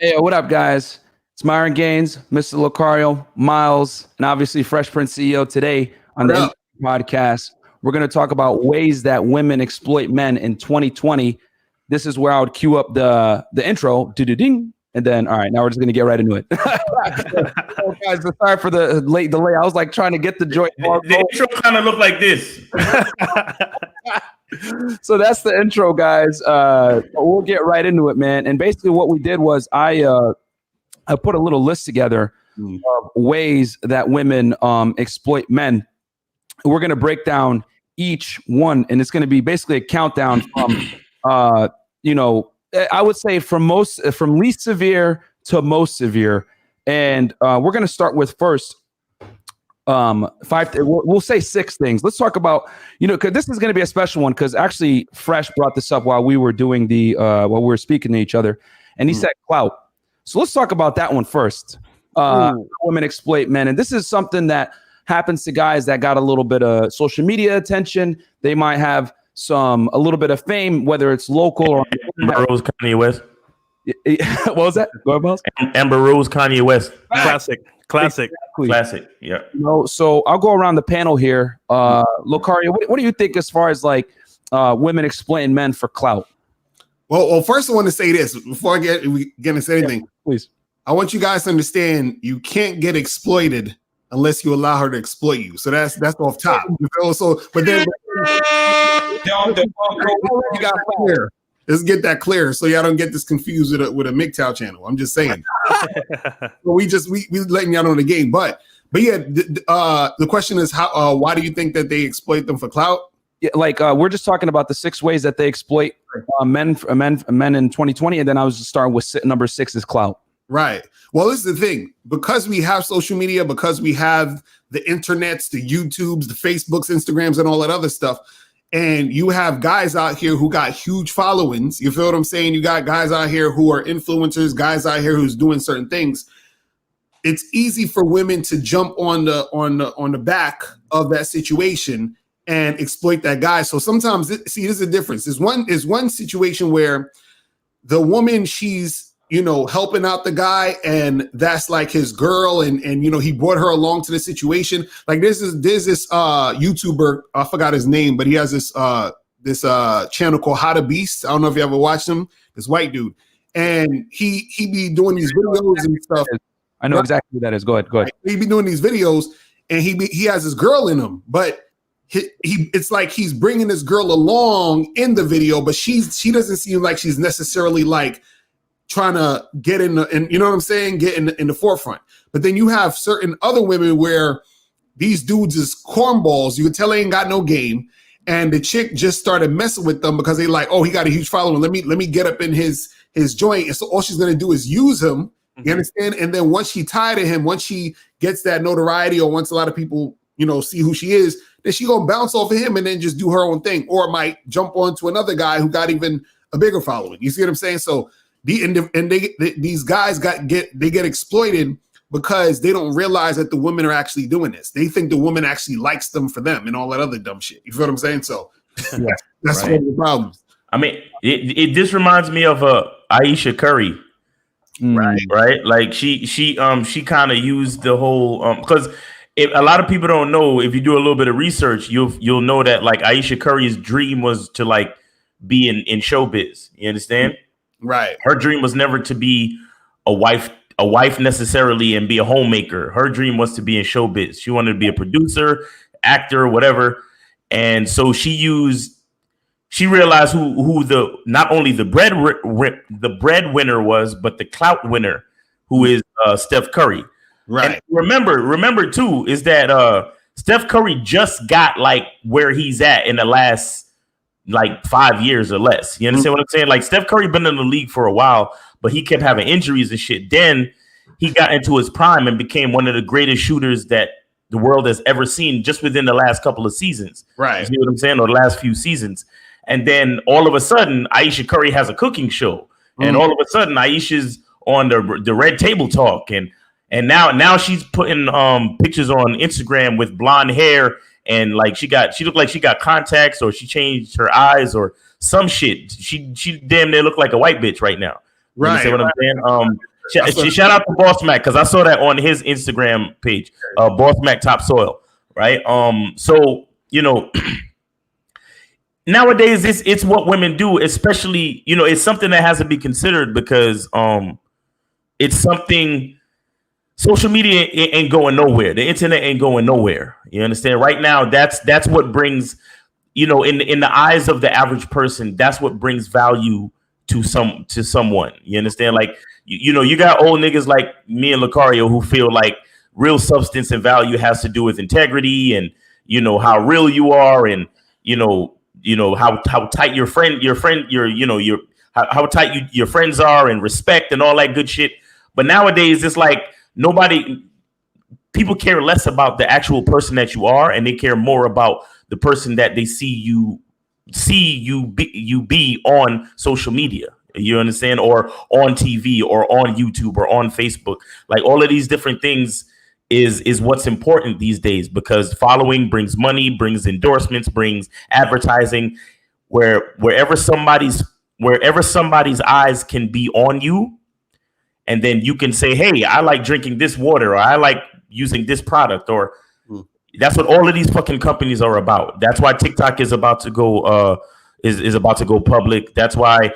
Hey, what up, guys? It's Myron Gaines, Mr. Lucario, Miles, and obviously Fresh Prince CEO. Today on What the up? podcast, we're going to talk about ways that women exploit men in 2020. This is where I would cue up the intro, ding, and then all right, now we're just going to get right into it. Oh, guys, sorry for the late delay. I was like trying to get the joint. The intro kind of looked like this. So that's the intro, guys. We'll get right into it, man. And basically, what we did was I put a little list together of ways that women exploit men. We're going to break down each one, and it's going to be basically a countdown from, I would say from least severe to most severe. And we're going to start with first. We'll say 6 things. Let's talk about, because this is going to be a special one, because actually Fresh brought this up while we were doing while we were speaking to each other, and he said clout. So let's talk about that one first. Women exploit men, and this is something that happens to guys that got a little bit of social media attention. They might have a little bit of fame, whether it's local or Amber Rose, Kanye West. What was that? Go ahead, Miles. Amber Rose, Kanye West. Classic. Exactly. Classic. Yeah. So I'll go around the panel here. Lucario, what do you think as far as like women exploiting men for clout? Well, first I want to say this before I get into anything. Yeah, please. I want you guys to understand you can't get exploited unless you allow her to exploit you. So that's off top. You feel? So, but then you got clear. Let's get that clear so y'all don't get this confused with a MGTOW channel. I'm just saying. we letting y'all know the game. But yeah, the question is why do you think that they exploit them for clout? Yeah, like we're just talking about the 6 ways that they exploit men in 2020, and then I was just starting with number 6 is clout. Right. Well, this is the thing. Because we have social media, because we have the internets, the YouTubes, the Facebooks, Instagrams, and all that other stuff, and you have guys out here who got huge followings. You feel what I'm saying? You got guys out here who are influencers, guys out here who's doing certain things. It's easy for women to jump on the back of that situation and exploit that guy. So sometimes, there's a difference. There's one situation where the woman, she's helping out the guy, and that's like his girl, and he brought her along to the situation. Like there's this YouTuber, I forgot his name, but he has this channel called How to Beast. I don't know if you ever watched him. This white dude, and he be doing these videos and stuff. I know exactly who that is. Go ahead. He be doing these videos, and he has his girl in him, but it's like he's bringing this girl along in the video, but she doesn't seem like she's necessarily like trying to get in and you know what I'm saying, get in the forefront. But then you have certain other women where these dudes is cornballs. You can tell they ain't got no game, and the chick just started messing with them because they like, oh, he got a huge following. Let me get up in his joint, and so all she's gonna do is use him. You understand? And then once she tired of him, once she gets that notoriety, or once a lot of people see who she is, then she gonna bounce off of him and then just do her own thing, or might jump onto another guy who got even a bigger following. You see what I'm saying? So these guys get exploited because they don't realize that the women are actually doing this. They think the woman actually likes them for them and all that other dumb shit. You feel what I'm saying? So that's Right. one of the problems. I mean, this reminds me of Aisha Curry. Right. Like she kind of used the whole because a lot of people don't know. If you do a little bit of research, you'll know that like Aisha Curry's dream was to like be in showbiz. You understand? Right. Her dream was never to be a wife necessarily and be a homemaker. Her dream was to be in showbiz. She wanted to be a producer, actor, whatever. And so she realized who not only the breadwinner was, but the clout winner, who is Steph Curry. Right. And remember too, is that Steph Curry just got like where he's at in the last like 5 years or less. You understand what I'm saying? Like Steph Curry been in the league for a while, but he kept having injuries and shit. Then he got into his prime and became one of the greatest shooters that the world has ever seen just within the last couple of seasons. Right. You see what I'm saying? Or the last few seasons. And then all of a sudden, Aisha Curry has a cooking show. And all of a sudden, Aisha's on the Red Table Talk. And now she's putting pictures on Instagram with blonde hair, and like she looked like she got contacts, or she changed her eyes or some shit. She damn near look like a white bitch right now. Right. You understand what I'm saying? That's what- Shout out to Boss Mac because I saw that on his Instagram page, Boss Mac Topsoil, right? So you know, nowadays it's what women do, especially it's something that has to be considered because it's something. Social media ain't going nowhere. The internet ain't going nowhere. You understand? Right now, that's what brings, in the eyes of the average person, that's what brings value to someone. You understand? Like you got old niggas like me and Lucario who feel like real substance and value has to do with integrity and how real you are and how tight your how tight your friends are and respect and all that good shit. But nowadays it's like people care less about the actual person that you are, and they care more about the person that they see you be on social media. You understand? Or on TV or on YouTube or on Facebook. Like all of these different things is what's important these days because following brings money, brings endorsements, brings advertising. Wherever somebody's eyes can be on you. And then you can say, hey, I like drinking this water or I like using this product or that's what all of these fucking companies are about. That's why TikTok is about to go is about to go public. That's why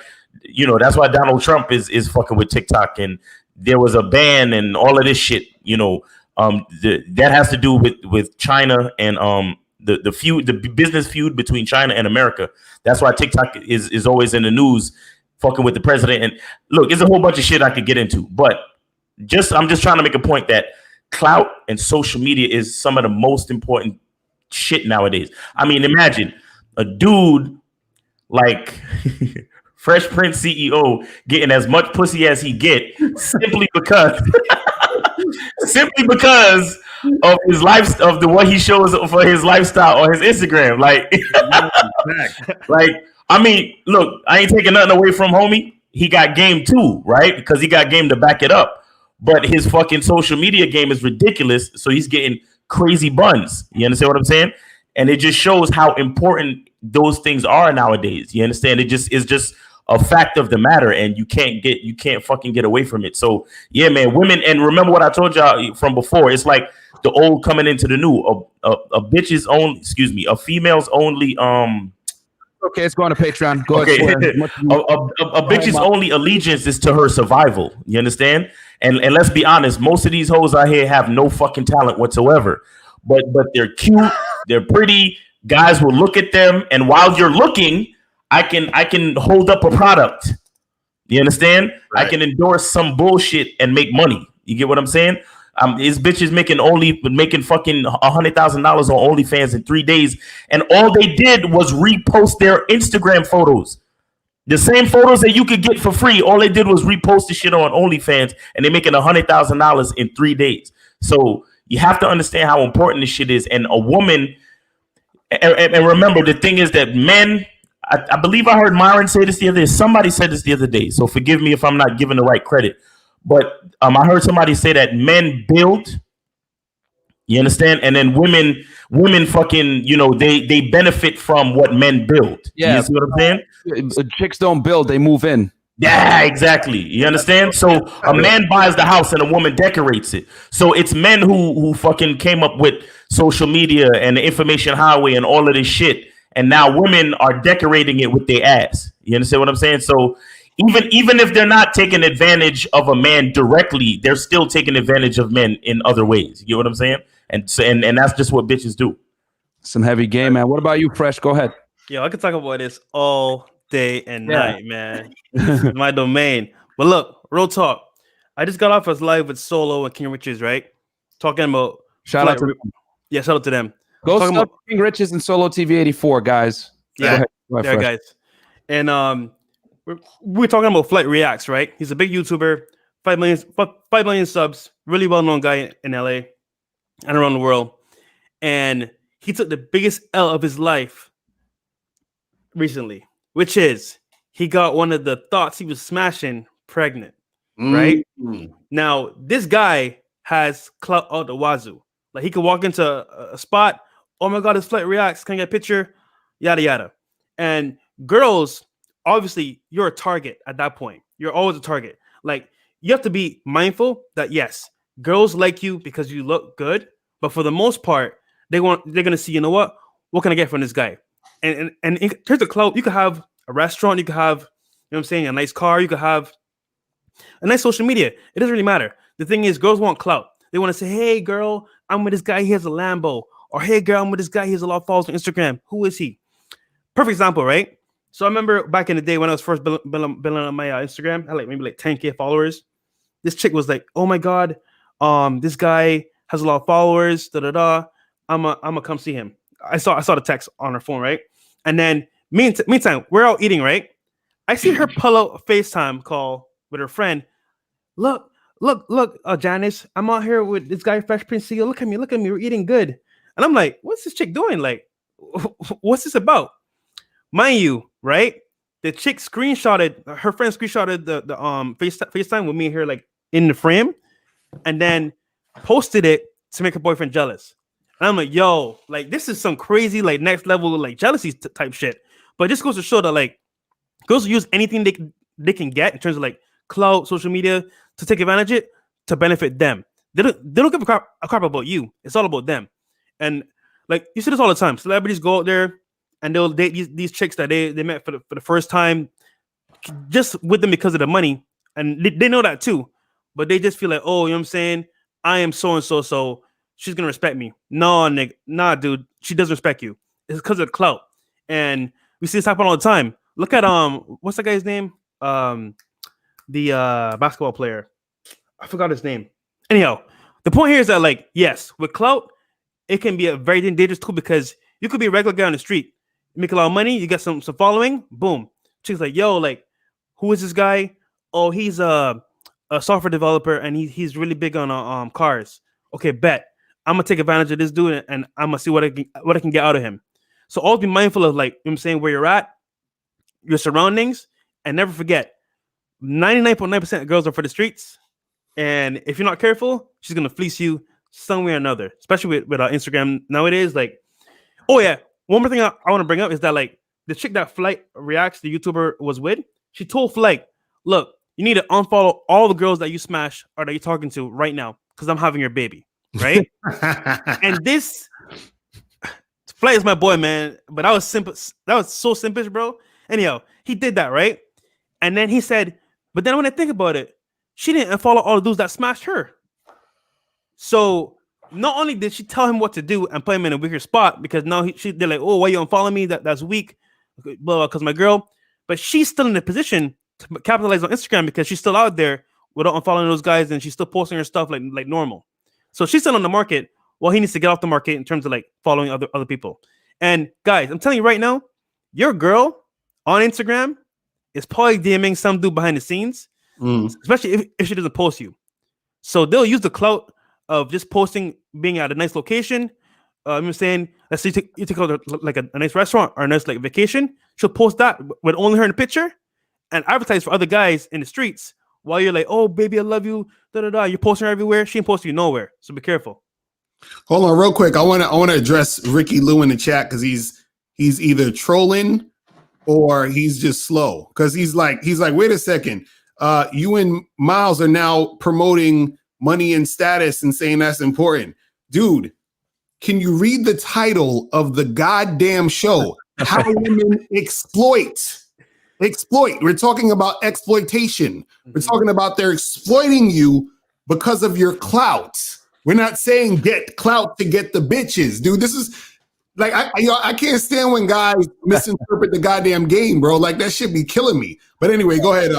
Donald Trump is fucking with TikTok and there was a ban and all of this shit, that has to do with China and the business feud between China and America. That's why TikTok is always in the news fucking with the president. And look, it's a whole bunch of shit I could get into, but I'm just trying to make a point that clout and social media is some of the most important shit nowadays. I mean, imagine a dude like Fresh Prince CEO getting as much pussy as he get simply because of his life, of the what he shows for his lifestyle on his Instagram. Like, I mean, look, I ain't taking nothing away from homie. He got game too, right? Because he got game to back it up. But his fucking social media game is ridiculous. So he's getting crazy buns. You understand what I'm saying? And it just shows how important those things are nowadays. You understand? It's just a fact of the matter, and you can't fucking get away from it. So yeah, man, women, and remember what I told y'all from before. It's like the old coming into the new. A bitch's only, a female's only. Okay, let's go on to Patreon. Go okay. ahead. A bitch's only allegiance is to her survival. You understand? And let's be honest, most of these hoes out here have no fucking talent whatsoever. But they're cute, they're pretty. Guys will look at them, and while you're looking, I can hold up a product. You understand? Right. I can endorse some bullshit and make money. You get what I'm saying? His bitch is making fucking $100,000 on OnlyFans in 3 days, and all they did was repost their Instagram photos. The same photos that you could get for free. All they did was repost the shit on OnlyFans, and they're making $100,000 in 3 days. So you have to understand how important this shit is. And a woman, and remember, the thing is that men, I believe I heard Myron say this the other day. Somebody said this the other day, so forgive me if I'm not giving the right credit. But I heard somebody say that men build, you understand, and then women fucking, they benefit from what men build. Yeah, you see what I'm saying? Chicks don't build; they move in. Yeah, exactly. You understand? So a man buys the house and a woman decorates it. So it's men who fucking came up with social media and the information highway and all of this shit. And now women are decorating it with their ass. You understand what I'm saying? So even if they're not taking advantage of a man directly, they're still taking advantage of men in other ways. You know what I'm saying? And that's just what bitches do. Some heavy game, man. What about you, Fresh? Go ahead. Yo, I could talk about this all day and night, man. This is my domain. But look, real talk. I just got off as live with Solo and King Riches, right? Talking about shout out to them. Go sub King Riches and Solo TV 84, guys. Yeah, go ahead, guys. And we're talking about Flight Reacts, right? He's a big YouTuber, 5 million subs, really well-known guy in LA and around the world. And he took the biggest L of his life recently, which is he got one of the thoughts he was smashing pregnant, right? Now, this guy has clout out the wazoo. Like, he could walk into a spot, oh my God, his Flight Reacts, can I get a picture? Yada, yada. And girls obviously you're a target at that point. You're always a target. Like, you have to be mindful that yes, girls like you because you look good, but for the most part, they're gonna see, you know what can I get from this guy? And in terms of clout, you could have a restaurant, you could have, you know what I'm saying, a nice car, you could have a nice social media. It doesn't really matter. The thing is, girls want clout. They want to say, hey girl, I'm with this guy, he has a Lambo. Or hey girl, I'm with this guy, he has a lot of followers on Instagram. Who is he? Perfect example, right? So I remember back in the day when I was first building on my Instagram, I had maybe 10K followers. This chick was like, oh my God, this guy has a lot of followers, da-da-da. I'm a come see him. I saw the text on her phone, right? And then meantime, we're out eating, right? I see her pull out a FaceTime call with her friend. Look, Janice, I'm out here with this guy, Fresh Prince CEO. Look at me, we're eating good. And I'm like, what's this chick doing? Like, what's this about? Mind you, right? The chick her friend screenshotted the FaceTime with me and her like in the frame, and then posted it to make her boyfriend jealous. And I'm like, yo, like this is some crazy like next level like jealousy type shit. But it just goes to show that like girls use anything they can get in terms of like clout, social media to take advantage of it to benefit them. They don't give a crap about you. It's all about them. And like you see this all the time. Celebrities go out there and they'll date these chicks that they met for the first time just with them because of the money. And they know that too. But they just feel like, oh, you know what I'm saying? I am so and so, so she's gonna respect me. No, nigga, nah, dude, she doesn't respect you. It's because of clout. And we see this happen all the time. Look at what's that guy's name? The basketball player. I forgot his name. Anyhow, the point here is that like, yes, with clout, it can be a very dangerous tool because you could be a regular guy on the street, you make a lot of money, you get some following, boom. She's like, yo, like, who is this guy? Oh, he's a software developer and he's really big on cars. Okay, bet. I'm gonna take advantage of this dude and I'm gonna see what I can get out of him. So always be mindful of like, you know what I'm saying, where you're at, your surroundings, and never forget 99.9% of girls are for the streets. And if you're not careful, she's gonna fleece you some way or another, especially with Instagram nowadays. Like, oh yeah, one more thing I want to bring up is that like the chick that Flight Reacts, the YouTuber, was with, she told Flight, look, you need to unfollow all the girls that you smash or that you're talking to right now because I'm having your baby, right? And this Flight is my boy, man, but that was simple. That was so simpish, bro. Anyhow, he did that, right? And then he said, but then when I think about it, she didn't unfollow all the dudes that smashed her. So not only did she tell him what to do and put him in a weaker spot because now they're like, oh, why you unfollow me? That's weak, blah, because my girl. But she's still in a position to capitalize on Instagram because she's still out there without unfollowing those guys and she's still posting her stuff like normal. So she's still on the market. Well, he needs to get off the market in terms of like following other people. And guys, I'm telling you right now, your girl on Instagram is probably DMing some dude behind the scenes, especially if she doesn't post you. So they'll use the clout of just posting, being at a nice location. I'm saying, let's say you take out like a nice restaurant or a nice like vacation. She'll post that with only her in the picture and advertise for other guys in the streets while you're like, oh baby, I love you, da da da. You're posting her everywhere. She ain't posting you nowhere. So be careful. Hold on, real quick. I want to address Ricky Lou in the chat because he's either trolling or he's just slow. Because he's like, wait a second. You and Miles are now promoting money and status and saying that's important. Dude, can you read the title of the goddamn show? How women exploit. We're talking about exploitation. We're talking about they're exploiting you because of your clout. We're not saying get clout to get the bitches, dude. This is like, I can't stand when guys misinterpret the goddamn game, bro. Like that should be killing me. But anyway, go ahead,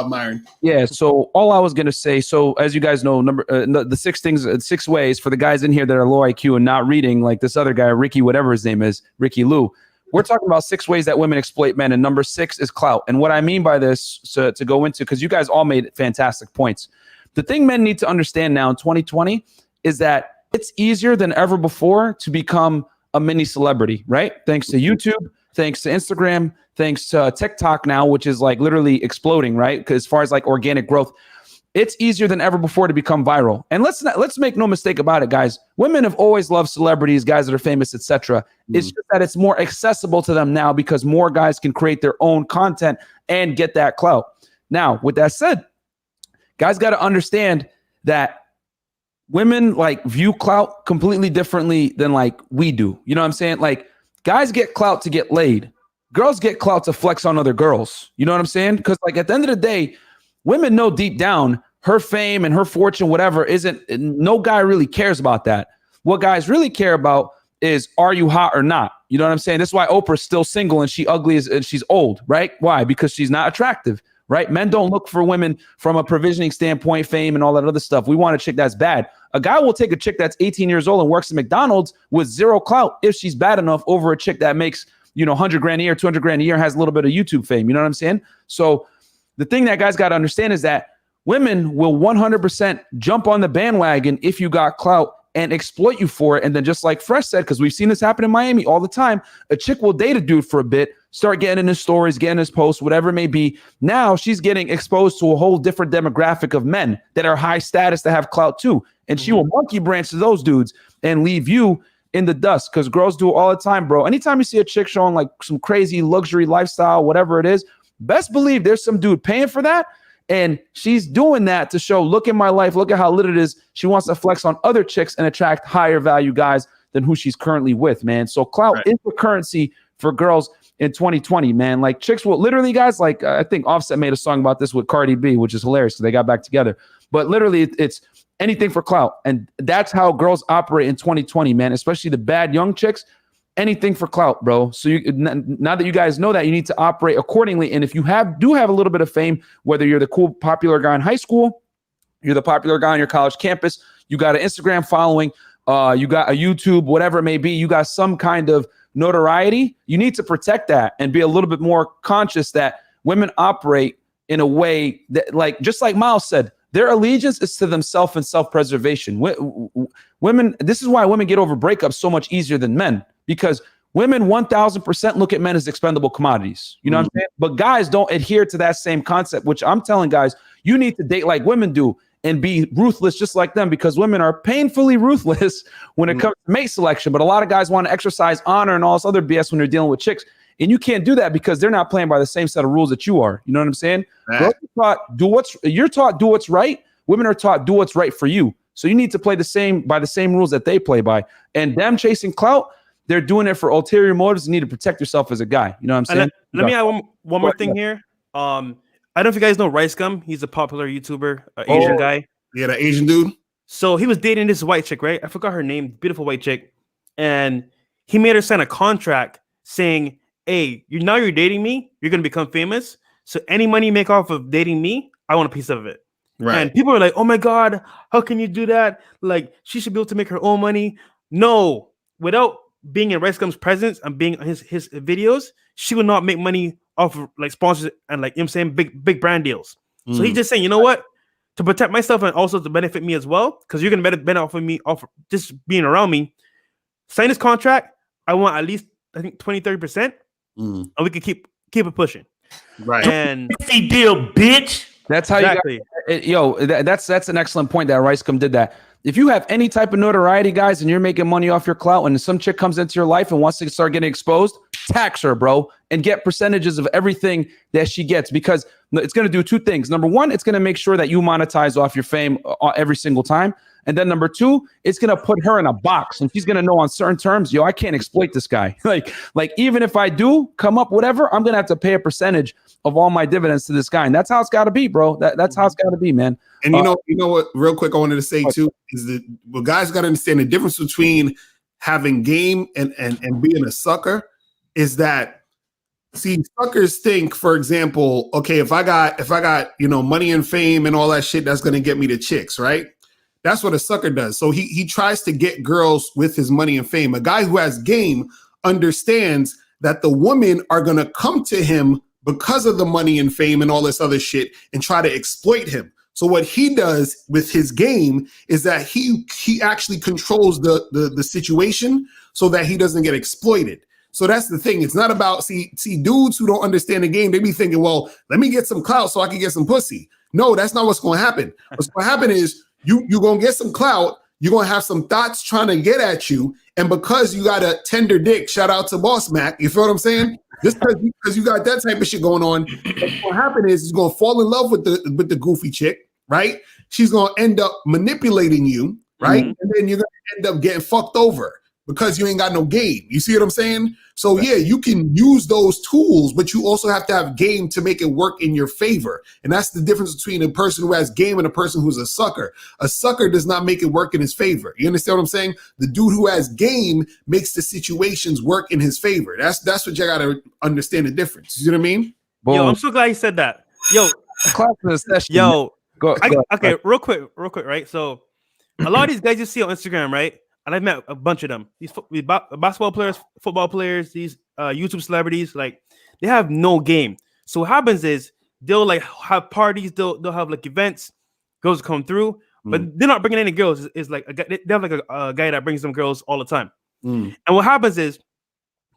Myron. Yeah. So all I was gonna say. So as you guys know, the 6 ways for the guys in here that are low IQ and not reading, like this other guy, Ricky, whatever his name is, Ricky Lou. We're talking about 6 ways that women exploit men, and number 6 is clout. And what I mean by this, to go into, because you guys all made fantastic points. The thing men need to understand now in 2020 is that it's easier than ever before to become a mini celebrity, right? Thanks to YouTube, thanks to Instagram, thanks to TikTok now, which is like literally exploding, right? Because as far as like organic growth, it's easier than ever before to become viral. And let's make no mistake about it, guys. Women have always loved celebrities, guys that are famous, etc. It's just that it's more accessible to them now because more guys can create their own content and get that clout. Now, with that said, guys got to understand that women like view clout completely differently than like we do. You know what I'm saying? Like guys get clout to get laid. Girls get clout to flex on other girls. You know what I'm saying? Because like at the end of the day, women know deep down her fame and her fortune, whatever, no guy really cares about that. What guys really care about is, are you hot or not? You know what I'm saying? That's why Oprah's still single and she ugly and she's old, right? Why? Because she's not attractive, right? Men don't look for women from a provisioning standpoint, fame and all that other stuff. We want a chick that's bad. A guy will take a chick that's 18 years old and works at McDonald's with zero clout if she's bad enough over a chick that makes, 100 grand a year, 200 grand a year, has a little bit of YouTube fame. You know what I'm saying? So the thing that guys got to understand is that women will 100% jump on the bandwagon if you got clout and exploit you for it. And then just like Fresh said, because we've seen this happen in Miami all the time, a chick will date a dude for a bit, start getting in his stories, getting his posts, whatever it may be. Now she's getting exposed to a whole different demographic of men that are high status, that have clout too. And she will monkey branch to those dudes and leave you in the dust, because girls do it all the time, bro. Anytime you see a chick showing like some crazy luxury lifestyle, whatever it is, best believe there's some dude paying for that. And she's doing that to show, look at my life, look at how lit it is. She wants to flex on other chicks and attract higher value guys than who she's currently with, man. So clout is the currency for girls in 2020, man. Like chicks will literally, guys, like I think Offset made a song about this with Cardi B, which is hilarious because they got back together. But literally it's anything for clout. And that's how girls operate in 2020, man, especially the bad young chicks. Anything for clout, bro. So now that you guys know that, you need to operate accordingly. And if you do have a little bit of fame, whether you're the cool, popular guy in high school, you're the popular guy on your college campus, you got an Instagram following, you got a YouTube, whatever it may be, you got some kind of notoriety, you need to protect that and be a little bit more conscious that women operate in a way that, like, just like Miles said, their allegiance is to themselves and self-preservation. Women, this is why women get over breakups so much easier than men. Because women 1000% look at men as expendable commodities. You know what I'm saying? But guys don't adhere to that same concept, which I'm telling guys, you need to date like women do and be ruthless just like them, because women are painfully ruthless when it comes to mate selection. But a lot of guys want to exercise honor and all this other BS when they're dealing with chicks. And you can't do that because they're not playing by the same set of rules that you are. You know what I'm saying? Girls are taught, you're taught do what's right. Women are taught do what's right for you. So you need to play by the same rules that they play by. And them chasing clout, they're doing it for ulterior motives. You need to protect yourself as a guy. You know what I'm saying? Let me add one more thing here. I don't know if you guys know Rice Gum. He's a popular YouTuber, Asian guy. Yeah, the Asian dude. So he was dating this white chick, right? I forgot her name. Beautiful white chick. And he made her sign a contract saying, hey, you're dating me. You're going to become famous. So any money you make off of dating me, I want a piece of it. Right. And people are like, oh my God, how can you do that? Like, she should be able to make her own money. No, without being in Rice Gum's presence and being on his videos, she will not make money off of like sponsors and like, you know what I'm saying, big brand deals. So he's just saying, you know what, to protect myself and also to benefit me as well, because you're gonna benefit off of me off just being around me. Sign this contract. I want at least, I think, 20-30%, and we can keep it pushing. Right. And deal, bitch. That's how exactly. That's an excellent point that Rice Gum did that. If you have any type of notoriety, guys, and you're making money off your clout, and some chick comes into your life and wants to start getting exposed, tax her, bro, and get percentages of everything that she gets, because it's going to do two things. Number one, it's going to make sure that you monetize off your fame every single time. And then number two, it's going to put her in a box, and she's going to know on certain terms, I can't exploit this guy. like even if I do come up, whatever, I'm going to have to pay a percentage of all my dividends to this guy. And that's how it's got to be, bro. That's how it's got to be, man. And you know what, real quick, I wanted to say too, is that guys got to understand the difference between having game and being a sucker is that, see, suckers think, for example, okay, if I got money and fame and all that shit, that's going to get me to chicks, right? That's what a sucker does. So he tries to get girls with his money and fame. A guy who has game understands that the women are going to come to him because of the money and fame and all this other shit and try to exploit him. So what he does with his game is that he actually controls the situation so that he doesn't get exploited. So that's the thing. It's not about, see dudes who don't understand the game, they be thinking, well, let me get some clout so I can get some pussy. No, that's not what's going to happen. What's going to happen is you're going to get some clout. you're gonna have some thoughts trying to get at you, and because you got a tender dick, shout out to Boss Mac, you feel what I'm saying? Just because you got that type of shit going on, what's gonna happen is you're gonna fall in love with the goofy chick, right? She's gonna end up manipulating you, right? And then you're gonna end up getting fucked over because you ain't got no game. You see what I'm saying? So yeah, you can use those tools, but you also have to have game to make it work in your favor. And that's the difference between a person who has game and a person who's a sucker. A sucker does not make it work in his favor. You understand what I'm saying? The dude who has game makes the situations work in his favor. That's what you gotta understand the difference. You know what I mean? Boom. Yo, I'm so glad you said that. Yo, Clap for the session. yo. Go Okay, real quick, right? So a lot of these guys you see on Instagram, right? And I've met a bunch of them. These basketball players, football players, these YouTube celebrities, like they have no game. So what happens is they'll like have parties, they'll have like events, girls come through, but they're not bringing any girls. It's like they have like a guy that brings them girls all the time. And what happens is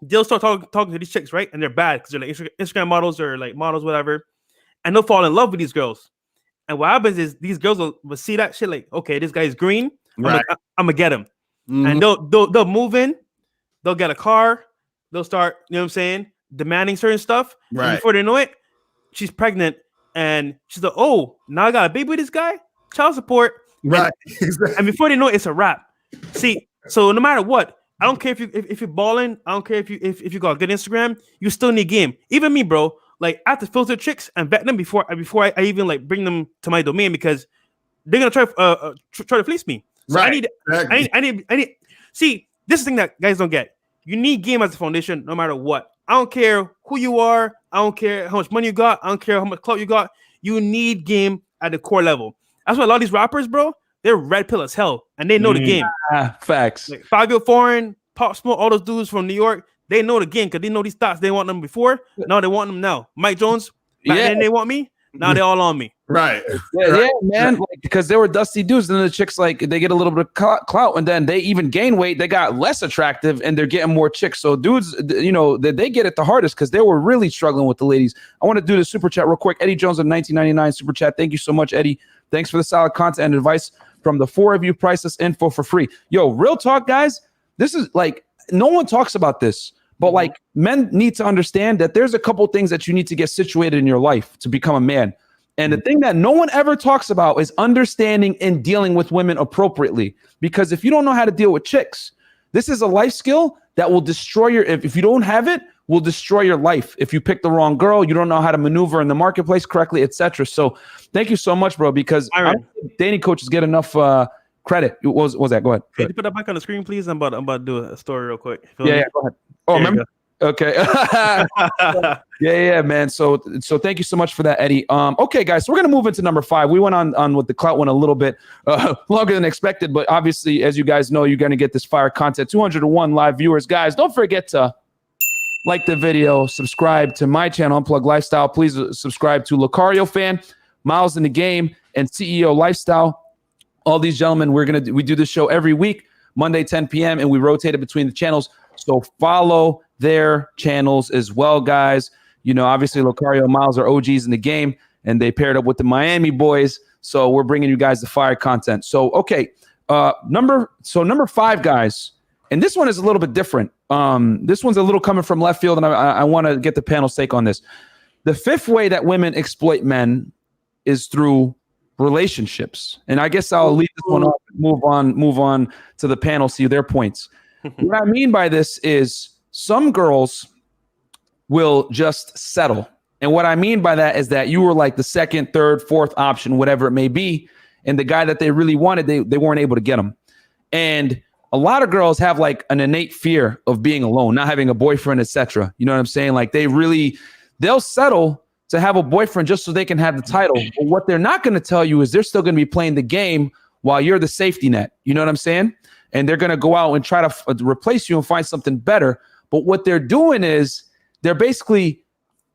they'll start talking to these chicks, right? And they're bad because they're like Instagram models or like models, whatever, and they'll fall in love with these girls. And what happens is these girls will see that shit like, okay, this guy's green. Right. I'm gonna get him. And they'll move in, they'll get a car, they'll start, you know what I'm saying, demanding certain stuff. Right. And before they know it, she's pregnant and she's like, oh, now I got a baby with this guy, child support. Right. And before they know it, it's a wrap. See, so no matter what, I don't care if you're balling, I don't care if you got a good Instagram, you still need game. Even me, bro. Like I have to filter chicks and vet them before I even like bring them to my domain because they're gonna try to fleece me. So Right. I need. See, this is the thing that guys don't get. You need game as a foundation, no matter what. I don't care who you are. I don't care how much money you got. I don't care how much clout you got. You need game at the core level. That's why a lot of these rappers, bro, they're red pill as hell, and they know the game. Facts. Like Fabio Foreign, Pop Smoke, all those dudes from New York, they know the game because they know these thoughts. They want them before. Now they want them now. Mike Jones, back then they want me. Now they all on me. Right. Yeah, man. Like, because they were dusty dudes, and then the chicks like they get a little bit of clout, and then they even gain weight. They got less attractive, and they're getting more chicks. So dudes, you know, they get it the hardest because they were really struggling with the ladies. I want to do the super chat real quick. Eddie Jones of 1999 super chat. Thank you so much, Eddie. Thanks for the solid content and advice from the four of you. Priceless info for free. Yo, real talk, guys. This is like no one talks about this. But like men need to understand that there's a couple things that you need to get situated in your life to become a man. And the thing that no one ever talks about is understanding and dealing with women appropriately. Because if you don't know how to deal with chicks, this is a life skill that will destroy your, if you don't have it, will destroy your life. If you pick the wrong girl, you don't know how to maneuver in the marketplace correctly, etc. So thank you so much, bro, because dating coaches get enough credit. What was that? Go ahead. Can you put that back on the screen, please? I'm about to do a story real quick. Yeah, go ahead. Oh, remember? Okay. yeah, man. So thank you so much for that, Eddie. Okay, guys, so we're gonna move into number 5. We went on with the clout one a little bit longer than expected, but obviously, as you guys know, you're gonna get this fire content. 201 live viewers, guys. Don't forget to like the video, subscribe to my channel, Unplug Lifestyle. Please subscribe to Lucario Fan, Miles in the Game, and CEO Lifestyle. All these gentlemen, we do this show every week, Monday 10 p.m., and we rotate it between the channels. So follow their channels as well, guys. You know, obviously Lucario and Miles are OGs in the game, and they paired up with the Miami boys. So we're bringing you guys the fire content. So, okay, number 5, guys, and this one is a little bit different. This one's a little coming from left field, and I want to get the panel's take on this. The 5th way that women exploit men is through relationships. And I guess I'll leave this one off and move on to the panel, see their points. What I mean by this is some girls will just settle. And what I mean by that is that you were like the 2nd, 3rd, 4th option, whatever it may be. And the guy that they really wanted, they weren't able to get him. And a lot of girls have like an innate fear of being alone, not having a boyfriend, etc. You know what I'm saying? Like they'll settle to have a boyfriend just so they can have the title. But what they're not going to tell you is they're still going to be playing the game while you're the safety net. You know what I'm saying? And they're going to go out and try to replace you and find something better. But what they're doing is they're basically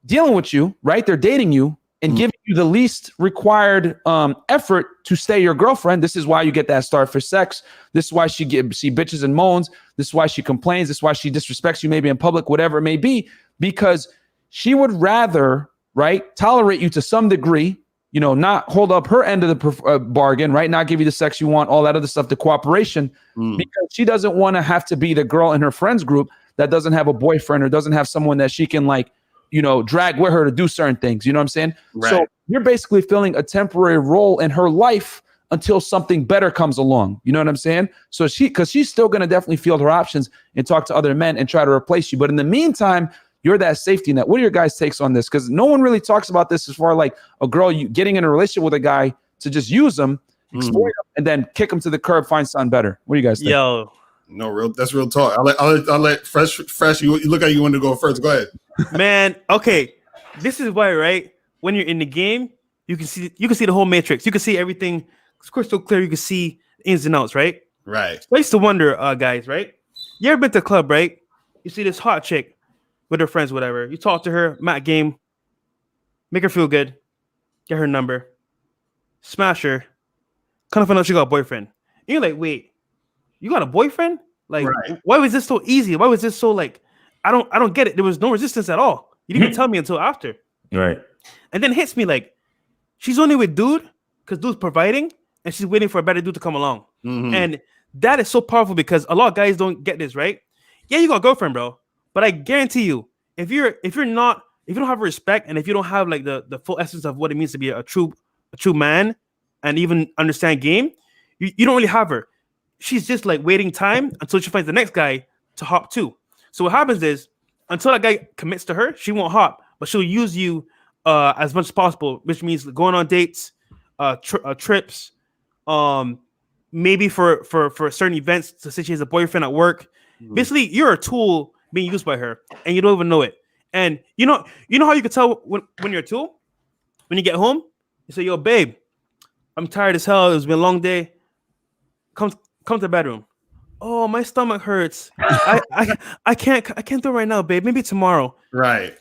dealing with you, right? They're dating you and giving you the least required effort to stay your girlfriend. This is why you get that starfish sex. This is why she bitches and moans. This is why she complains. This is why she disrespects you maybe in public, whatever it may be, because she would rather, right, tolerate you to some degree not hold up her end of the bargain, right? Not give you the sex you want, all that other stuff, the cooperation, because she doesn't want to have to be the girl in her friends group that doesn't have a boyfriend or doesn't have someone that she can drag with her to do certain things. You know what I'm saying? Right. So you're basically filling a temporary role in her life until something better comes along. You know what I'm saying? So because she's still going to definitely field her options and talk to other men and try to replace you. But in the meantime, you're that safety net. What are your guys' takes on this? Because no one really talks about this as far like a girl getting in a relationship with a guy to just use them, exploit them, and then kick them to the curb, find something better. What do you guys think? Yo, That's real talk. I'll let fresh. You look like you want to go first. Go ahead, man. Okay, this is why, right? When you're in the game, you can see the whole matrix. You can see everything crystal clear. You can see ins and outs, right? Right. I used to wonder, guys, right? You ever been to a club, right? You see this hot chick with her friends, whatever. You talk to her, mat game, make her feel good, get her number, smash her, kind of find out she got a boyfriend. And you're like, wait, you got a boyfriend? Like, Right. Why was this so easy? Why was this so I don't get it. There was no resistance at all. You didn't even tell me until after. Right. And then it hits me like, she's only with dude because dude's providing and she's waiting for a better dude to come along. And that is so powerful because a lot of guys don't get this, right? Yeah, you got a girlfriend, bro. But I guarantee you, if you don't have respect and if you don't have like the full essence of what it means to be a true man and even understand game, you don't really have her. She's just like waiting time until she finds the next guy to hop to. So what happens is until that guy commits to her, she won't hop, but she'll use you as much as possible, which means going on dates, trips, maybe for certain events to say she has a boyfriend at work. Basically, you're a tool being used by her, and you don't even know it. And you know how you can tell when you're a tool? When you get home, you say, "Yo, babe, I'm tired as hell. It's been a long day. Come to the bedroom." "Oh, my stomach hurts. I can't do it right now, babe. Maybe tomorrow." Right.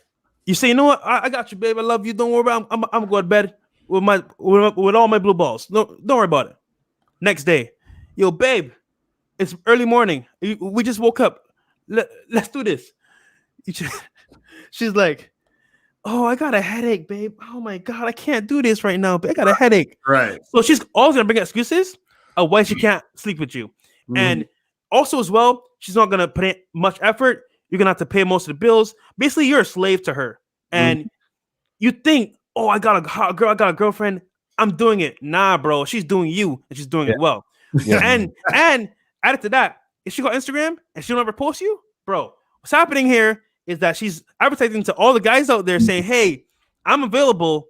You say, "You know what? I got you, babe. I love you. Don't worry about it. I'm going to bed with all my blue balls. No, don't worry about it." Next day, "Yo, babe, it's early morning. We just woke up. Let's do this." She's like, "Oh, I got a headache, babe. Oh my God, I can't do this right now, but I got a headache." Right. So she's always gonna bring excuses of why she can't sleep with you. And also as well, she's not gonna put in much effort. You're gonna have to pay most of the bills. Basically, you're a slave to her. And you think, "Oh, I got a hot girl, I got a girlfriend. I'm doing it." Nah, bro, she's doing you and she's doing it well. And added to that, if she got Instagram and she don't ever post you, bro, what's happening here is that she's advertising to all the guys out there saying, "Hey, I'm available.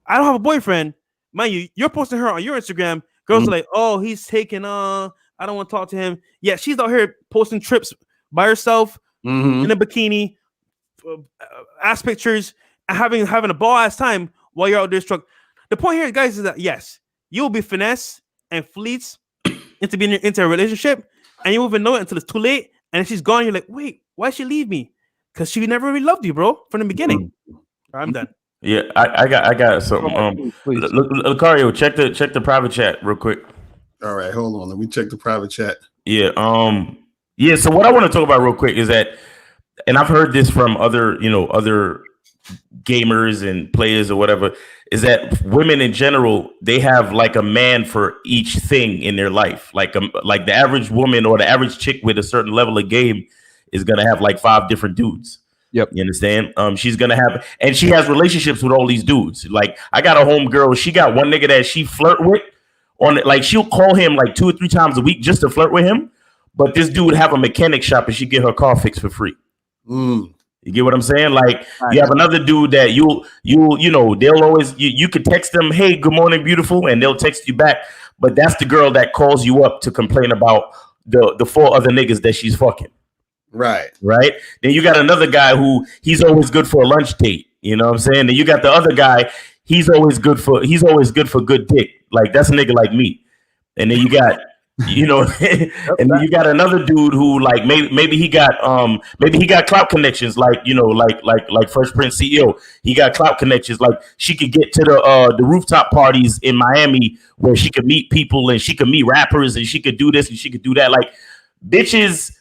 I don't have a boyfriend." Mind you, you're posting her on your Instagram. Girls are like, "Oh, he's taking I don't want to talk to him." Yeah, she's out here posting trips by herself in a bikini, ass pictures, and having a ball ass time while you're out there struck. The point here, guys, is that yes, you'll be finesse and fleets into being into a relationship, and you won't even know it until it's too late. And if she's gone, you're like, "Wait, why'd she leave me?" Because she never really loved you, bro, from the beginning. I'm done. Yeah, I got something. Lucario, check the private chat real quick. All right, hold on. Let me check the private chat. Yeah. Yeah. So what I want to talk about real quick is that, and I've heard this from other gamers and players or whatever, is that women in general, they have like a man for each thing in their life. Like the average woman or the average chick with a certain level of game is gonna have like 5 different dudes. Yep. You understand? She's gonna have, and she has relationships with all these dudes. Like I got a homegirl, she got one nigga that she flirt with on it. Like she'll call him like 2 or 3 times a week just to flirt with him. But this dude have a mechanic shop and she get her car fixed for free. You get what I'm saying? Like you have another dude that they'll always, you could text them, "Hey, good morning, beautiful," and they'll text you back. But that's the girl that calls you up to complain about the 4 other niggas that she's fucking. Right. Then you got another guy who he's always good for a lunch date. You know what I'm saying? Then you got the other guy, he's always good for good dick. Like that's a nigga like me. And then you got and then you got another dude who like maybe he got clout connections, like Fresh Prince CEO. He got clout connections, like she could get to the rooftop parties in Miami where she could meet people and she could meet rappers and she could do this and she could do that. Like bitches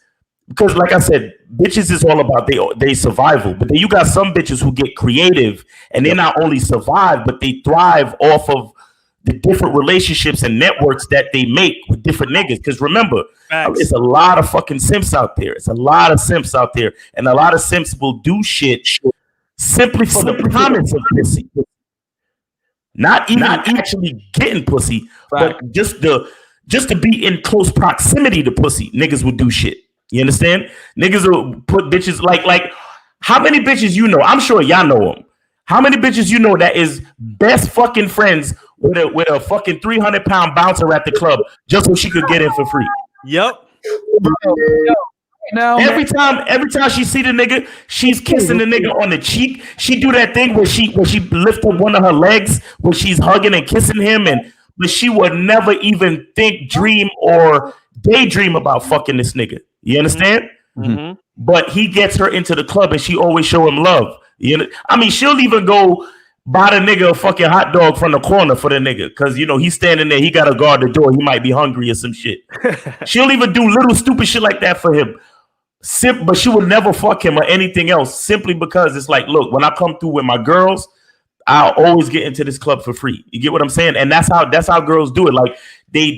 because like I said, bitches is all about they survival. But then you got some bitches who get creative and they not only survive, but they thrive off of the different relationships and networks that they make with different niggas. Because remember, it's a lot of fucking simps out there. It's a lot of simps out there. And a lot of simps will do shit simply for the promise of pussy. Not even actually getting pussy, but just to be in close proximity to pussy. Niggas will do shit. You understand? Niggas will put bitches like how many bitches you know? I'm sure y'all know them. How many bitches you know that is best fucking friends with a fucking 300-pound bouncer at the club just so she could get in for free? Yep. Now, every time she see the nigga, she's kissing the nigga on the cheek. She do that thing where she lift up one of her legs when she's hugging and kissing him, but she would never even dream or daydream about fucking this nigga. You understand? Mm-hmm. But he gets her into the club and she always show him love. You know, I mean, she'll even go buy the nigga a fucking hot dog from the corner for the nigga because he's standing there. He got to guard the door. He might be hungry or some shit. She'll even do little stupid shit like that for him. But she would never fuck him or anything else simply because it's like, look, when I come through with my girls, I'll always get into this club for free. You get what I'm saying? And that's how girls do it. Like they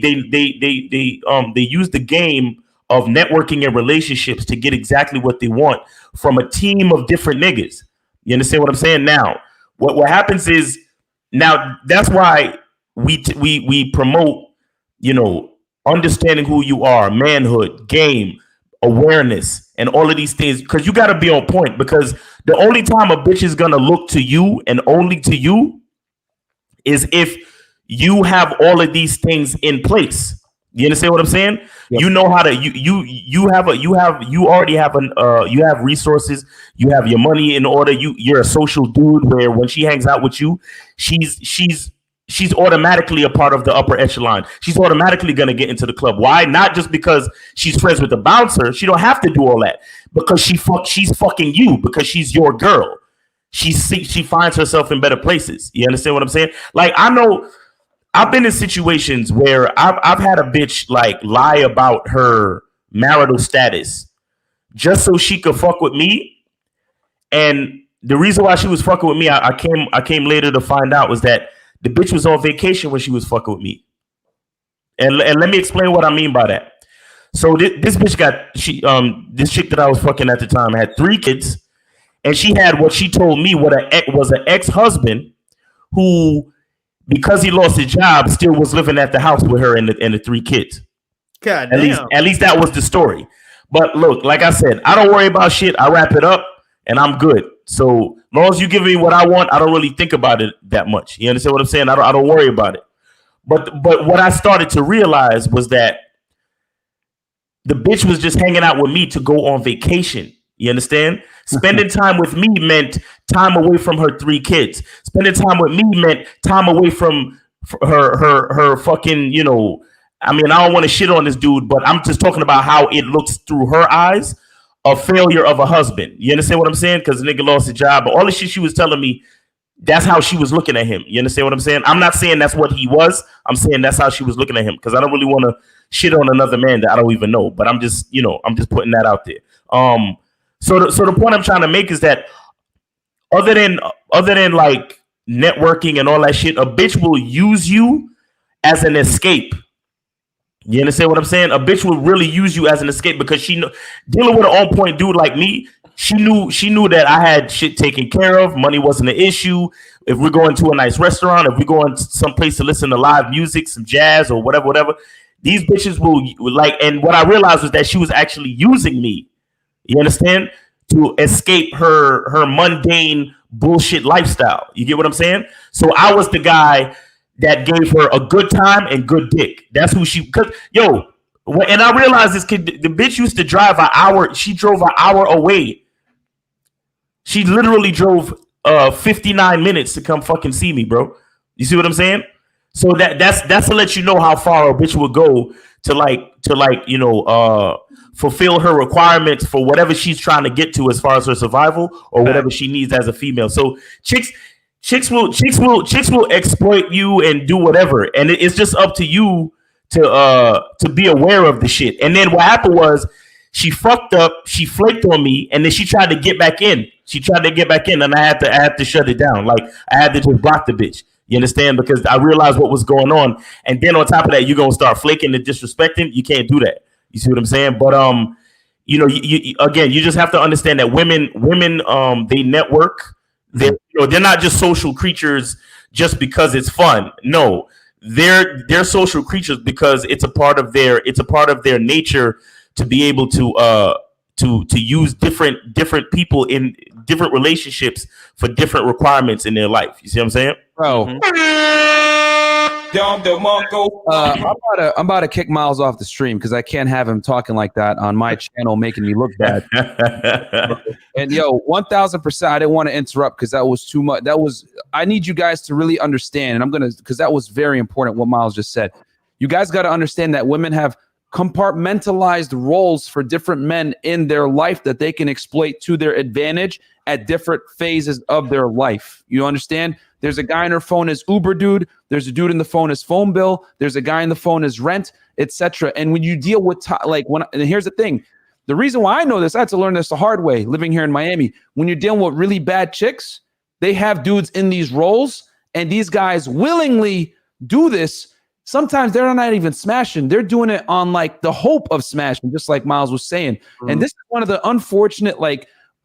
use the game of networking and relationships to get exactly what they want from a team of different niggas. You understand what I'm saying? Now, what happens is now that's why we promote, understanding who you are, manhood, game, awareness, and all of these things, because you got to be on point, because the only time a bitch is going to look to you and only to you is if you have all of these things in place. You understand what I'm saying? Yep. You know how to you already have you have resources, you have your money in order, you're a social dude where when she hangs out with you, she's automatically a part of the upper echelon. She's automatically gonna get into the club. Why? Not just because she's friends with the bouncer. She don't have to do all that because she's fucking you, because she's your girl. She finds herself in better places. You understand what I'm saying? Like, I know I've been in situations where I've had a bitch like lie about her marital status just so she could fuck with me. And the reason why she was fucking with me, I came later to find out, was that the bitch was on vacation when she was fucking with me. And let me explain what I mean by that. So this bitch this chick that I was fucking at the time had 3 kids, and she had what she told me was an ex-husband who, because he lost his job, still was living at the house with her and the 3 kids. God damn. At least that was the story. But look, like I said, I don't worry about shit. I wrap it up and I'm good. So long as you give me what I want, I don't really think about it that much. You understand what I'm saying? I don't worry about it. But what I started to realize was that the bitch was just hanging out with me to go on vacation. You understand? Spending time with me meant time away from her 3 kids. Spending time with me meant time away from her fucking, I mean, I don't want to shit on this dude, but I'm just talking about how it looks through her eyes, a failure of a husband. You understand what I'm saying? Because the nigga lost his job, but all the shit she was telling me, that's how she was looking at him. You understand what I'm saying? I'm not saying that's what he was. I'm saying that's how she was looking at him, because I don't really want to shit on another man that I don't even know. But I'm just putting that out there. So the point I'm trying to make is that other than like networking and all that shit, a bitch will use you as an escape. You understand what I'm saying? A bitch will really use you as an escape because dealing with an on point dude like me, she knew that I had shit taken care of. Money wasn't an issue. If we're going to a nice restaurant, if we're going someplace to listen to live music, some jazz or whatever, these bitches will like. And what I realized was that she was actually using me. You understand? To escape her mundane bullshit lifestyle. You get what I'm saying? So I was the guy that gave her a good time and good dick. That's who she. And I realized this kid, the bitch used to drive an hour. She drove an hour away. She literally drove 59 minutes to come fucking see me, bro. You see what I'm saying? So that's to let you know how far a bitch would go to fulfill her requirements for whatever she's trying to get to as far as her survival or whatever she needs as a female. So chicks will exploit you and do whatever, and it's just up to you to be aware of the shit. And then what happened was She fucked up. She flaked on me, and then she tried to get back in. And I had to shut it down. Like I had to just block the bitch. You understand? Because I realized what was going on, and then on top of that, you're gonna start flaking and disrespecting. You can't do that. You see what I'm saying? But you know, you just have to understand that women, they network. They're not just social creatures just because it's fun. No, they're social creatures because it's a part of their nature to be able to use different people in different relationships for different requirements in their life. You see what I'm saying? Bro. I'm about to kick Miles off the stream because I can't have him talking like that on my channel, making me look bad. And 1000%, I didn't want to interrupt because that was too much. I need you guys to really understand, and because that was very important what Miles just said. You guys got to understand that women have compartmentalized roles for different men in their life that they can exploit to their advantage at different phases of their life. You understand? There's a guy in her phone as Uber dude. There's a dude in the phone as phone bill. There's a guy in the phone as rent, etc. And when you deal with and here's the thing, the reason why I know this, I had to learn this the hard way living here in Miami. When you're dealing with really bad chicks, they have dudes in these roles, and these guys willingly do this. Sometimes they're not even smashing. They're doing it on like the hope of smashing, just like Miles was saying. And this is one of the unfortunate,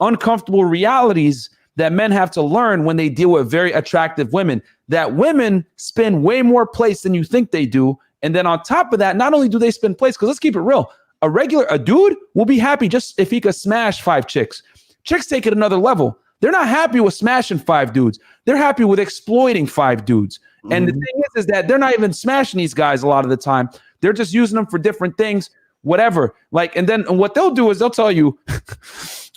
uncomfortable realities that men have to learn when they deal with very attractive women, that women spend way more place than you think they do. And then on top of that, not only do they spend place, because let's keep it real, a dude will be happy just if he could smash 5 chicks. Chicks take it another level. They're not happy with smashing 5 dudes. They're happy with exploiting 5 dudes. And the thing is that they're not even smashing these guys a lot of the time. They're just using them for different things, whatever. And then what they'll do is they'll tell you,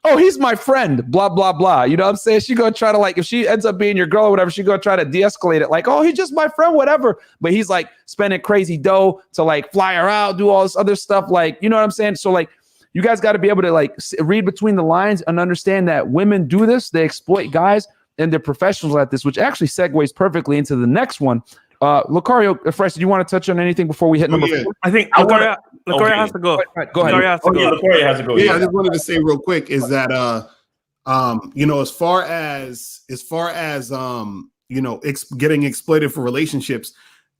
oh, he's my friend, blah, blah, blah. You know what I'm saying? She gonna try to if she ends up being your girl or whatever, she gonna try to de-escalate it. Oh, he's just my friend, whatever. But he's spending crazy dough to fly her out, do all this other stuff. You know what I'm saying? So you guys got to be able to read between the lines and understand that women do this. They exploit guys and they're professionals at this, which actually segues perfectly into the next one. Lucario, Fresh, do you want to touch on anything before we hit number 4? I think Lucario has to go. Go ahead. Lucario has to go. Yeah, I just wanted to say real quick is that as far as getting exploited for relationships,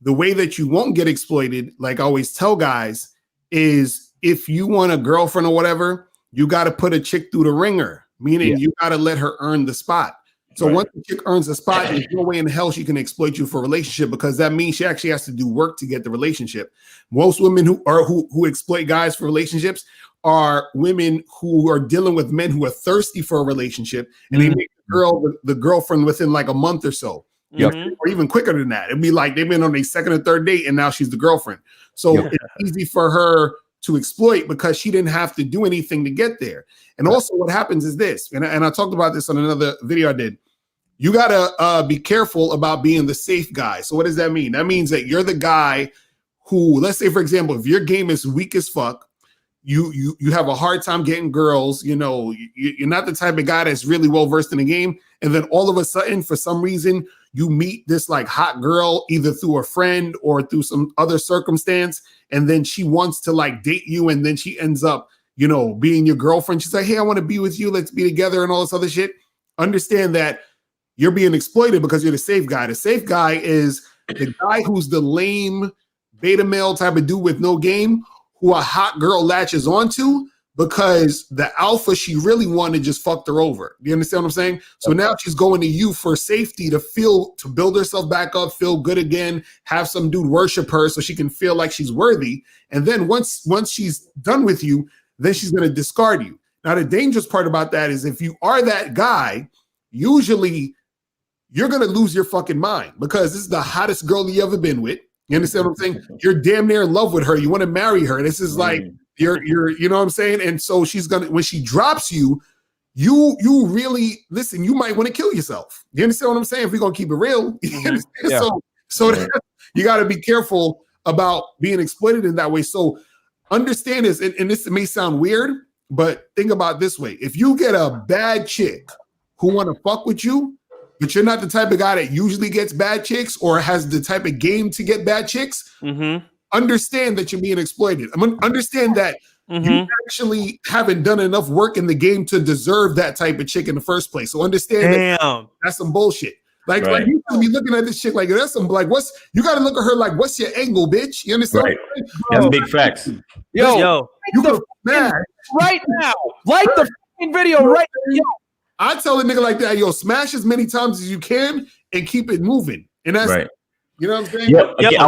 the way that you won't get exploited, like I always tell guys, is if you want a girlfriend or whatever, you got to put a chick through the ringer, meaning you got to let her earn the spot. So once the chick earns a spot, there's no way in hell she can exploit you for a relationship, because that means she actually has to do work to get the relationship. Most women who exploit guys for relationships are women who are dealing with men who are thirsty for a relationship, and they make the girlfriend within a month or so. Or even quicker than that. It'd be they've been on a second or third date and now she's the girlfriend. So it's easy for her to exploit because she didn't have to do anything to get there. And also what happens is this, and I talked about this on another video I did. You got to be careful about being the safe guy. So what does that mean? That means that you're the guy who, let's say, for example, if your game is weak as fuck, you have a hard time getting girls, you're not the type of guy that's really well-versed in the game. And then all of a sudden, for some reason, you meet this hot girl, either through a friend or through some other circumstance. And then she wants to date you. And then she ends up, being your girlfriend. She's like, hey, I want to be with you. Let's be together and all this other shit. Understand that you're being exploited because you're the safe guy. The safe guy is the guy who's the lame beta male type of dude with no game, who a hot girl latches onto because the alpha she really wanted just fucked her over. Do you understand what I'm saying? So now she's going to you for safety to build herself back up, feel good again, have some dude worship her so she can feel like she's worthy. And then once she's done with you, then she's going to discard you. Now, the dangerous part about that is if you are that guy, usually you're going to lose your fucking mind because this is the hottest girl you ever been with. You understand what I'm saying? You're damn near in love with her. You want to marry her. This is you're you know what I'm saying? And so she's going to, when she drops you, you really, listen, you might want to kill yourself. You understand what I'm saying? If we're going to keep it real. So you got to be careful about being exploited in that way. So understand this, and this may sound weird, but think about it this way. If you get a bad chick who want to fuck with you, but you're not the type of guy that usually gets bad chicks or has the type of game to get bad chicks, understand that you're being exploited. Understand that you actually haven't done enough work in the game to deserve that type of chick in the first place. So understand that that's some bullshit. Like you gotta be looking at this shit like that's some like you gotta look at her like what's your angle, bitch? You understand? Right. That's big facts. Yo, you go smash right now. Like the fucking video right now. I tell a nigga like that, yo, smash as many times as you can and keep it moving. And that's right. You know what I'm saying? I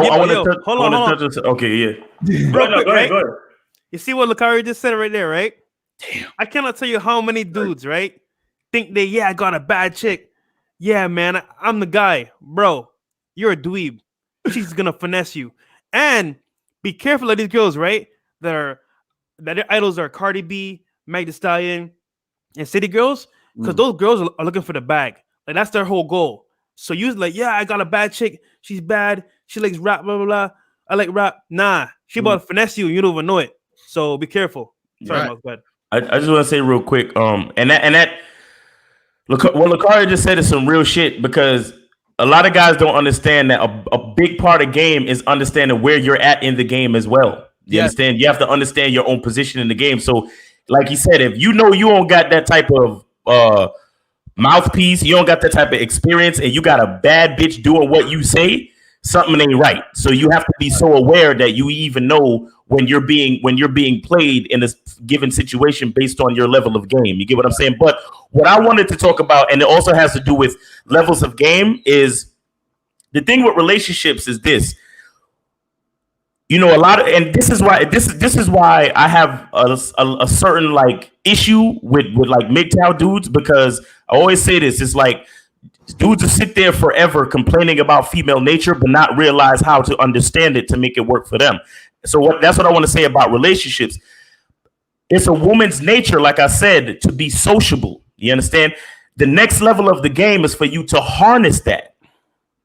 want to touch this. Okay, yeah. Go ahead. You see what Lakari just said right there, right? Damn. I cannot tell you how many dudes, right, think I got a bad chick. Yeah, man, I'm the guy. Bro, you're a dweeb. She's going to finesse you. And be careful of these girls, right, that their idols are Cardi B, Meg Thee Stallion, and City Girls, because those girls are looking for the bag. Like, that's their whole goal. So you like, yeah, I got a bad chick. She's bad. She likes rap, blah, blah, blah. I like rap. Nah, she about to finesse you and you don't even know it. So be careful. Sorry, Mark, go ahead. I just want to say real quick, what Lakari just said is some real shit, because a lot of guys don't understand that a big part of game is understanding where you're at in the game as well. You understand? You have to understand your own position in the game. So, like he said, if you know you don't got that type of mouthpiece, you don't got that type of experience, and you got a bad bitch doing what you say, something ain't right. So you have to be so aware that you even know when you're being played in a given situation based on your level of game. You get what I'm saying? But what I wanted to talk about, and it also has to do with levels of game, is the thing with relationships is this. You know, and this is why I have a certain like issue with like MGTOW dudes, because I always say this. It's like dudes will sit there forever complaining about female nature, but not realize how to understand it to make it work for them. So that's what I want to say about relationships. It's a woman's nature, like I said, to be sociable. You understand? The next level of the game is for you to harness that.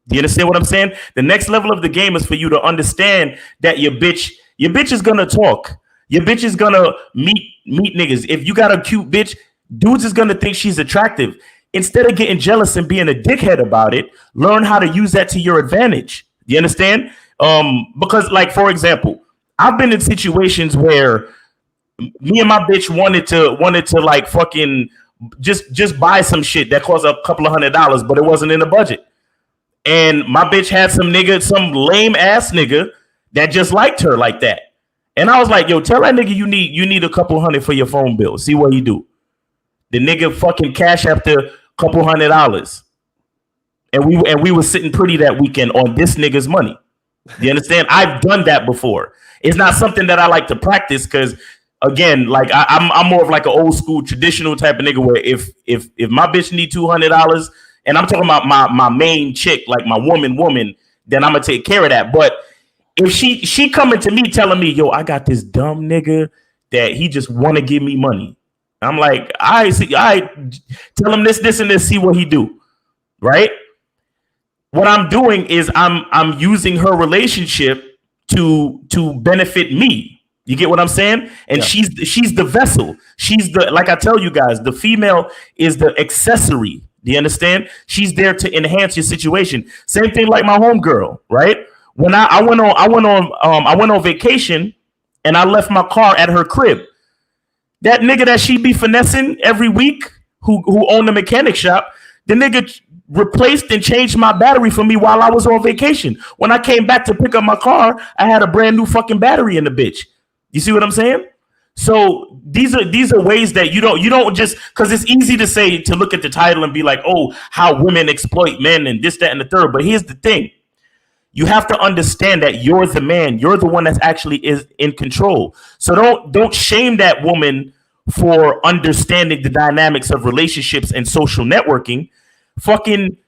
Do you understand what I'm saying? The next level of the game is for you to understand that your bitch is gonna talk. Your bitch is gonna meet niggas. If you got a cute bitch, dudes is gonna think she's attractive. Instead of getting jealous and being a dickhead about it, learn how to use that to your advantage. You understand? Because, like, for example, I've been in situations where me and my bitch wanted to like fucking just buy some shit that cost a couple of $100, but it wasn't in the budget. And my bitch had some lame ass nigga that just liked her like that. And I was like, yo, tell that nigga you need a couple $100 for your phone bill. See what he do. The nigga fucking cash after a couple $100. And we were sitting pretty that weekend on this nigga's money. You understand? I've done that before. It's not something that I like to practice because, again, like I'm more of like an old school traditional type of nigga where if my bitch need $200 and I'm talking about my main chick, like my woman, then I'm gonna take care of that. But if she coming to me telling me, yo, I got this dumb nigga that he just want to give me money, I'm like, I tell him this and this, see what he do, right? What I'm doing is I'm using her relationship to benefit me. You get what I'm saying? And she's the vessel. She's the, like I tell you guys, the female is the accessory. Do you understand? She's there to enhance your situation. Same thing like my homegirl, right? When I went on vacation and I left my car at her crib. That nigga that she be finessing every week, who owned the mechanic shop, the nigga replaced and changed my battery for me while I was on vacation. When I came back to pick up my car, I had a brand new fucking battery in the bitch. You see what I'm saying? So these are ways that you don't just, because it's easy to look at the title and be like, oh, how women exploit men and this, that, and the third. But here's the thing. You have to understand that you're the man. You're the one that's actually is in control. So don't shame that woman for understanding the dynamics of relationships and social networking. Fucking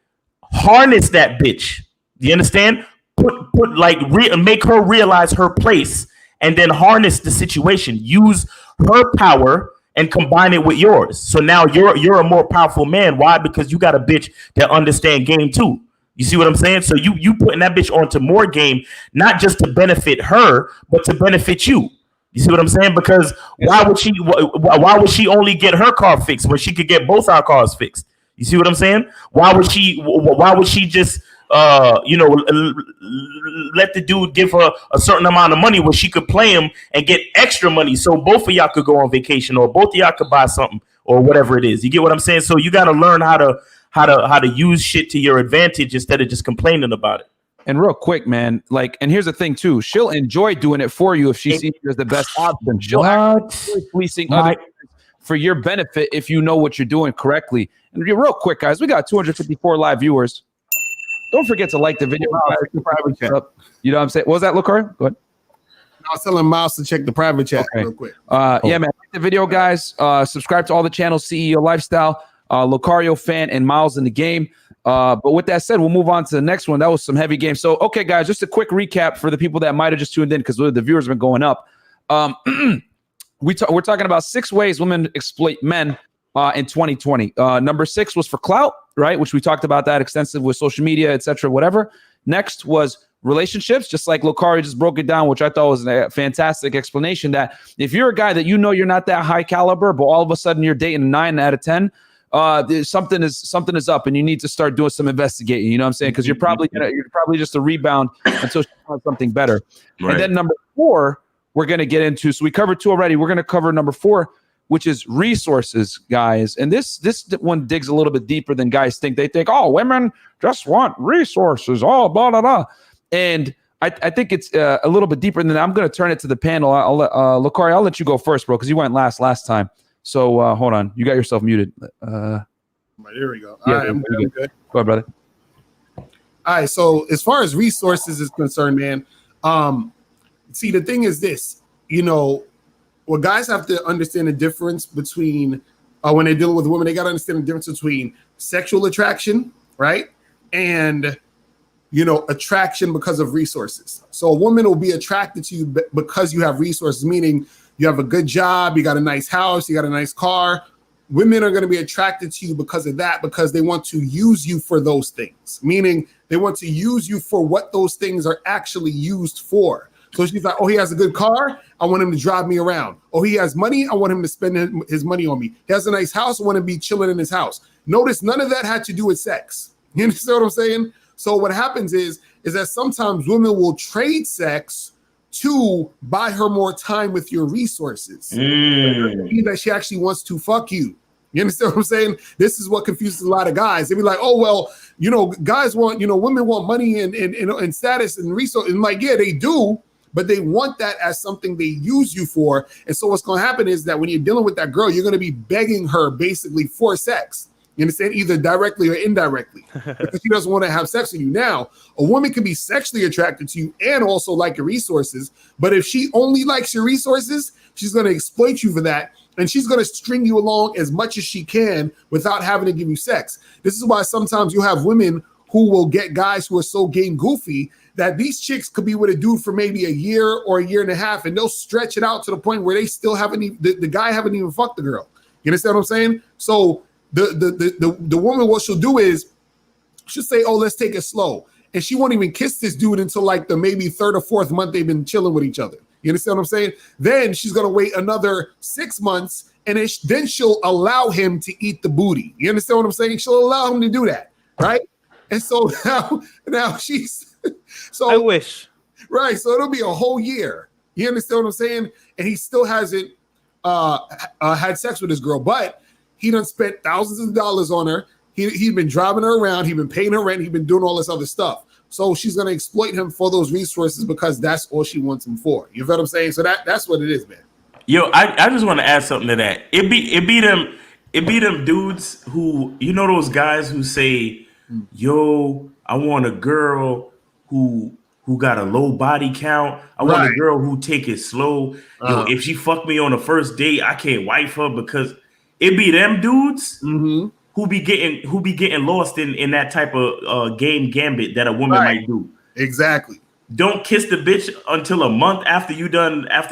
harness that bitch. Do you understand? Make her realize her place and then harness the situation. Use her power and combine it with yours. So now you're a more powerful man. Why? Because you got a bitch that understand game too. You see what I'm saying? So you putting that bitch onto more game, not just to benefit her, but to benefit you. You see what I'm saying? Because why would she only get her car fixed when she could get both our cars fixed? You see what I'm saying? Why would she just let the dude give her a certain amount of money where she could play him and get extra money, so both of y'all could go on vacation, or both of y'all could buy something, or whatever it is. You get what I'm saying? So you got to learn how to use shit to your advantage instead of just complaining about it. And real quick, man, like, and here's the thing too, she'll enjoy doing it for you if she sees you as the best option. She'll actually fleecing other for your benefit if you know what you're doing correctly. And real quick, guys, we got 254 live viewers. Don't forget to like the video. You know what I'm saying? What was that, Lucari? Go ahead. I was telling Miles to check the private chat real quick. Yeah, man. Like the video, guys. Subscribe to all the channels, CEO Lifestyle, Lucario Fan, and Miles in the Game. But with that said, we'll move on to the next one. That was some heavy games. So, okay, guys, just a quick recap for the people that might have just tuned in because the viewers have been going up. We're talking about 6 ways women exploit men in 2020. Number 6 was for clout, right? Which we talked about that extensive with social media, etc., whatever. Next was relationships, just like Lucario just broke it down, which I thought was a fantastic explanation, that if you're a guy that you know you're not that high caliber, but all of a sudden you're dating a 9 out of 10, something is up and you need to start doing some investigating. You know what I'm saying? Because you're probably just a rebound until she finds something better. Right. And then number 4, we're going to get into, so we covered 2 already. We're going to cover number 4, which is resources, guys. And this one digs a little bit deeper than guys think. They think, oh, women just want resources, oh, blah, blah, blah. And I think it's a little bit deeper than that. I'm going to turn it to the panel. Lucari, I'll let you go first, bro, because you went last time. So hold on. You got yourself muted. There we go. Yeah, all right, I'm good. Go ahead, brother. All right. So as far as resources is concerned, man, see, the thing is this, what guys have to understand the difference between when they're dealing with women, they got to understand the difference between sexual attraction, right? And, attraction because of resources. So a woman will be attracted to you because you have resources, meaning you have a good job, you got a nice house, you got a nice car. Women are going to be attracted to you because of that, because they want to use you for those things, meaning they want to use you for what those things are actually used for. So she's like, oh, he has a good car, I want him to drive me around. Oh, he has money, I want him to spend his money on me. He has a nice house, I want him to be chilling in his house. Notice none of that had to do with sex. You understand what I'm saying? So what happens is that sometimes women will trade sex to buy her more time with your resources. That she actually wants to fuck you. You understand what I'm saying? This is what confuses a lot of guys. They be like, oh, well, guys want, women want money and status and resources. And like, yeah, they do, but they want that as something they use you for. And so what's going to happen is that when you're dealing with that girl, you're going to be begging her basically for sex. You understand? Either directly or indirectly, because she doesn't want to have sex with you. Now, a woman can be sexually attracted to you and also like your resources. But if she only likes your resources, she's going to exploit you for that. And she's going to string you along as much as she can without having to give you sex. This is why sometimes you have women who will get guys who are so game goofy that these chicks could be with a dude for maybe a year or a year and a half, and they'll stretch it out to the point where they still haven't even, the guy haven't even fucked the girl. You understand what I'm saying? So the woman, what she'll do is she'll say, oh, let's take it slow. And she won't even kiss this dude until like the maybe 3rd or 4th month they've been chilling with each other. You understand what I'm saying? Then she's going to wait another 6 months, and then she'll allow him to eat the booty. You understand what I'm saying? She'll allow him to do that, right? And so now she's so I wish. Right. So it'll be a whole year. You understand what I'm saying? And he still hasn't had sex with this girl, but he done spent thousands of dollars on her. He'd been driving her around. He'd been paying her rent. He'd been doing all this other stuff. So she's going to exploit him for those resources because that's all she wants him for. You feel what I'm saying? So that's what it is, man. Yo, I just want to add something to that. It be them dudes who, those guys who say, yo, I want a girl who got a low body count. I want a girl who take it slow. Yo, if she fuck me on the first date, I can't wife her because it be them dudes who be getting lost in that type of game gambit that a woman might do. Exactly. Don't kiss the bitch until a month after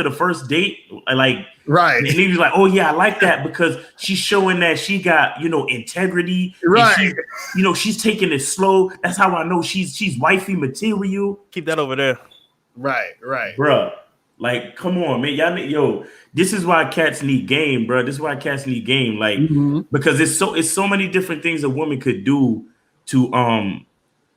the first date. Like, right. And he was like, oh yeah, I like that because she's showing that she got, integrity. Right. She's taking it slow. That's how I know she's wifey material. Keep that over there. Right. Bruh. Like, come on, man. Y'all this is why cats need game, bro. This is why cats need game. Like, because it's so many different things a woman could do to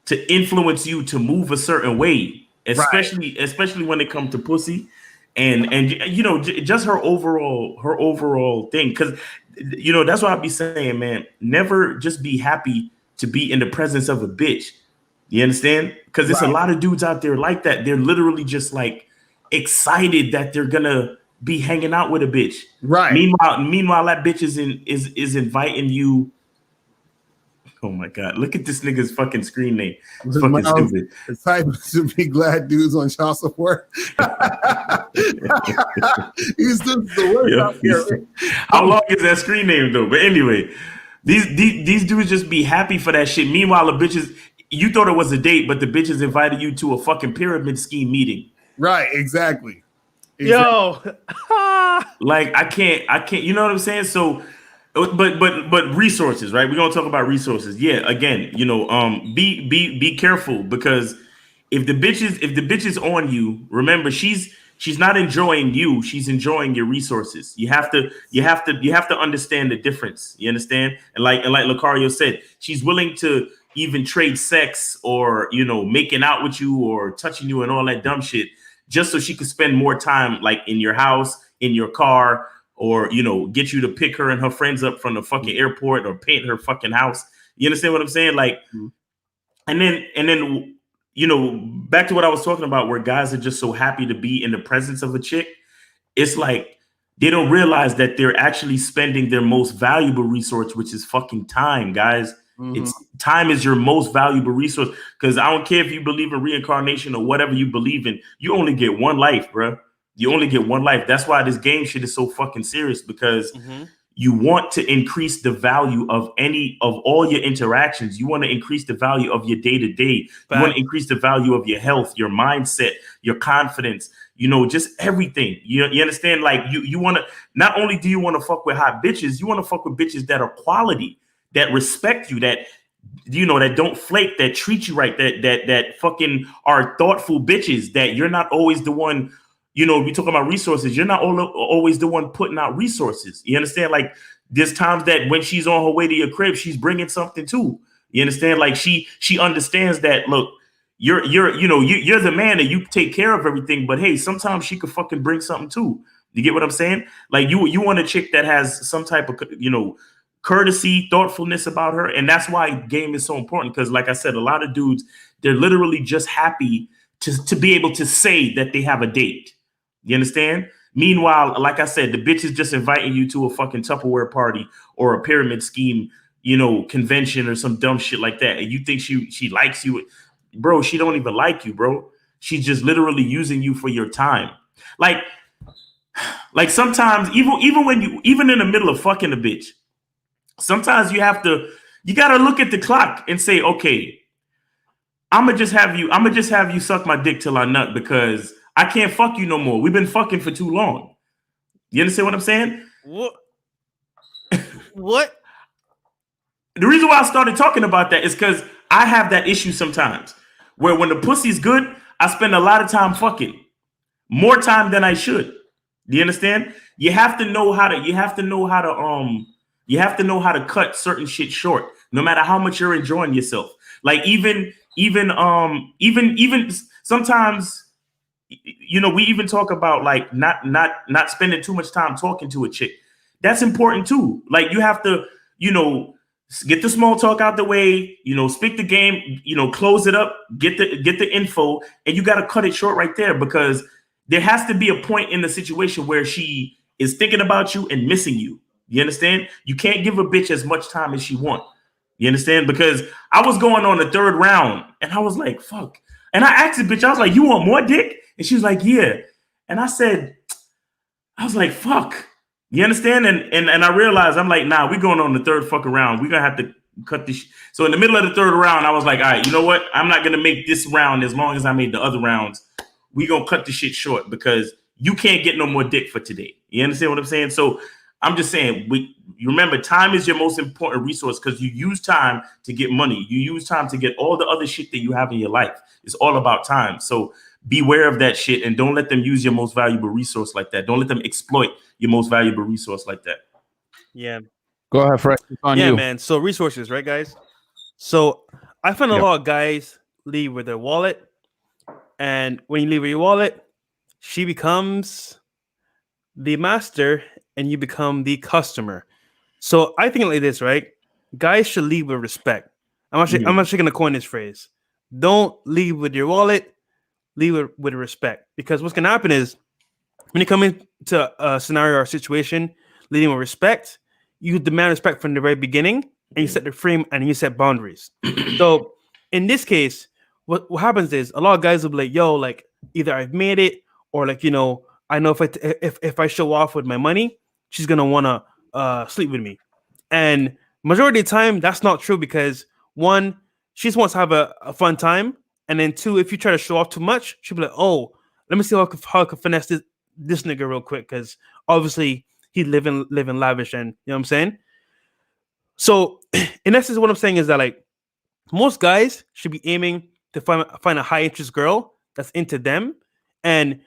to influence you to move a certain way, especially when it comes to pussy, and you know, just her overall thing. Because you know, that's what I be saying, man. Never just be happy to be in the presence of a bitch. You understand? Because there's a lot of dudes out there like that. They're literally just like excited that they're gonna be hanging out with a bitch. Right. Meanwhile, that bitch is inviting you. Oh my god! Look at this nigga's fucking screen name. It's fucking stupid. The type to be glad dudes on child support. He's just the worst out here. How long is that screen name though? But anyway, these dudes just be happy for that shit. Meanwhile, the bitches, you thought it was a date, but the bitches invited you to a fucking pyramid scheme meeting. Right, exactly. Yo, like I can't. You know what I'm saying? So, but resources, right? We're gonna talk about resources. Yeah, again, you know, be careful, because if the bitch is on you, remember she's not enjoying you, she's enjoying your resources. You have to understand the difference. You understand? And like Lucario said, she's willing to even trade sex, or, you know, making out with you or touching you and all that dumb shit, just so she could spend more time like in your house, in your car, or, you know, get you to pick her and her friends up from the fucking airport, or paint her fucking house. You understand what I'm saying? Like, and then, you know, back to what I was talking about, where guys are just so happy to be in the presence of a chick. It's like they don't realize that they're actually spending their most valuable resource, which is fucking time, guys. It's time is your most valuable resource, because I don't care if you believe in reincarnation or whatever you believe in. You only get one life, bro. You only get one life. That's why this game shit is so fucking serious, because you want to increase the value of all your interactions. You want to increase the value of your day-to-day. You want to increase the value of your health, your mindset, your confidence, you know, just everything. You understand? Like you want to, not only do you want to fuck with hot bitches, you want to fuck with bitches that are quality, that respect you, that, you know, that don't flake, that treat you right, that fucking are thoughtful bitches, that you're not always the one. You know, we talk about resources. You're not always the one putting out resources. You understand? Like, there's times that when she's on her way to your crib, she's bringing something too. You understand? Like, she understands that. Look, you're the man, and you take care of everything. But hey, sometimes she could fucking bring something too. You get what I'm saying? Like, you want a chick that has some type of, you know, courtesy, thoughtfulness about her, and that's why game is so important. Because, like I said, a lot of dudes, they're literally just happy to be able to say that they have a date. You understand? Meanwhile, like I said, the bitch is just inviting you to a fucking Tupperware party or a pyramid scheme, you know, convention or some dumb shit like that. And you think she likes you. Bro, she don't even like you, bro. She's just literally using you for your time. Like sometimes, even in the middle of fucking a bitch, sometimes you gotta look at the clock and say, okay, I'm gonna just have you suck my dick till I nut, because I can't fuck you no more. We've been fucking for too long. You understand what I'm saying? What? The reason why I started talking about that is because I have that issue sometimes, where when the pussy's good, I spend a lot of time fucking, more time than I should. Do you understand? You have to know how to cut certain shit short, no matter how much you're enjoying yourself. Like even sometimes, you know, we even talk about like not spending too much time talking to a chick. That's important too. Like, you have to, you know, get the small talk out the way, you know, speak the game, you know, close it up, get the info, and you got to cut it short right there, because there has to be a point in the situation where she is thinking about you and missing you. You understand? You can't give a bitch as much time as she wants. You understand? Because I was going on the third round and I was like, fuck. And I asked the bitch, I was like, you want more dick? And she was like, yeah. And I was like, fuck. You understand? And I realized, I'm like, nah, we're going on the third fucking round. We're going to have to cut this. So in the middle of the third round, I was like, all right, you know what? I'm not going to make this round as long as I made the other rounds. We're going to cut the shit short, because you can't get no more dick for today. You understand what I'm saying? So I'm just saying, you remember, time is your most important resource, because you use time to get money. You use time to get all the other shit that you have in your life. It's all about time. So beware of that shit, and don't let them use your most valuable resource like that. Don't let them exploit your most valuable resource like that. Yeah. Go ahead, Fred. It's on yeah, you. man. So resources, right, guys? So I find a lot of guys leave with their wallet. And when you leave with your wallet, she becomes the master and you become the customer. So I think like this, right? Guys should leave with respect. I'm actually going to coin this phrase. Don't leave with your wallet, leave with respect. Because what's going to happen is when you come into a scenario or situation leading with respect, you demand respect from the very beginning and you set the frame and you set boundaries. So in this case, what happens is a lot of guys will be like, yo, like either I've made it or like, you know, I know if I show off with my money, she's going to want to sleep with me. And majority of the time, that's not true because one, she just wants to have a fun time. And then two, if you try to show off too much, she'll be like, oh, let me see how I can finesse this nigga real quick. Because obviously he's living lavish and you know what I'm saying? So in essence, what I'm saying is that like most guys should be aiming to find a high interest girl that's into them. And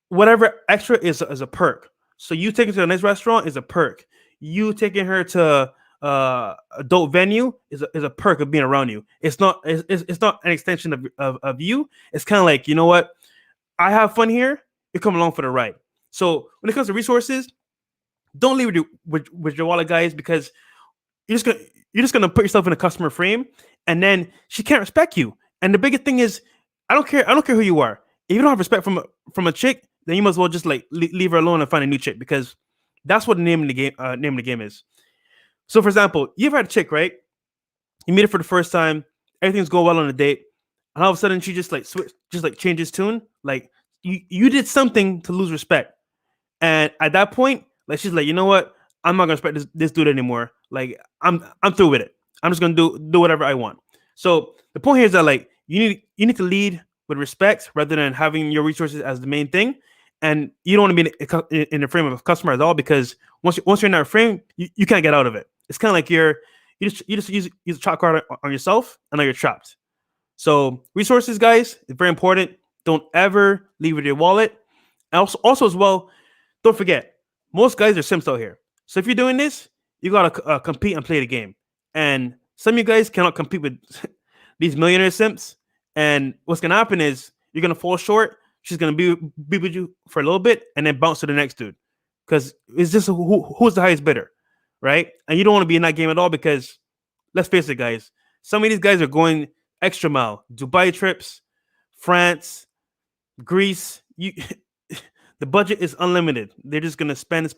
whatever extra is a perk. So you taking her to a nice restaurant is a perk. You taking her to adult venue is a perk of being around you. It's not an extension of you. It's kind of like, you know what? I have fun here. You come along for the ride. So when it comes to resources, don't leave with your wallet, guys, because you're just gonna put yourself in a customer frame, and then she can't respect you. And the biggest thing is, I don't care who you are. If you don't have respect from a chick, then you must as well just like leave her alone and find a new chick because that's what the name of the game is. So, for example, you've had a chick, right? You meet her for the first time, everything's going well on the date, and all of a sudden she just changes tune. Like you did something to lose respect, and at that point, like she's like, you know what? I'm not gonna respect this dude anymore. Like I'm through with it. I'm just gonna do whatever I want. So the point here is that like you need to lead with respect rather than having your resources as the main thing. And you don't want to be in the frame of a customer at all because once you're in that frame, you can't get out of it. It's kind of like you just use a trap card on yourself and now you're trapped. So resources, guys, is very important. Don't ever leave with your wallet. And also as well, don't forget, most guys are simps out here. So if you're doing this, you gotta compete and play the game. And some of you guys cannot compete with these millionaire simps. And what's gonna happen is you're gonna fall short. She's gonna be with you for a little bit and then bounce to the next dude because it's just who's the highest bidder, right? And you don't want to be in that game at all because let's face it, guys. Some of these guys are going extra mile. Dubai trips, France, Greece. The budget is unlimited. They're just gonna spend.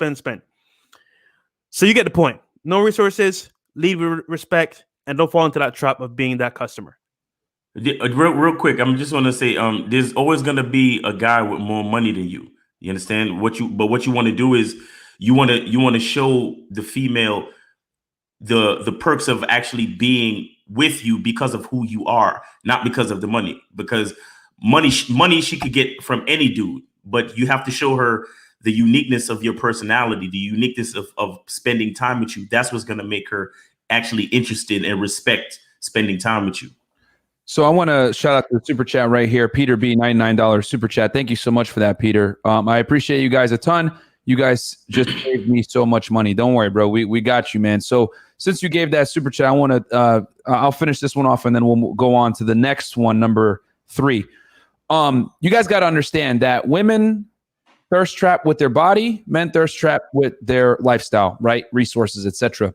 So you get the point. No resources, lead with respect, and don't fall into that trap of being that customer. Real quick, I'm just want to say, there's always going to be a guy with more money than you. You understand what you want to do is you want to show the female the perks of actually being with you because of who you are, not because of the money. Because money she could get from any dude, but you have to show her the uniqueness of your personality, the uniqueness of spending time with you. That's what's going to make her actually interested and respect spending time with you. So I want to shout out to the super chat right here. Peter B, $99 super chat. Thank you so much for that, Peter. I appreciate you guys a ton. You guys just gave me so much money. Don't worry, bro. We got you, man. So since you gave that super chat, I want to I'll finish this one off and then we'll go on to the next one, number 3. You guys got to understand that women thirst trap with their body, men thirst trap with their lifestyle, right? Resources, etc.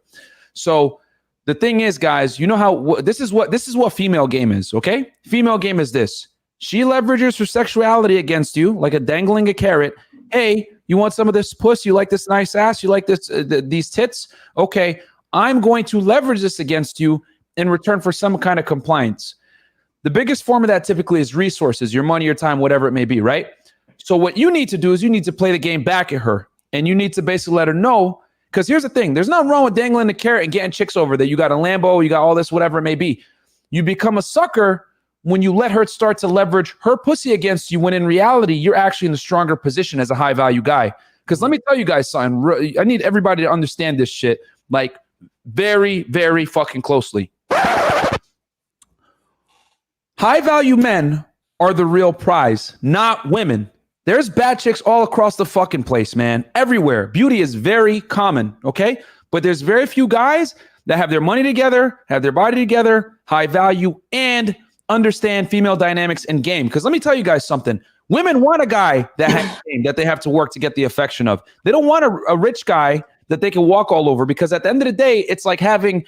So the thing is, guys, you know how this is what female game is, okay? Female game is this. She leverages her sexuality against you like dangling a carrot. Hey, you want some of this puss? You like this nice ass? You like this these tits? Okay, I'm going to leverage this against you in return for some kind of compliance. The biggest form of that typically is resources, your money, your time, whatever it may be, right? So what you need to do is you need to play the game back at her, and you need to basically let her know. Because here's the thing. There's nothing wrong with dangling the carrot and getting chicks over that. You got a Lambo, you got all this, whatever it may be. You become a sucker when you let her start to leverage her pussy against you when in reality, you're actually in the stronger position as a high-value guy. Because let me tell you guys something. I need everybody to understand this shit like very, very fucking closely. High-value men are the real prize, not women. There's bad chicks all across the fucking place, man. Everywhere. Beauty is very common, okay? But there's very few guys that have their money together, have their body together, high value, and understand female dynamics and game. Because let me tell you guys something. Women want a guy that has game that they have to work to get the affection of. They don't want a rich guy that they can walk all over, because at the end of the day, it's like having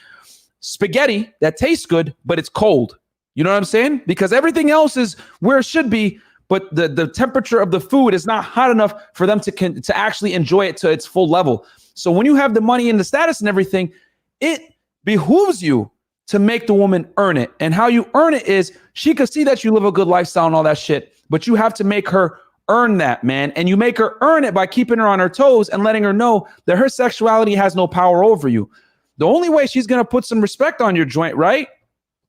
spaghetti that tastes good, but it's cold. You know what I'm saying? Because everything else is where it should be, but the temperature of the food is not hot enough for them to actually enjoy it to its full level. So when you have the money and the status and everything, it behooves you to make the woman earn it. And how you earn it is she could see that you live a good lifestyle and all that shit, but you have to make her earn that, man. And you make her earn it by keeping her on her toes and letting her know that her sexuality has no power over you. The only way she's going to put some respect on your joint, right?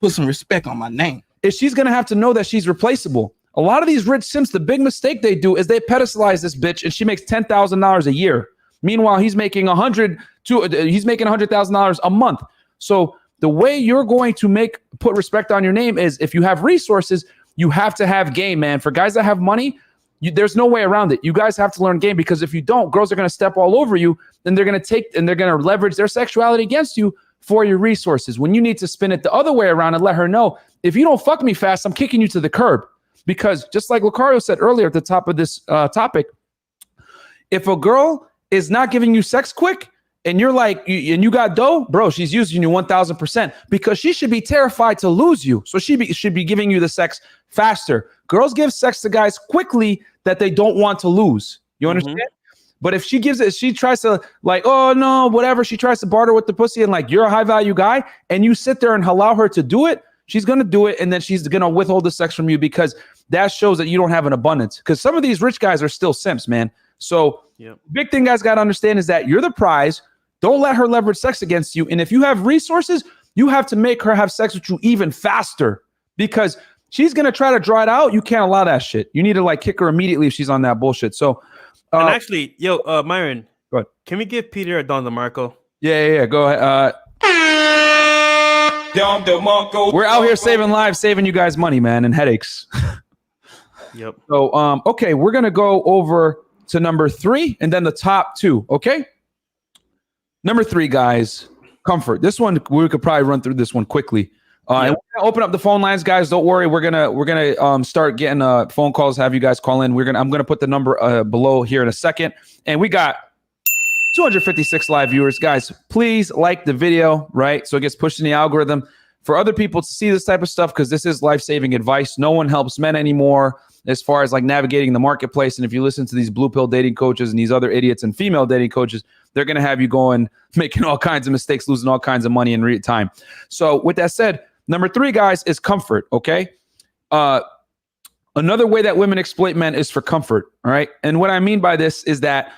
Put some respect on my name. Is she's going to have to know that she's replaceable. A lot of these rich simps, the big mistake they do is they pedestalize this bitch and she makes $10,000 a year. Meanwhile, he's making $100,000 a month. So the way you're going to put respect on your name is if you have resources, you have to have game, man. For guys that have money, there's no way around it. You guys have to learn game, because if you don't, girls are going to step all over you. Then they're going to leverage their sexuality against you for your resources. When you need to spin it the other way around and let her know, if you don't fuck me fast, I'm kicking you to the curb. Because just like Lucario said earlier at the top of this topic, if a girl is not giving you sex quick, and you're like, and you got dough, bro, she's using you 1,000%, because she should be terrified to lose you. So she should be giving you the sex faster. Girls give sex to guys quickly that they don't want to lose. You understand? Mm-hmm. But if she tries to like, oh no, whatever, she tries to barter with the pussy and like, you're a high value guy, and you sit there and allow her to do it, she's going to do it. And then she's going to withhold the sex from you, because that shows that you don't have an abundance. Because some of these rich guys are still simps, man. So big thing guys got to understand is that you're the prize. Don't let her leverage sex against you. And if you have resources, you have to make her have sex with you even faster, because she's going to try to draw it out. You can't allow that shit. You need to like kick her immediately if she's on that bullshit. So, and actually, Myron, go ahead. Can we give Peter a Don DeMarco? Yeah. Go ahead. Don DeMarco. We're out here saving lives, saving you guys money, man, and headaches. Yep. So, okay, we're going to go over to number 3 and then the top 2. Okay. Number 3, guys, comfort. This one, we could probably run through this one quickly. And we're gonna open up the phone lines, guys. Don't worry. We're gonna start getting phone calls. Have you guys call in. I'm gonna put the number below here in a second. And we got 256 live viewers, guys. Please like the video, right? So it gets pushed in the algorithm for other people to see this type of stuff, because this is life-saving advice. No one helps men anymore as far as like navigating the marketplace. And if you listen to these blue pill dating coaches and these other idiots and female dating coaches, they're going to have you going, making all kinds of mistakes, losing all kinds of money in time. So with that said, number 3, guys, is comfort. Okay. Another way that women exploit men is for comfort. All right. And what I mean by this is that,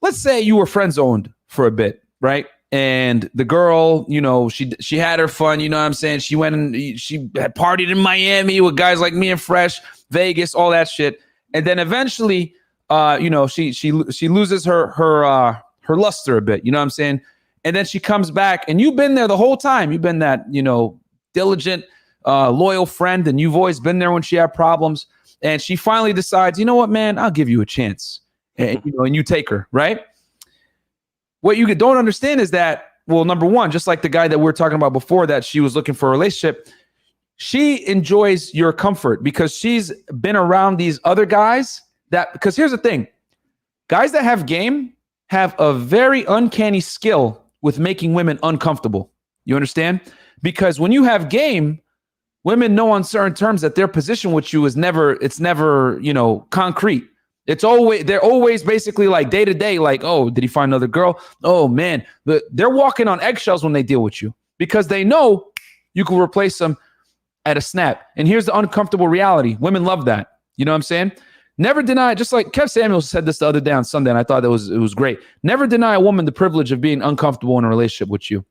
let's say you were friend zoned for a bit, right? And the girl, she had her fun, you know what I'm saying? She went and she had partied in Miami with guys like me and Fresh, Vegas, all that shit. And then eventually, she loses her luster a bit, you know what I'm saying? And then she comes back, and you've been there the whole time. You've been that, diligent, loyal friend, and you've always been there when she had problems. And she finally decides, you know what, man, I'll give you a chance. And you take her, right? What you don't understand is that, well, number one, just like the guy that we were talking about before, that she was looking for a relationship, she enjoys your comfort because she's been around these other guys because here's the thing, guys that have game have a very uncanny skill with making women uncomfortable. You understand? Because when you have game, women know on certain terms that their position with you is never concrete. They're always basically like day to day, like, oh, did he find another girl? Oh man, they're walking on eggshells when they deal with you because they know you can replace them at a snap. And here's the uncomfortable reality. Women love that. You know what I'm saying? Never deny, just like Kev Samuels said this the other day on Sunday, and I thought it was great. Never deny a woman the privilege of being uncomfortable in a relationship with you.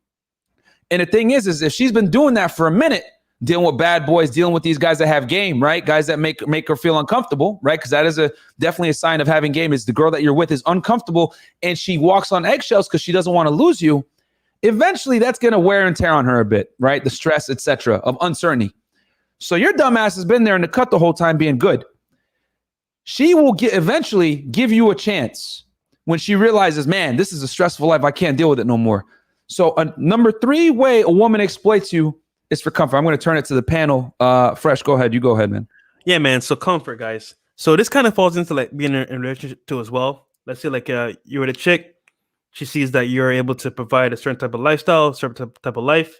And the thing is if she's been doing that for a minute, dealing with bad boys, dealing with these guys that have game, right? Guys that make her feel uncomfortable, right? Because that is definitely a sign of having game, is the girl that you're with is uncomfortable and she walks on eggshells because she doesn't want to lose you. Eventually, that's going to wear and tear on her a bit, right? The stress, etc., of uncertainty. So your dumbass has been there in the cut the whole time being good. She will eventually give you a chance when she realizes, man, this is a stressful life. I can't deal with it no more. So number 3 way a woman exploits you is for comfort. I'm going to turn it to the panel. Fresh, go ahead. You go ahead, man. Yeah, man. So comfort, guys. So this kind of falls into like being in a relationship too as well. Let's say like you're with a chick. She sees that you're able to provide a certain type of lifestyle, certain type of life,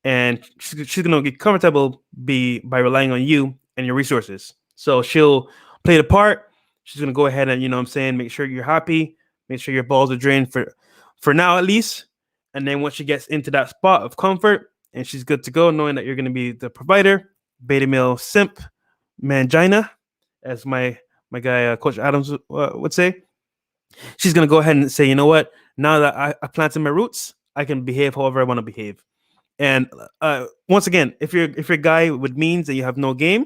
and she's gonna get comfortable by relying on you and your resources. So she'll play the part. She's gonna go ahead and make sure you're happy, make sure your balls are drained for now at least. And then once she gets into that spot of comfort and she's good to go, knowing that you're gonna be the provider, beta male simp, mangina, as my guy Coach Adams would say. She's gonna go ahead and say, you know what? Now that I planted my roots, I can behave however I want to behave. And once again, if you're a guy with means and you have no game,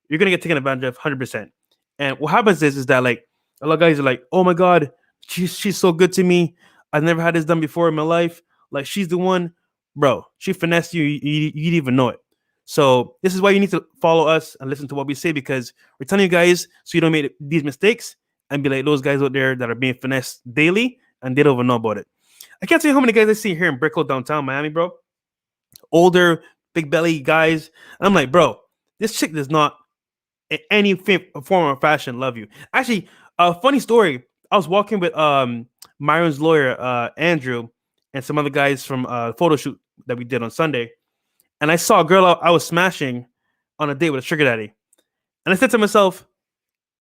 you're gonna get taken advantage of 100%. And what happens is that like a lot of guys are like, oh my god, she's so good to me. I've never had this done before in my life. Like she's the one, bro. She finessed you. You didn't even know it. So this is why you need to follow us and listen to what we say, because we're telling you guys so you don't make these mistakes and be like those guys out there that are being finessed daily and they don't even know about it. I can't tell you how many guys I see here in Brickell, downtown Miami, bro. Older, big belly guys. And I'm like, bro, this chick does not in any form or fashion love you. Actually, a funny story. I was walking with Myron's lawyer, Andrew, and some other guys from a photo shoot that we did on Sunday. And I saw a girl I was smashing on a date with a sugar daddy. And I said to myself,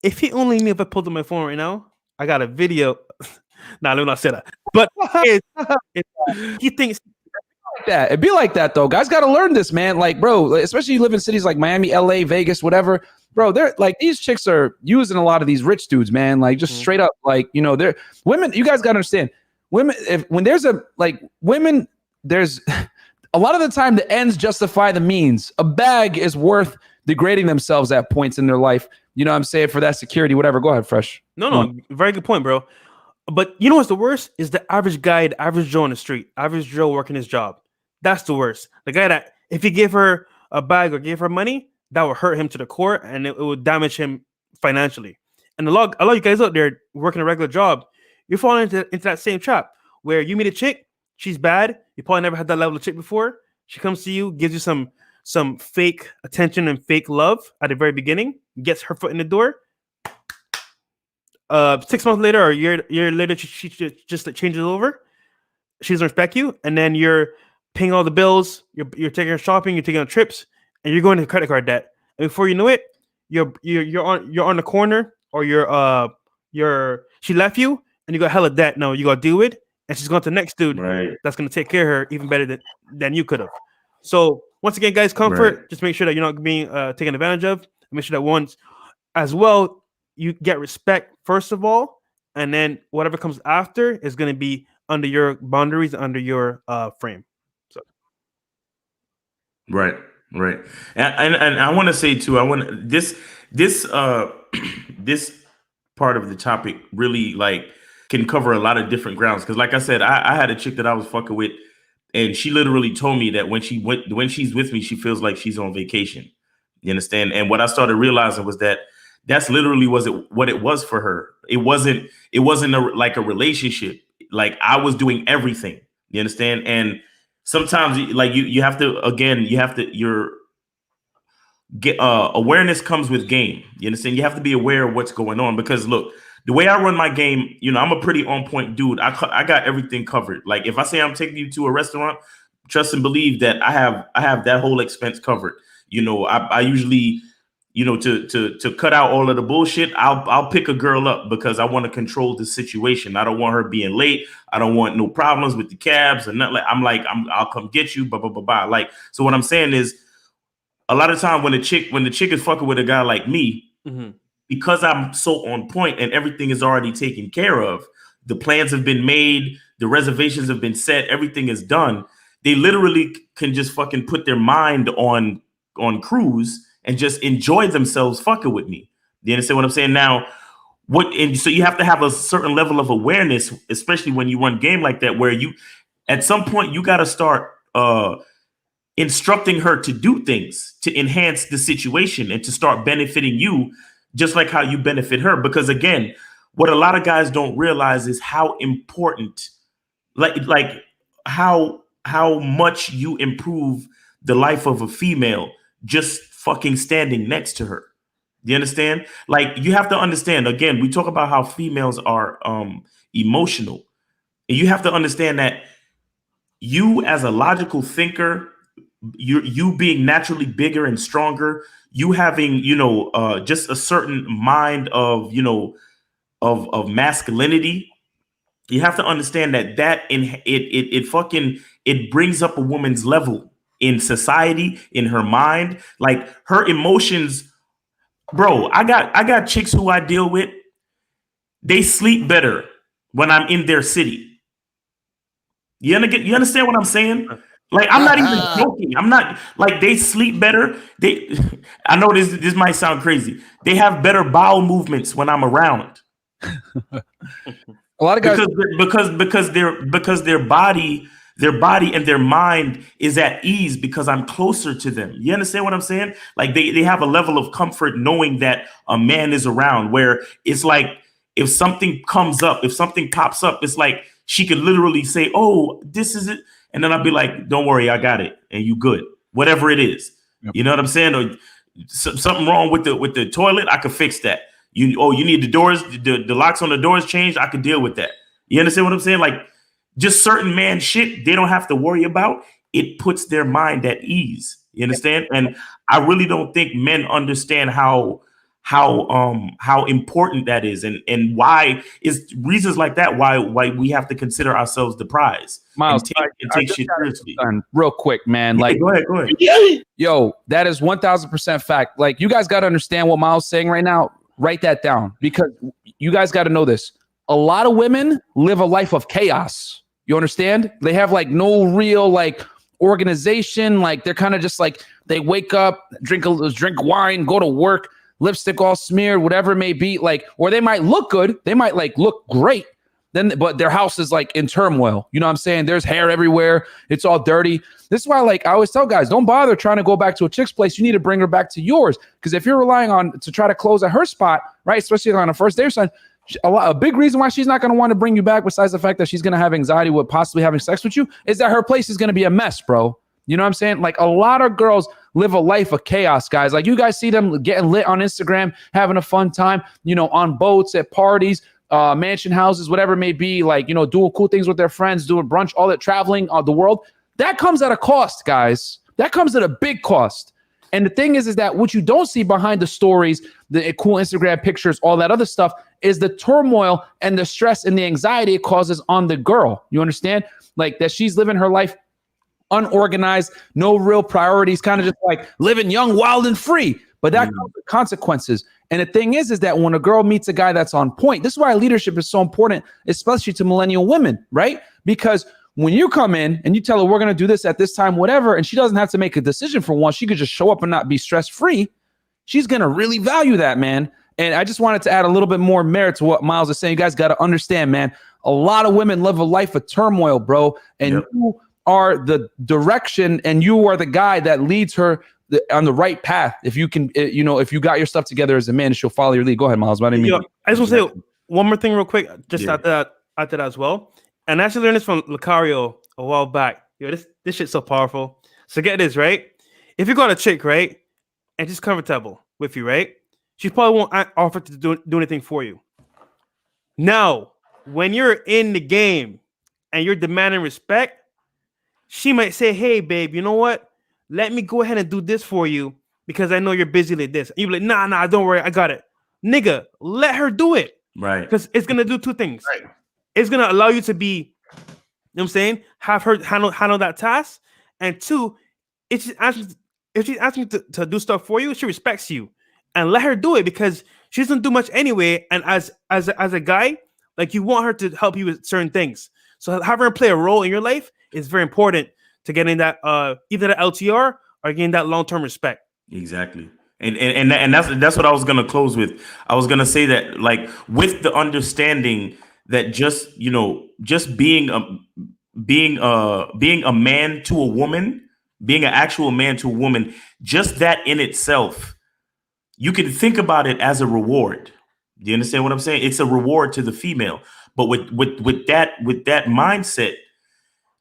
if he only knew if I pulled up my phone right now, I got a video. Nah, let me not say that. But he thinks Like that. It'd be like that though. Guys got to learn this, man. Like, bro, especially you live in cities like Miami, LA, Vegas, whatever. Bro, they're like these chicks are using a lot of these rich dudes, man. Like just straight up, like they're women. You guys got to understand, women. When there's women, there's a lot of the time the ends justify the means. A bag is worth degrading themselves at points in their life. You know what I'm saying? For that security, whatever. Go ahead, Fresh. No, very good point, bro. But you know what's the worst is the average guy, the average Joe on the street, average Joe working his job. That's the worst. The guy that if he gave her a bag or gave her money, that would hurt him to the core and it would damage him financially. And a lot of you guys out there working a regular job, you're falling into that same trap where you meet a chick, she's bad, you probably never had that level of chick before. She comes to you, gives you some fake attention and fake love at the very beginning, gets her foot in the door. 6 months later or a year later, she just like, changes over. She doesn't respect you, and then you're paying all the bills. You're taking her shopping. You're taking her trips, and you're going to credit card debt. And before you know it, you're on the corner, or she left you, and you got hella debt. Now you got to deal with, and she's going to the next dude that's going to take care of her even better than you could have. So once again, guys, comfort. Just make sure that you're not being taken advantage of. Make sure that once as well. You get respect first of all, and then whatever comes after is going to be under your boundaries, under your frame. So, right, and I want to say too, I want this this part of the topic really like can cover a lot of different grounds because, like I said, I had a chick that I was fucking with, and she literally told me that when she's with me, she feels like she's on vacation. You understand? And what I started realizing was that. That's literally what it was for her. It wasn't like a relationship. Like I was doing everything. You understand? And sometimes like you have to awareness comes with game. You understand? You have to be aware of what's going on because look, the way I run my game, I'm a pretty on point dude. I got everything covered. Like if I say I'm taking you to a restaurant, trust and believe that I have that whole expense covered. I usually to cut out all of the bullshit, I'll pick a girl up because I want to control the situation. I don't want her being late. I don't want no problems with the cabs and nothing. I'll come get you. Blah blah blah blah. Like so, what I'm saying is, a lot of time when the chick is fucking with a guy like me, because I'm so on point and everything is already taken care of, the plans have been made, the reservations have been set, everything is done. They literally can just fucking put their mind on cruise. And just enjoy themselves fucking with me. You understand what I'm saying? Now, so you have to have a certain level of awareness, especially when you run game like that, where you, at some point, you got to start instructing her to do things to enhance the situation and to start benefiting you, just like how you benefit her. Because again, what a lot of guys don't realize is how important, like how much you improve the life of a female just fucking standing next to her. Do you understand? Like, you have to understand, again, we talk about how females are emotional. And you have to understand that you, as a logical thinker, you being naturally bigger and stronger, you having, just a certain mind of, of masculinity. You have to understand that it brings up a woman's level in society, in her mind, like her emotions. Bro, I got chicks who I deal with. They sleep better when I'm in their city. You understand what I'm saying? Like, I'm not even joking. I'm not, like, they sleep better. I know this might sound crazy. They have better bowel movements when I'm around. A lot of guys, because their body and their mind is at ease because I'm closer to them. You understand what I'm saying? Like, they have a level of comfort knowing that a man is around, where it's like, if something comes up, if something pops up, it's like she could literally say, "Oh, this is it," and then I'll be like, "Don't worry, I got it," and you good, whatever it is. Yep. You know what I'm saying? Or something wrong with the toilet, I could fix that. You need the doors, the locks on the doors changed, I could deal with that. You understand what I'm saying? Like, just certain man shit they don't have to worry about. It puts their mind at ease. You understand? And I really don't think men understand how important that is, and why is reasons like that why we have to consider ourselves the prize. Miles, and take shit seriously. Real quick, man. Like, go ahead. Yo, that is 1,000% fact. Like, you guys got to understand what Miles is saying right now. Write that down, because you guys got to know this. A lot of women live a life of chaos. You understand? They have like no real like organization. Like, they're kind of just like, they wake up, drink wine, go to work, lipstick all smeared, whatever it may be. Like, or they might look good. They might like look great. But their house is like in turmoil. You know what I'm saying? There's hair everywhere. It's all dirty. This is why, like, I always tell guys, don't bother trying to go back to a chick's place. You need to bring her back to yours. Because if you're relying on to try to close at her spot, right, especially on a first date or something, a big reason why she's not going to want to bring you back, besides the fact that she's going to have anxiety with possibly having sex with you, is that her place is going to be a mess, bro. You know what I'm saying? Like, a lot of girls live a life of chaos, guys. Like, you guys see them getting lit on Instagram, having a fun time, on boats, at parties, mansion houses, whatever it may be, like, doing cool things with their friends, doing brunch, all that, traveling the world. That comes at a cost, guys. That comes at a big cost. And the thing is that what you don't see behind the stories, the cool Instagram pictures, all that other stuff, is the turmoil and the stress and the anxiety it causes on the girl. You understand? Like, that she's living her life unorganized, no real priorities, kind of just like living young, wild, and free. But that comes with consequences. And the thing is that when a girl meets a guy that's on point, this is why leadership is so important, especially to millennial women, right? Because when you come in and you tell her, we're going to do this at this time, whatever, and she doesn't have to make a decision for once, she could just show up and not be stress-free, she's going to really value that, man. And I just wanted to add a little bit more merit to what Miles is saying. You guys got to understand, man, a lot of women live a life of turmoil, bro. And you are the direction, and you are the guy that leads her on the right path. If you can, if you got your stuff together as a man, she'll follow your lead. Go ahead, Miles. I just want to say one more thing real quick, just after that as well. And I actually learned this from Lucario a while back. This shit's so powerful. So get this, right? If you got a chick, right, and she's comfortable with you, right, she probably won't offer to do anything for you. Now, when you're in the game and you're demanding respect, she might say, "Hey, babe, you know what? Let me go ahead and do this for you because I know you're busy like this." And you be like, nah, don't worry, I got it. Nigga, let her do it. Right. Because it's going to do two things. Right. It's going to allow you to be, you know what I'm saying, have her handle that task. And two, if she's asking to do stuff for you, she respects you. And let her do it because she doesn't do much anyway. And as a guy, like, you want her to help you with certain things. So having her play a role in your life is very important to getting that either the LTR or getting that long-term respect. Exactly. And that's what I was gonna close with. I was gonna say that, like, with the understanding that just being a man to a woman, being an actual man to a woman, just that in itself, you can think about it as a reward. Do you understand what I'm saying? It's a reward to the female. But with that mindset,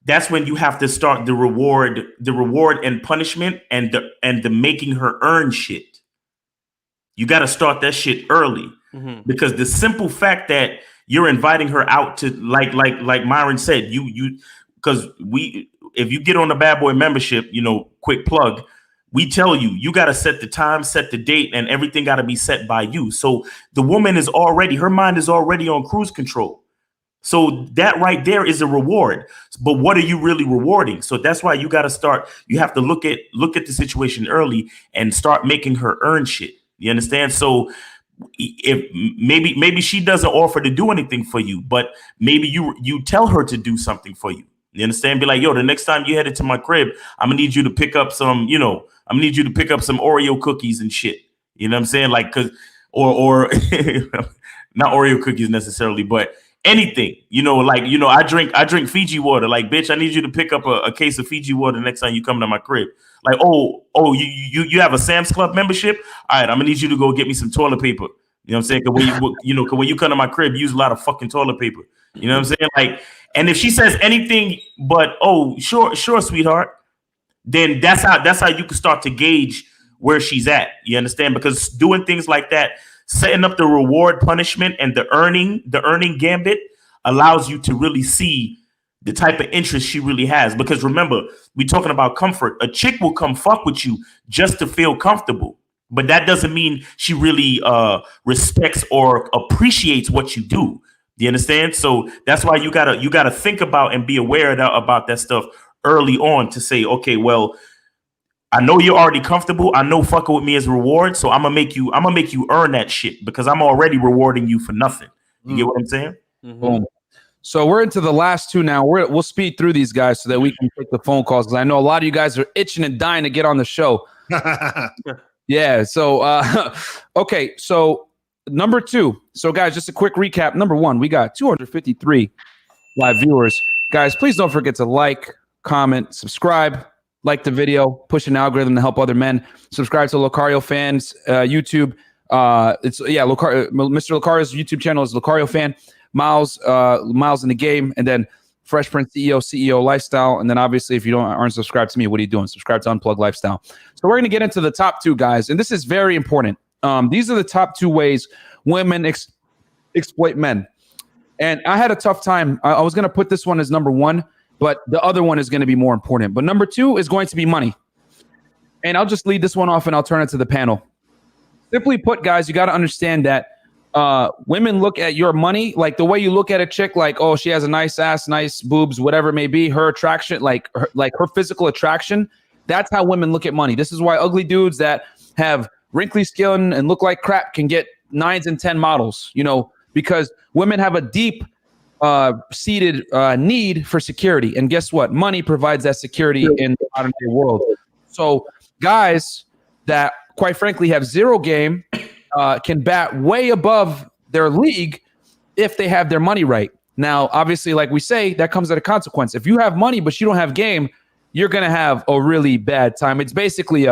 that's when you have to start the reward and punishment and the making her earn shit. You got to start that shit early because the simple fact that you're inviting her out to like Myron said, because if you get on the Bad Boy membership, quick plug, we tell you got to set the time, set the date, and everything got to be set by you. So the woman her mind is already on cruise control. So that right there is a reward. But what are you really rewarding? So that's why you got to start. You have to look at the situation early and start making her earn shit. You understand? So if maybe she doesn't offer to do anything for you, but maybe you tell her to do something for you. You understand? Be like, yo, the next time you headed to my crib, I'm gonna need you to pick up some, I'm gonna need you to pick up some Oreo cookies and shit. You know what I'm saying? Like, or not Oreo cookies necessarily, but anything. I drink Fiji water. Like, bitch, I need you to pick up a case of Fiji water the next time you come to my crib. Like, you have a Sam's Club membership? All right, I'm gonna need you to go get me some toilet paper. You know what I'm saying? Cause when you come to my crib, you use a lot of fucking toilet paper. You know what I'm saying? Like, and if she says anything but, oh, sure, sweetheart, then that's how you can start to gauge where she's at. You understand? Because doing things like that, setting up the reward, punishment, and the earning gambit allows you to really see the type of interest she really has. Because remember, we're talking about comfort. A chick will come fuck with you just to feel comfortable. But that doesn't mean she really respects or appreciates what you do. Do you understand? So that's why you gotta think about and be aware about that stuff early on to say, okay, well, I know you're already comfortable. I know fucking with me is reward, so I'm gonna make you earn that shit because I'm already rewarding you for nothing. You get what I'm saying? Boom. So we're into the last two now. We'll speed through these guys so that we can take the phone calls because I know a lot of you guys are itching and dying to get on the show. Yeah. So okay. So number two. So guys, just a quick recap. Number one, we got 253 live viewers. Guys, please don't forget to like, comment, subscribe. Like the video, push an algorithm to help other men. Subscribe to Lucario Fans YouTube. Mr. Lucario's YouTube channel is Lucario Fan. Miles in the Game, and then Fresh Prince CEO Lifestyle. And then obviously, if you aren't subscribed to me, what are you doing? Subscribe to Unplugged Lifestyle. So we're gonna get into the top two, guys, and this is very important. These are the top two ways women exploit men. And I had a tough time. I was gonna put this one as number one, but the other one is going to be more important. But number two is going to be money. And I'll just lead this one off and I'll turn it to the panel. Simply put, guys, you got to understand that women look at your money like the way you look at a chick, like, oh, she has a nice ass, nice boobs, whatever it may be, her attraction, like her physical attraction. That's how women look at money. This is why ugly dudes that have wrinkly skin and look like crap can get 9s and 10 models, because women have a deep seated need for security. And guess what? Money provides that security in the modern day world. So guys that quite frankly have zero game can bat way above their league if they have their money right. Now, obviously, like we say, that comes at a consequence. If you have money, but you don't have game, you're going to have a really bad time. It's basically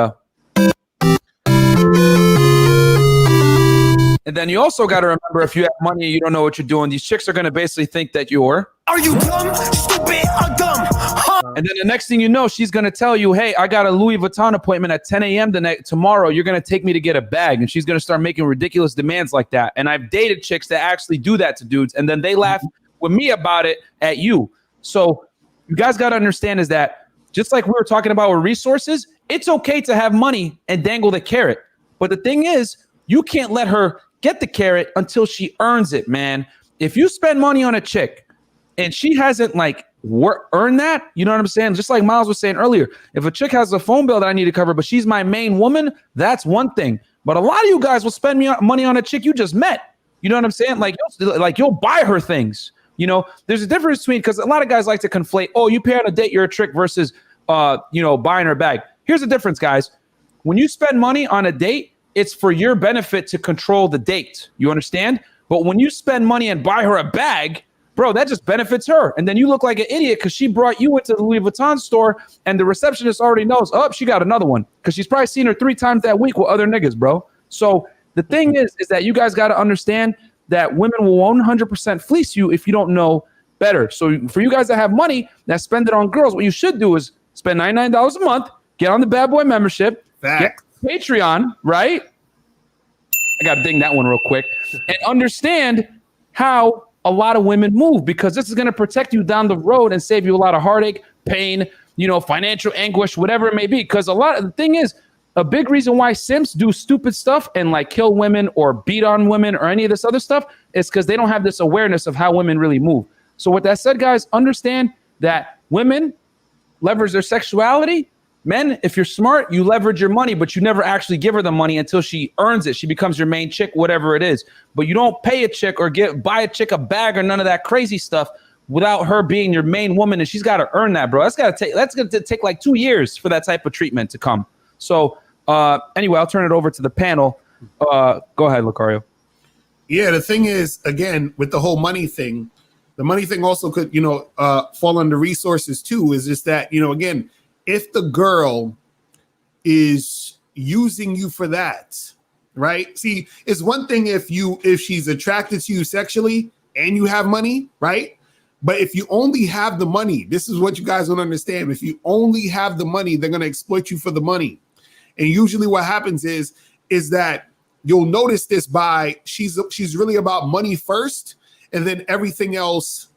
and then you also got to remember, if you have money and you don't know what you're doing, these chicks are going to basically think that you're... Are you dumb, stupid, or dumb? Huh? And then the next thing you know, she's going to tell you, hey, I got a Louis Vuitton appointment at 10 a.m. tomorrow. You're going to take me to get a bag. And she's going to start making ridiculous demands like that. And I've dated chicks that actually do that to dudes. And then they laugh with me about it at you. So you guys got to understand is that just like we were talking about with resources, it's okay to have money and dangle the carrot. But the thing is, you can't let her get the carrot until she earns it, man. If you spend money on a chick and she hasn't earned that, you know what I'm saying? Just like Miles was saying earlier, if a chick has a phone bill that I need to cover, but she's my main woman, that's one thing. But a lot of you guys will spend money on a chick you just met. You know what I'm saying? Like you'll buy her things. There's a difference between, because a lot of guys like to conflate, oh, you pay on a date, you're a trick versus, buying her bag. Here's the difference, guys. When you spend money on a date, it's for your benefit to control the date. You understand? But when you spend money and buy her a bag, bro, that just benefits her. And then you look like an idiot because she brought you into the Louis Vuitton store and the receptionist already knows, oh, she got another one. Because she's probably seen her 3 times that week with other niggas, bro. So the thing is that you guys got to understand that women will 100% fleece you if you don't know better. So for you guys that have money that spend it on girls, what you should do is spend $99 a month, get on the Bad Boy membership, get Patreon, right? I got to ding that one real quick, and understand how a lot of women move, because this is going to protect you down the road and save you a lot of heartache, pain, financial anguish, whatever it may be. Because the thing is, a big reason why simps do stupid stuff and like kill women or beat on women or any of this other stuff is because they don't have this awareness of how women really move. So with that said, guys, understand that women leverage their sexuality. Men, if you're smart, you leverage your money, but you never actually give her the money until she earns it. She becomes your main chick, whatever it is. But you don't pay a chick or buy a chick a bag or none of that crazy stuff without her being your main woman, and she's got to earn that, bro. That's going to take like 2 years for that type of treatment to come. So anyway, I'll turn it over to the panel. Go ahead, Lucario. Yeah, the thing is, again, with the whole money thing, the money thing also could, fall under resources too. Is just that, again, if the girl is using you for that, right? See, it's one thing if she's attracted to you sexually and you have money, right? But if you only have the money, this is what you guys don't understand. If you only have the money, they're going to exploit you for the money. And usually what happens is that you'll notice this by she's really about money first and then everything else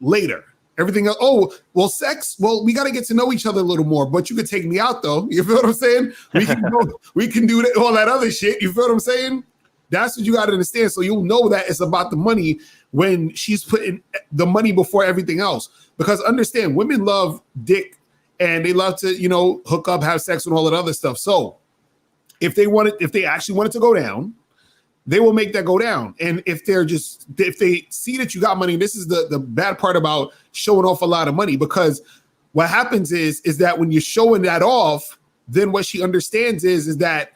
later. Everything else, sex. Well, we got to get to know each other a little more. But you could take me out, though. You feel what I'm saying? We can do all that other shit. You feel what I'm saying? That's what you got to understand. So you'll know that it's about the money when she's putting the money before everything else. Because understand, women love dick and they love to, hook up, have sex, and all that other stuff. So if they actually want it to go down, they will make that go down. And if they see that you got money, this is the bad part about showing off a lot of money, because what happens is that when you're showing that off, then what she understands is that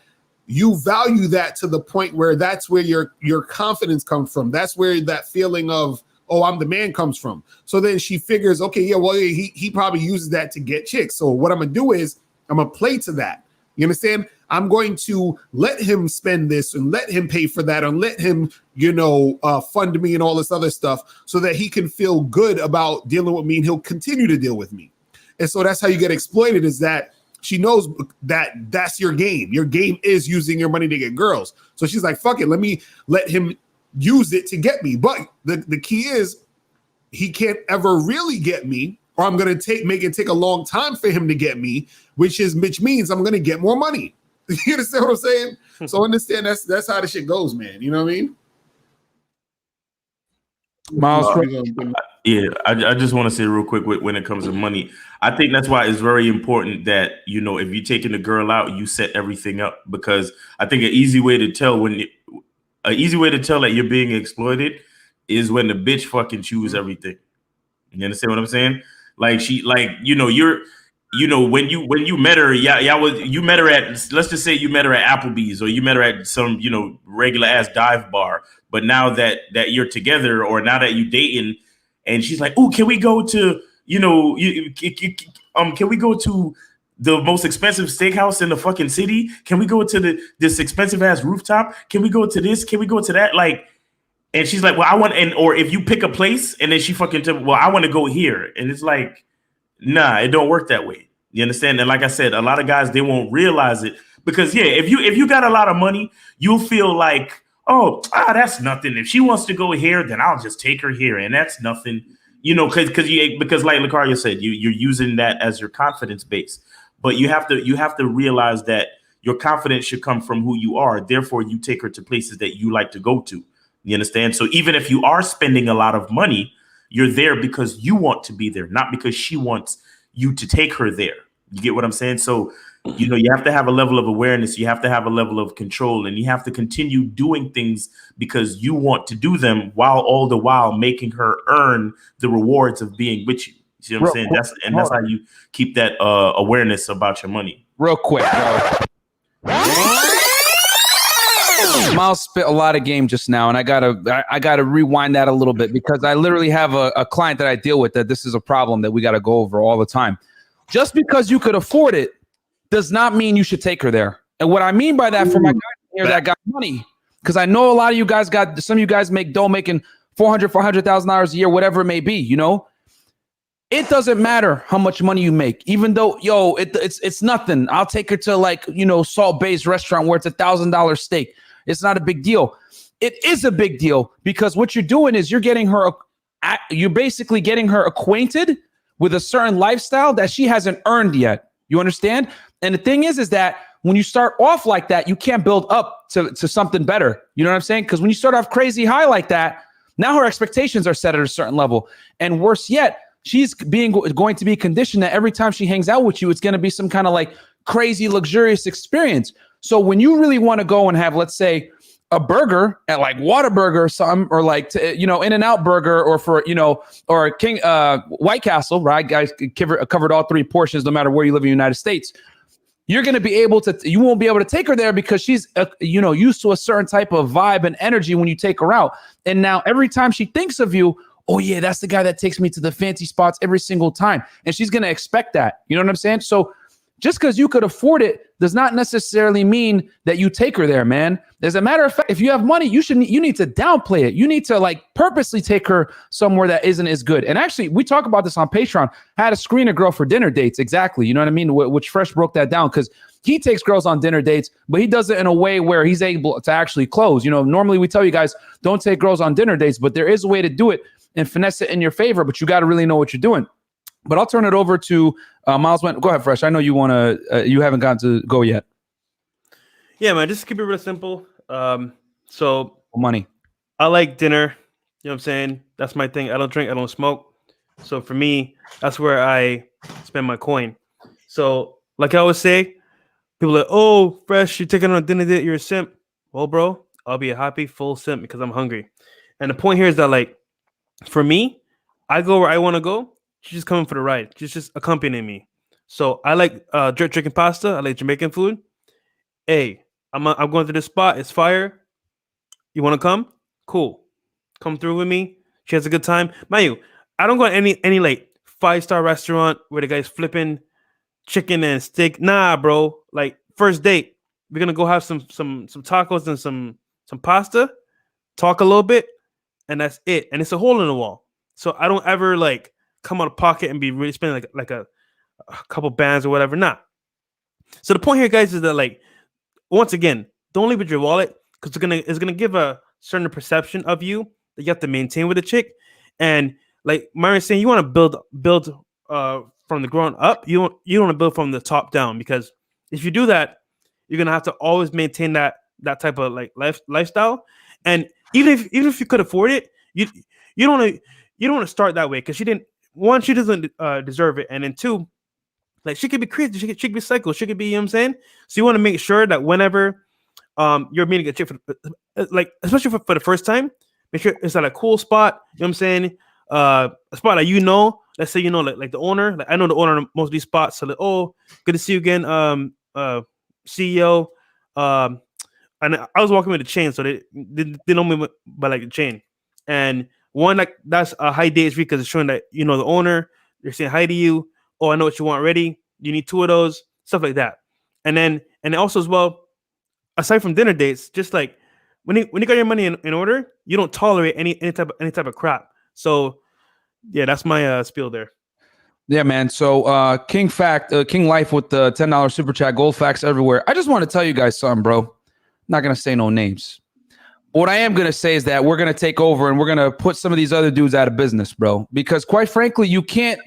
you value that to the point where that's where your confidence comes from. That's where that feeling of, I'm the man comes from. So then she figures, okay, yeah, well, he probably uses that to get chicks. So what I'm going to do is I'm going to play to that. You understand? I'm going to let him spend this and let him pay for that and let him, fund me and all this other stuff so that he can feel good about dealing with me and he'll continue to deal with me. And so that's how you get exploited, is that she knows that that's your game. Your game is using your money to get girls. So she's like, fuck it, let him use it to get me. But the key is he can't ever really get me, or I'm going to make it take a long time for him to get me, which means I'm going to get more money. You understand what I'm saying? So understand that's how the shit goes, man. You know what I mean? Miles, yeah, I just want to say real quick when it comes to money, I think that's why it's very important that, if you're taking the girl out, you set everything up, because I think an easy way to tell that you're being exploited is when the bitch fucking choose everything. You understand what I'm saying? Like when you met her, you met her at, let's just say you met her at Applebee's, or you met her at some, regular ass dive bar. But now that you're together, or now that you're dating, and she's like, "Oh, can we go to, can we go to the most expensive steakhouse in the fucking city? Can we go to this expensive ass rooftop? Can we go to this? Can we go to that?" Like, and she's like, "Well, I want," or if you pick a place and then she fucking well, I want to go here, and it's like, nah, it don't work that way. You understand? And like I said, a lot of guys, they won't realize it, because if you got a lot of money, you'll feel like, that's nothing. If she wants to go here, then I'll just take her here, and that's nothing, because like Lucario said, you're using that as your confidence base. But you have to realize that your confidence should come from who you are. Therefore, you take her to places that you like to go to. You understand? So even if you are spending a lot of money, you're there because you want to be there, not because she wants you to take her there. You get what I'm saying? So, you have to have a level of awareness. You have to have a level of control, and you have to continue doing things because you want to do them, while all the while making her earn the rewards of being with you. You see what I'm saying? That's how you keep that awareness about your money. Real quick, bro. Miles spit a lot of game just now, and I gotta rewind that a little bit, because I literally have a client that I deal with that this is a problem that we got to go over all the time. Just because you could afford it does not mean you should take her there. And what I mean by that, for my guys here that got money, because I know a lot of you guys some of you guys make dough making $400,000 a year, whatever it may be, you know? It doesn't matter how much money you make, even though, it's nothing. I'll take her to like, Salt Bay's restaurant where it's $1,000 steak. It's not a big deal. It is a big deal because what you're doing is you're basically getting her acquainted with a certain lifestyle that she hasn't earned yet. You understand? And the thing is that when you start off like that, you can't build up to something better. You know what I'm saying? Because when you start off crazy high like that, now her expectations are set at a certain level. And worse yet, she's going to be conditioned that every time she hangs out with you, it's going to be some kind of like crazy, luxurious experience. So when you really want to go and have, let's say, a burger at like Whataburger or something, or like, In-N-Out Burger, or or King White Castle, right? Guys covered all three portions, no matter where you live in the United States. You're going to be you won't be able to take her there because she's, used to a certain type of vibe and energy when you take her out. And now every time she thinks of you, oh yeah, that's the guy that takes me to the fancy spots every single time. And she's going to expect that. You know what I'm saying? So just because you could afford it does not necessarily mean that you take her there, man. As a matter of fact, if you have money, you need to downplay it. You need to like purposely take her somewhere that isn't as good. And actually, we talk about this on Patreon. I had to screen a girl for dinner dates. Exactly. You know what I mean? Which Fresh broke that down because he takes girls on dinner dates, but he does it in a way where he's able to actually close. Normally we tell you guys, don't take girls on dinner dates, but there is a way to do it and finesse it in your favor, but you got to really know what you're doing. But I'll turn it over to Miles. Go ahead, Fresh. I know you want to. You haven't gotten to go yet. Yeah, man. Just keep it real simple. So money. I like dinner. You know what I'm saying? That's my thing. I don't drink. I don't smoke. So for me, that's where I spend my coin. So like I always say, people are like, "Oh, Fresh, you're taking on a dinner date. You're a simp." Well, bro, I'll be a happy full simp because I'm hungry. And the point here is that, like, for me, I go where I want to go. She's just coming for the ride. She's just accompanying me. So I like jerk chicken pasta. I like Jamaican food. Hey, I'm going to this spot. It's fire. You want to come? Cool. Come through with me. She has a good time. Mind you, I don't go to any like 5-star restaurant where the guy's flipping chicken and steak. Nah, bro. Like first date, we're gonna go have some tacos and some pasta. Talk a little bit, and that's it. And it's a hole in the wall. So I don't ever like come out of pocket and be really spending like a couple bands or whatever. Nah. So the point here, guys, is that like once again, don't leave with your wallet because it's gonna give a certain perception of you that you have to maintain with a chick. And like Marion's saying, you want to build from the ground up. You don't want to build from the top down, because if you do that, you're gonna have to always maintain that type of like lifestyle. And even if you could afford it, you don't want to start that way, because she doesn't deserve it, and then two, like she could be crazy, she could be psycho, she could be, you know what I'm saying? So you want to make sure that whenever you're meeting a chick like especially for the first time, make sure it's at a cool spot, you know what I'm saying? A spot that let's say like the owner, like I know the owner of most of these spots, so like, oh, good to see you again, CEO. And I was walking with the chain, so they know me by like the chain. And one, like that's a high date because it's showing that the owner. They're saying hi to you. Oh, I know what you want ready. You need 2 of those, stuff like that. And then also as well, aside from dinner dates, just like when you got your money in order, you don't tolerate any type of crap. So yeah, that's my spiel there. Yeah, man. So King Life with the $10 super chat, gold facts everywhere. I just want to tell you guys something, bro. Not gonna say no names. What I am gonna say is that we're gonna take over and we're gonna put some of these other dudes out of business, bro. Because quite frankly, you can't.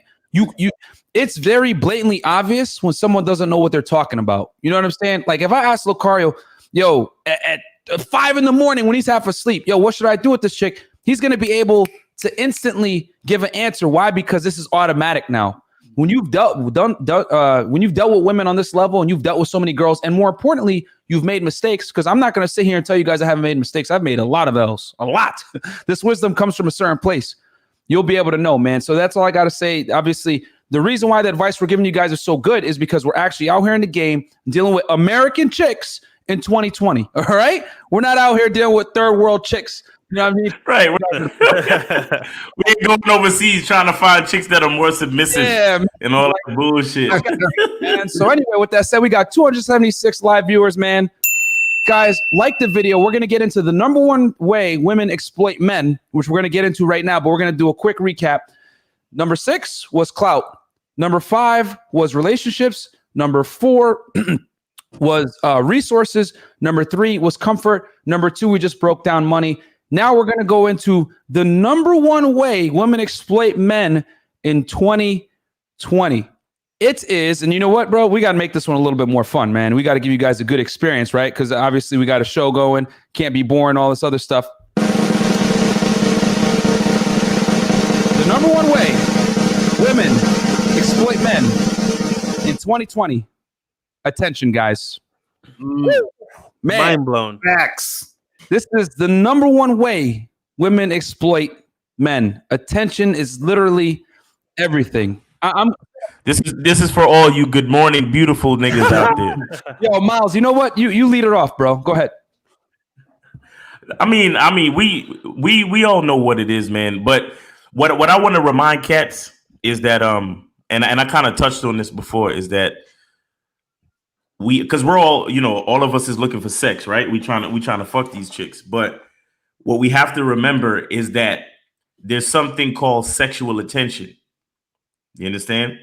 It's very blatantly obvious when someone doesn't know what they're talking about. You know what I'm saying? Like if I ask Lucario, yo, at 5 a.m. when he's half asleep, yo, what should I do with this chick? He's gonna be able to instantly give an answer. Why? Because this is automatic now. When you've dealt with women on this level and you've dealt with so many girls, and more importantly, you've made mistakes, because I'm not going to sit here and tell you guys I haven't made mistakes. I've made a lot of L's, a lot. This wisdom comes from a certain place. You'll be able to know, man. So that's all I got to say. Obviously, the reason why the advice we're giving you guys is so good is because we're actually out here in the game dealing with American chicks in 2020. All right? We're not out here dealing with third world chicks. You know what I mean? Right. We ain't going overseas trying to find chicks that are more submissive and all that bullshit. And so anyway, with that said, we got 276 live viewers, man. guys, like the video. We're going to get into the number one way women exploit men, which we're going to get into right now, but we're going to do a quick recap. Number 6 was clout. Number 5 was relationships. Number 4 was resources. Number 3 was comfort. Number 2, we just broke down money. Now we're going to go into the number one way women exploit men in 2020. It is, and you know what, bro? We got to make this one a little bit more fun, man. We got to give you guys a good experience, right? Because obviously we got a show going. Can't be boring, all this other stuff. The number one way women exploit men in 2020. Attention, guys. Man, Mind blown. Facts. this is the number one way women exploit men. Attention is literally everything. This is for all you good morning beautiful niggas out there. Yo, Miles, you know what? You lead it off, bro. Go ahead. I mean, we all know what it is, man. But what I want to remind cats is that and I kind of touched on this before, is that because we're all, all of us is looking for sex, right? We trying to fuck these chicks. But what we have to remember is that there's something called sexual attention. You understand?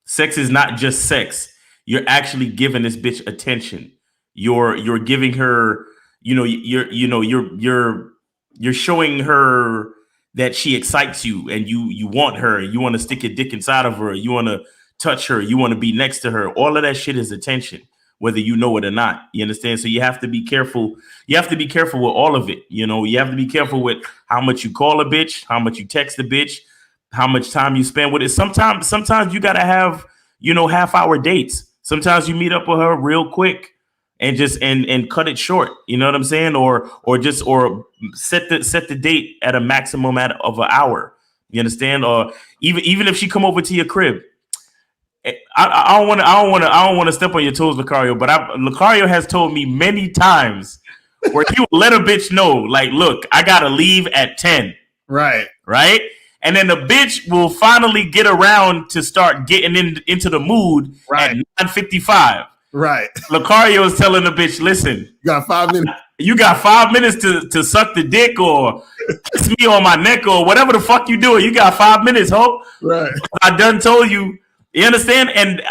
Sex is not just sex. You're actually giving this bitch attention. You're giving her, you're showing her that she excites you, and you want her. You want to stick your dick inside of her. You want to touch her. You want to be next to her. All of that shit is attention, whether you know it or not. You understand? So you have to be careful. You have to be careful with all of it. You have to be careful with how much you call a bitch, how much you text a bitch, how much time you spend with it. Sometimes you got to have, half-hour dates. Sometimes you meet up with her real quick and just and cut it short. You know what I'm saying? Or set the date at a maximum of an hour. You understand? Or even if she come over to your crib. I don't want to step on your toes, Lucario, but Lucario has told me many times where he will let a bitch know, like, look, I gotta leave at 10. Right. And then the bitch will finally get around to start getting into the mood at 9:55. Right. Lucario is telling the bitch, listen, You got 5 minutes. You got 5 minutes to suck the dick or kiss me on my neck or whatever the fuck you doing. You got 5 minutes, ho. Right. I done told you. You understand? And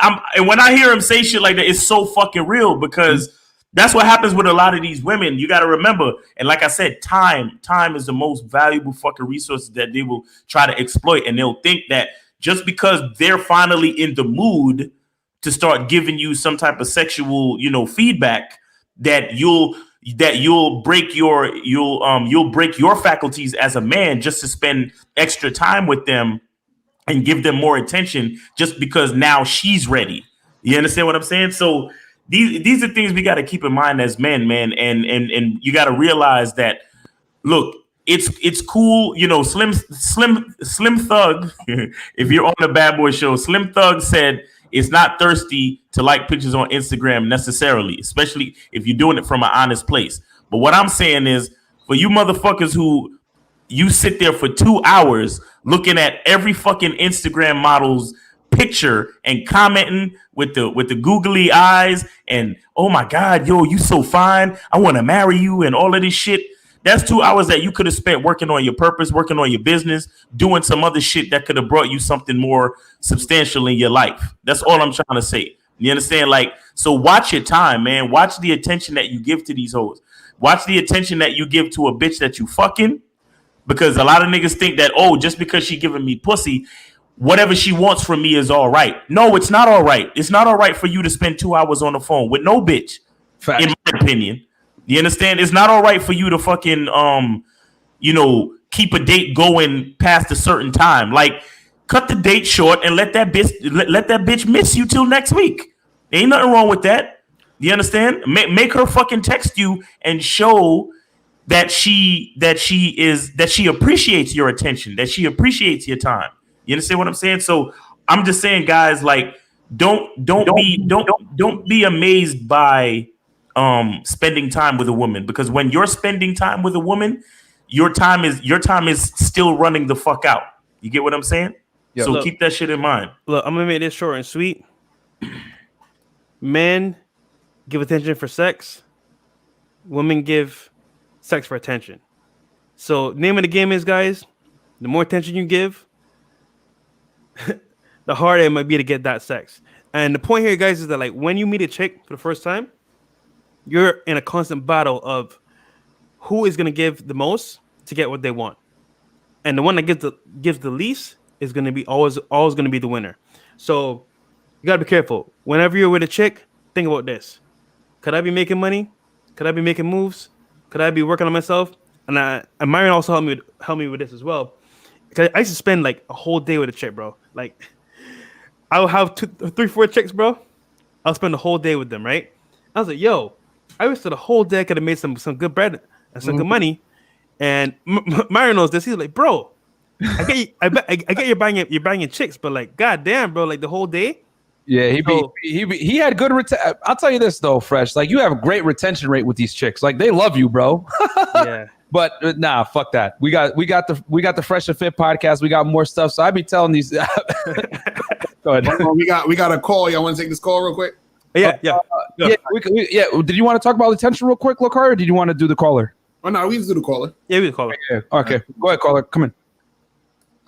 when I hear him say shit like that, it's so fucking real, because that's what happens with a lot of these women. You got to remember, and like I said, time is the most valuable fucking resource that they will try to exploit, and they'll think that just because they're finally in the mood to start giving you some type of sexual, feedback, that you'll break your faculties as a man just to spend extra time with them and give them more attention just because now she's ready. You understand what I'm saying? So these are things we got to keep in mind as men, man. And you got to realize that, look, it's cool. Slim Thug, if you're on the Bad Boy Show, Slim Thug said it's not thirsty to like pictures on Instagram necessarily, especially if you're doing it from an honest place. But what I'm saying is, for you motherfuckers who you sit there for 2 hours looking at every fucking Instagram model's picture and commenting with the googly eyes and, oh my God, yo, you so fine, I want to marry you, and all of this shit. That's 2 hours that you could have spent working on your purpose, working on your business, doing some other shit that could have brought you something more substantial in your life. That's all I'm trying to say. You understand? Like, so watch your time, man. Watch the attention that you give to these hoes. Watch the attention that you give to a bitch that you fucking, because a lot of niggas think that, oh, just because she giving me pussy, whatever she wants from me is all right. No, it's not all right. It's not all right for you to spend 2 hours on the phone with no bitch. Fact. In my opinion. You understand? It's not all right for you to fucking, keep a date going past a certain time. Like, cut the date short and let that bitch miss you till next week. There ain't nothing wrong with that. You understand? Make her fucking text you and show that she appreciates your attention, that she appreciates your time. You understand what I'm saying? So I'm just saying, guys, like, don't be amazed by spending time with a woman, because when you're spending time with a woman, your time is still running the fuck out. You get what I'm saying? Yeah. So keep that shit in mind. Look, I'm gonna make this short and sweet. Men give attention for sex. women give sex for attention. So name of the game is, guys, the more attention you give, the harder it might be to get that sex. And the point here, guys, is that like when you meet a chick for the first time, you're in a constant battle of who is gonna give the most to get what they want. And the one that gives the least is gonna be always gonna be the winner. So you gotta be careful. Whenever you're with a chick, think about this. Could I be making money? Could I be making moves? Could I be working on myself? And Myron also helped me with this as well. Cause I used to spend like a whole day with a chick, bro. Like I would have 2, 3, 4 chicks, bro. I'll spend the whole day with them, right? I was like, yo, I wish that the whole day I could have made some good bread and some good money. And Myron knows this. He's like, bro, I get you're banging chicks, but like, goddamn, bro, like the whole day. Yeah, he had good I'll tell you this though, Fresh. Like you have a great retention rate with these chicks. Like they love you, bro. Yeah. But nah, fuck that. We got the Fresh and Fit podcast. We got more stuff. So I be telling these. Go ahead. We got a call. Y'all want to take this call real quick? Yeah. Yeah. Did you want to talk about retention real quick, Lakar, or did you want to do the caller? Oh no, we just do the caller. Yeah, we can call it. Yeah. Okay. Go ahead, caller. Come in.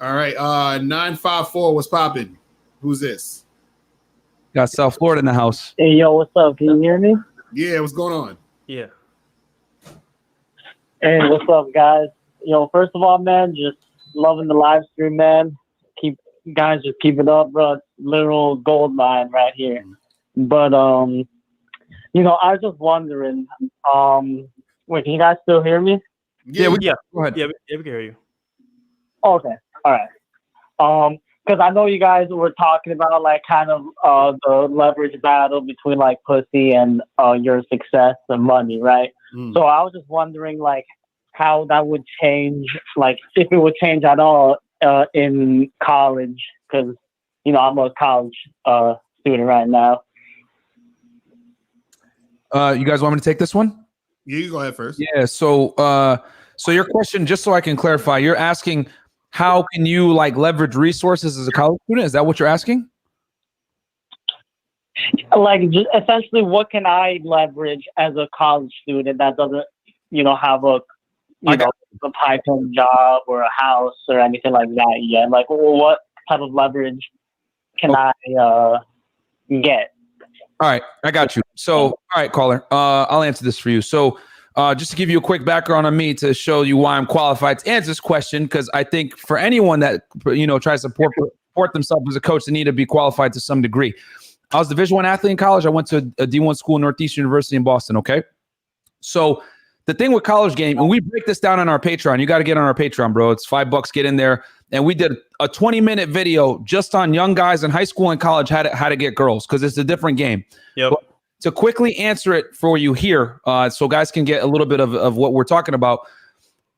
All right. 954. What's popping? Who's this? Got South Florida in the house. Hey, yo, what's up? Can you hear me? Yeah. What's going on? Yeah. Hey, what's up, guys? Yo, first of all, man, just loving the live stream, man. Keep it up, bro. It's literal gold mine right here. But I was just wondering, wait, can you guys still hear me? Yeah. Go ahead. Yeah, we can hear you. Okay, all right. Because I know you guys were talking about like kind of the leverage battle between like pussy and your success and money, right? So I was just wondering like how that would change, like if it would change at all in college, because I'm a college student right now. You guys want me to take this one? Yeah, you go ahead first. Yeah. So your question, just so I can clarify, you're asking how can you like leverage resources as a college student? Is that what you're asking? Like essentially, what can I leverage as a college student that doesn't, have a paying job or a house or anything like that yet? Like, what type of leverage can I get? All right, I got you. So, all right, caller, I'll answer this for you. So, just to give you a quick background on me to show you why I'm qualified to answer this question, because I think for anyone that tries to support themselves as a coach, they need to be qualified to some degree. I was a Division I athlete in college. I went to a D1 school, Northeastern University in Boston. Okay, so the thing with College Game, and we break this down on our Patreon. You got to get on our Patreon, bro. It's $5. Get in there. And we did a 20-minute video just on young guys in high school and college how to get girls, because it's a different game. Yep. But to quickly answer it for you here, so guys can get a little bit of what we're talking about.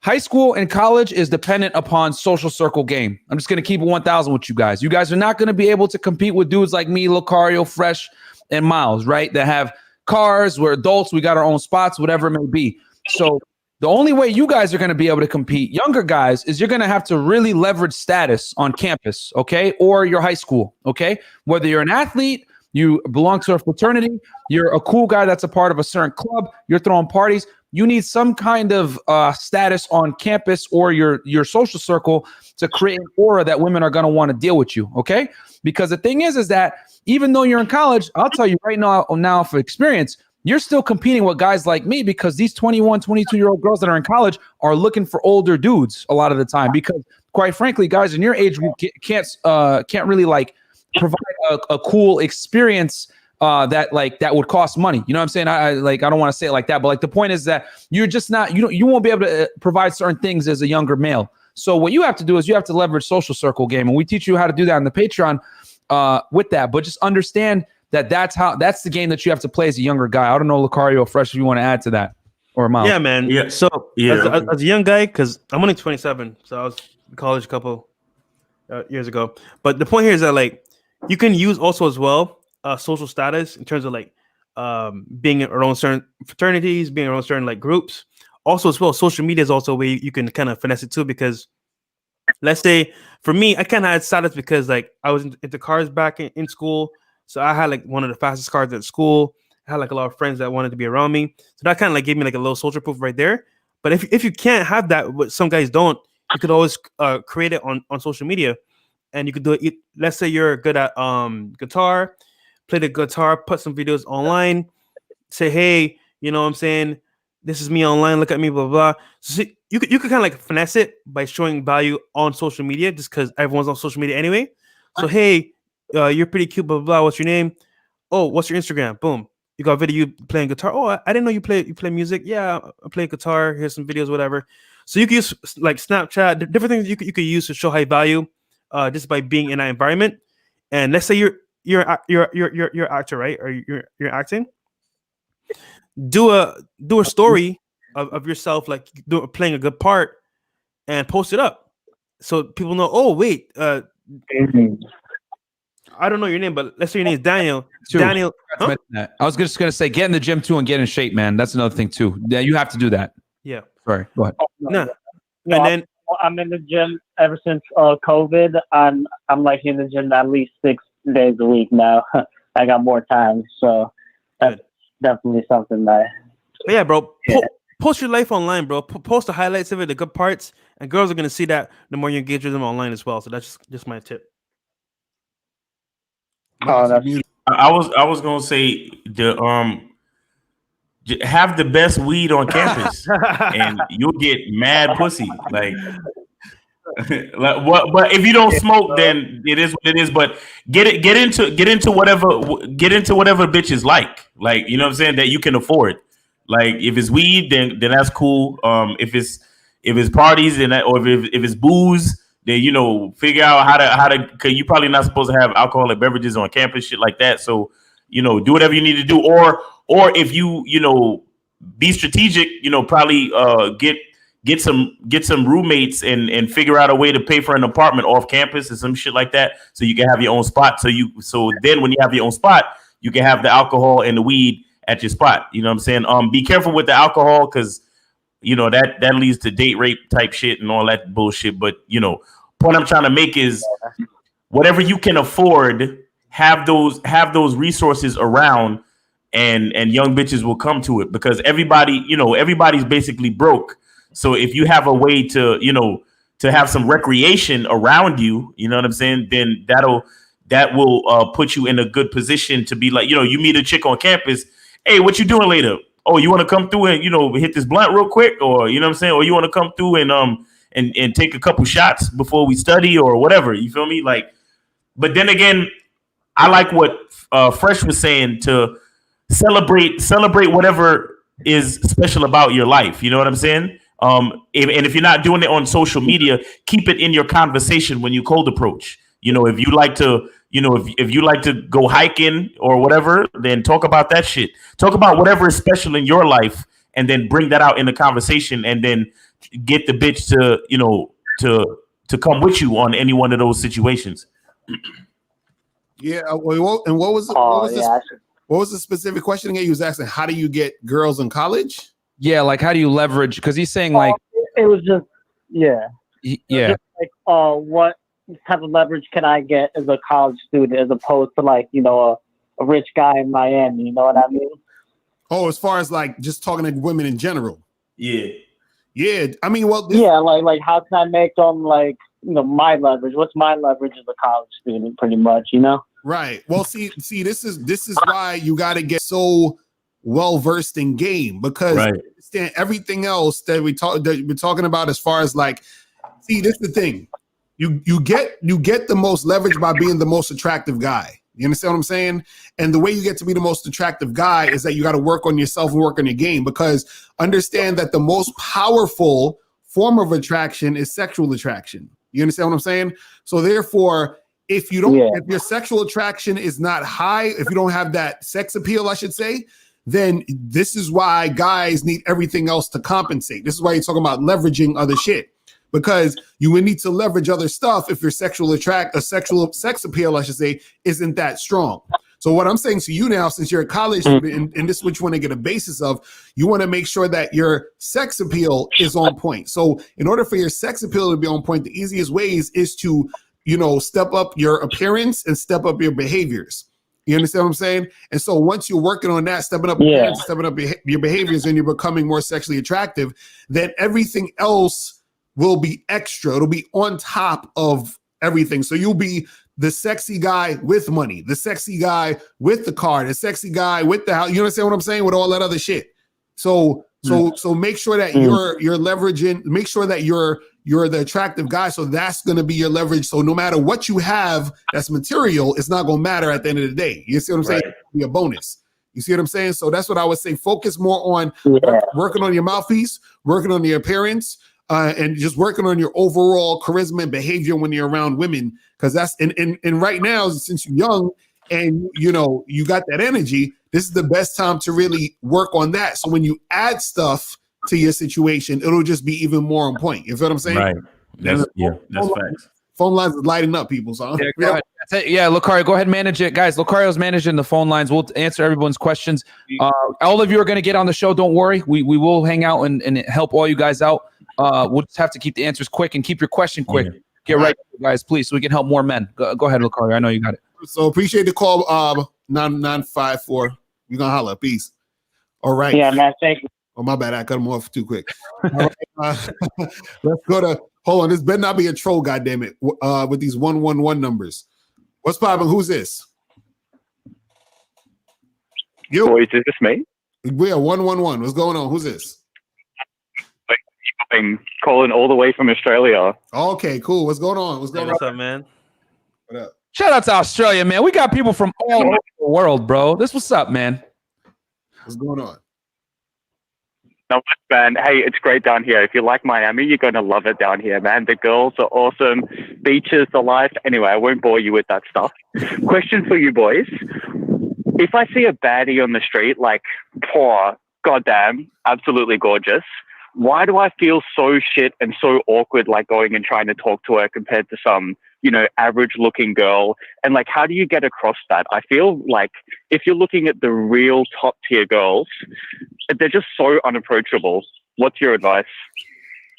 High school and college is dependent upon social circle game. I'm just going to keep it 1,000 with you guys. You guys are not going to be able to compete with dudes like me, Lucario, Fresh, and Miles, right? That have cars. We're adults. We got our own spots, whatever it may be. So the only way you guys are going to be able to compete, younger guys, is you're going to have to really leverage status on campus, okay? Or your high school, okay? Whether you're an athlete, you belong to a fraternity, you're a cool guy that's a part of a certain club, you're throwing parties, you need some kind of status on campus or your social circle to create an aura that women are going to want to deal with you, okay? Because the thing is that even though you're in college, I'll tell you right now for experience, you're still competing with guys like me, because these 21, 22-year-old girls that are in college are looking for older dudes a lot of the time, because quite frankly, guys in your age group can't really like provide a cool experience that would cost money. You know what I'm saying? I don't want to say it like that, but like the point is that you're just not, you won't be able to provide certain things as a younger male. So what you have to do is you have to leverage social circle game, and we teach you how to do that on the Patreon with that. But just understand that's the game that you have to play as a younger guy. I don't know, Lucario or Fresh, if you want to add to that, or Miles. Yeah, man. Yeah. So Yeah. as a young guy, because I'm only 27, so I was in college a couple years ago. But the point here is that like you can use also as well social status in terms of like being in our own certain fraternities, being in our own certain like groups. Also as well, social media is also a way you can kind of finesse it too, because let's say for me, I kind of had status because like I was into cars back in school. So I had like one of the fastest cars at school. I had like a lot of friends that wanted to be around me. So that kind of like gave me like a little social proof right there. But if you can't have that, what some guys don't, you could always create it on social media, and you could do it. Let's say you're good at guitar, play the guitar, put some videos online, say, hey, you know what I'm saying? This is me online. Look at me, blah, blah. So you could kind of like finesse it by showing value on social media, just because everyone's on social media anyway. So, hey, you're pretty cute, blah, blah, blah. What's your name? Oh, what's your Instagram? Boom. You got a video you playing guitar. Oh, I didn't know you play music. Yeah, I play guitar. Here's some videos, whatever. So you can use like Snapchat, different things you could use to show high value, just by being in that environment. And let's say you're an actor, right? Or you're acting. Do a story of yourself, like playing a good part, and post it up so people know. Oh wait, I don't know your name, but let's say your name is Daniel. Daniel, huh? I was just gonna say, get in the gym too and get in shape, man. That's another thing too. Yeah, you have to do that. Yeah. Sorry, go ahead. No. No, And then I'm in the gym ever since COVID. I'm like in the gym at least 6 days a week now. I got more time, so that's definitely something that. But yeah, bro. Post your life online, bro. Post the highlights of it, the good parts, and girls are gonna see that the more you engage with them online as well. So that's just my tip. Oh, that's I was gonna say have the best weed on campus, and you'll get mad pussy. Like what? But if you don't smoke, then it is what it is. But get into whatever bitches like. Like, you know what I'm saying, that you can afford. Like if it's weed, then that's cool. If it's parties, then or if it's booze, then, you know, figure out how to. Cause you're probably not supposed to have alcoholic beverages on campus, shit like that. So, you know, do whatever you need to do, or if you know, be strategic, you know, probably get some roommates and figure out a way to pay for an apartment off campus or some shit like that, so you can have your own spot. So then when you have your own spot, you can have the alcohol and the weed at your spot. You know what I'm saying? Be careful with the alcohol, because, you know, that leads to date rape type shit and all that bullshit. But, you know, point I'm trying to make is, whatever you can afford, have those resources around, and young bitches will come to it, because everybody's basically broke. So if you have a way to, you know, to have some recreation around you, you know what I'm saying, then that will put you in a good position to be like, you know, you meet a chick on campus. Hey, what you doing later? Oh, you want to come through and, you know, hit this blunt real quick, or, you know what I'm saying, or you want to come through and take a couple shots before we study or whatever. You feel me? Like, but then again, I like what Fresh was saying, to celebrate whatever is special about your life. You know what I'm saying? If you're not doing it on social media, keep it in your conversation when you cold approach. You know, if you like to, you know, if you like to go hiking or whatever, then talk about that shit. Talk about whatever is special in your life, and then bring that out in the conversation, and then get the bitch to, you know, to come with you on any one of those situations. Yeah. What was the specific question again? He was asking, how do you get girls in college? Yeah, like how do you leverage? Because he's saying like it was just yeah. Just like what type of leverage can I get as a college student, as opposed to like, you know, a rich guy in Miami? You know what I mean? Oh, as far as like just talking to women in general. Yeah. Yeah. I mean, well, like how can I make them, like, you know, my leverage? What's my leverage as a college student, pretty much, you know? Right. Well, see, this is why you got to get so well versed in game, because understand everything else that we're talking about, as far as like, see, this is the thing. You get the most leverage by being the most attractive guy. You understand what I'm saying? And the way you get to be the most attractive guy is that you got to work on yourself and work on your game, because understand that the most powerful form of attraction is sexual attraction. You understand what I'm saying? So therefore, if you don't, if your sexual attraction is not high, if you don't have that sex appeal, I should say, then this is why guys need everything else to compensate. This is why you're talking about leveraging other shit, because you would need to leverage other stuff if your sexual sex appeal, I should say, isn't that strong. So what I'm saying to you now, since you're a college student, and this is what you want to get a basis of, you want to make sure that your sex appeal is on point. So in order for your sex appeal to be on point, the easiest ways is to, you know, step up your appearance and step up your behaviors. You understand what I'm saying? And so once you're working on that, stepping up your behaviors, and you're becoming more sexually attractive, then everything else will be extra. It'll be on top of everything. So you'll be the sexy guy with money, the sexy guy with the car, the sexy guy with the house. You understand what I'm saying? With all that other shit. So make sure that you're leveraging, make sure that you're the attractive guy. So that's going to be your leverage. So no matter what you have that's material, it's not going to matter at the end of the day. You see what I'm saying? It'll be a bonus. You see what I'm saying? So that's what I would say. Focus more on working on your mouthpiece, working on your appearance, and just working on your overall charisma and behavior when you're around women. Because that's and right now, since you're young and you got that energy, this is the best time to really work on that. So when you add stuff to your situation, it'll just be even more on point. You feel what I'm saying? Right. That's facts. Phone lines are lighting up, people. So yeah, Lucario, go ahead and manage it. Guys, Lucario's managing the phone lines. We'll answer everyone's questions. All of you are going to get on the show. Don't worry. We will hang out and help all you guys out. We'll just have to keep the answers quick and keep your question quick. Yeah. Get right, guys, please, so we can help more men. Go ahead, Lucario. I know you got it. So appreciate the call, 9954. You're going to holler. Peace. All right. Yeah, man. Thank you. Oh, my bad. I cut him off too quick. All right, let's go to, hold on. This better not be a troll, goddammit, with these 111 numbers. What's poppin'? Who's this? You. Boys, is this me? We are 111. What's going on? Who's this? I'm calling all the way from Australia. Okay, cool. What's going on? What's up, man? What up? Shout out to Australia, man. We got people from all over the world, bro. What's up, man? What's going on? No, man. Hey, it's great down here. If you like Miami, you're going to love it down here, man. The girls are awesome. Beaches, the life. Anyway, I won't bore you with that stuff. Question for you boys. If I see a baddie on the street, like, poor, goddamn, absolutely gorgeous, why do I feel so shit and so awkward, like going and trying to talk to her compared to some, average looking girl? And like, how do you get across that? I feel like if you're looking at the real top tier girls, they're just so unapproachable. What's your advice?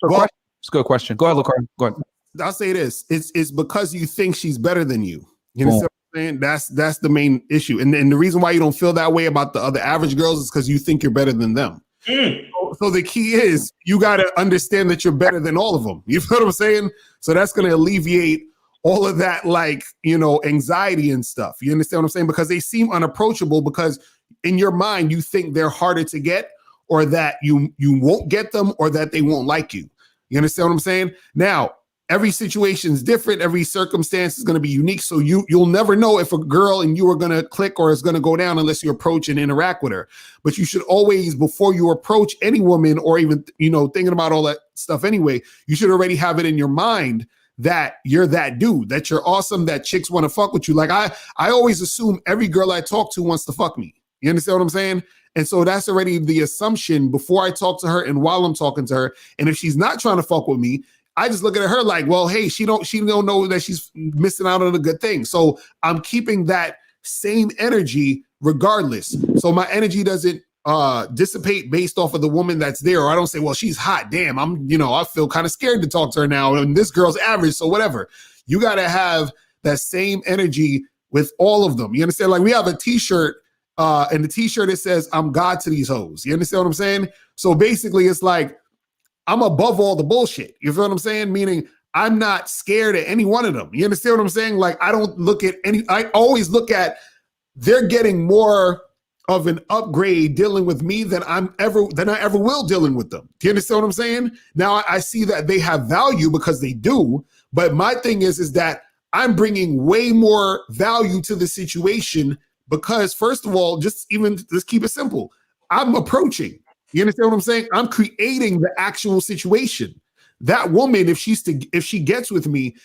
Well, it's a good question. Go ahead, Lucario. Go ahead. I'll say this. It's because you think she's better than you. You know what I'm saying? That's the main issue. And the reason why you don't feel that way about the other average girls is because you think you're better than them. So the key is you got to understand that you're better than all of them. You feel what I'm saying? So that's going to alleviate all of that, anxiety and stuff. You understand what I'm saying? Because they seem unapproachable because in your mind, you think they're harder to get or that you won't get them or that they won't like you. You understand what I'm saying? Now, every situation is different. Every circumstance is going to be unique. So you'll never know if a girl and you are going to click or is going to go down unless you approach and interact with her. But you should always, before you approach any woman or even, thinking about all that stuff anyway, you should already have it in your mind that you're that dude, that you're awesome, that chicks want to fuck with you. Like I always assume every girl I talk to wants to fuck me. You understand what I'm saying? And so that's already the assumption before I talk to her and while I'm talking to her. And if she's not trying to fuck with me, I just look at her like, well, hey, she don't know that she's missing out on a good thing. So I'm keeping that same energy regardless. So my energy doesn't dissipate based off of the woman that's there. Or I don't say, well, she's hot. Damn, I feel kind of scared to talk to her now. And this girl's average. So whatever. You got to have that same energy with all of them. You understand? Like we have a t-shirt and the t-shirt, it says, I'm God to these hoes. You understand what I'm saying? So basically it's like, I'm above all the bullshit. You feel what I'm saying? Meaning I'm not scared of any one of them. You understand what I'm saying? Like I don't look at I always look at they're getting more of an upgrade dealing with me than I ever will dealing with them. Do you understand what I'm saying? Now I see that they have value because they do, but my thing is that I'm bringing way more value to the situation because first of all, let's keep it simple. I'm approaching. You understand what I'm saying? I'm creating the actual situation. That woman, if she gets with me,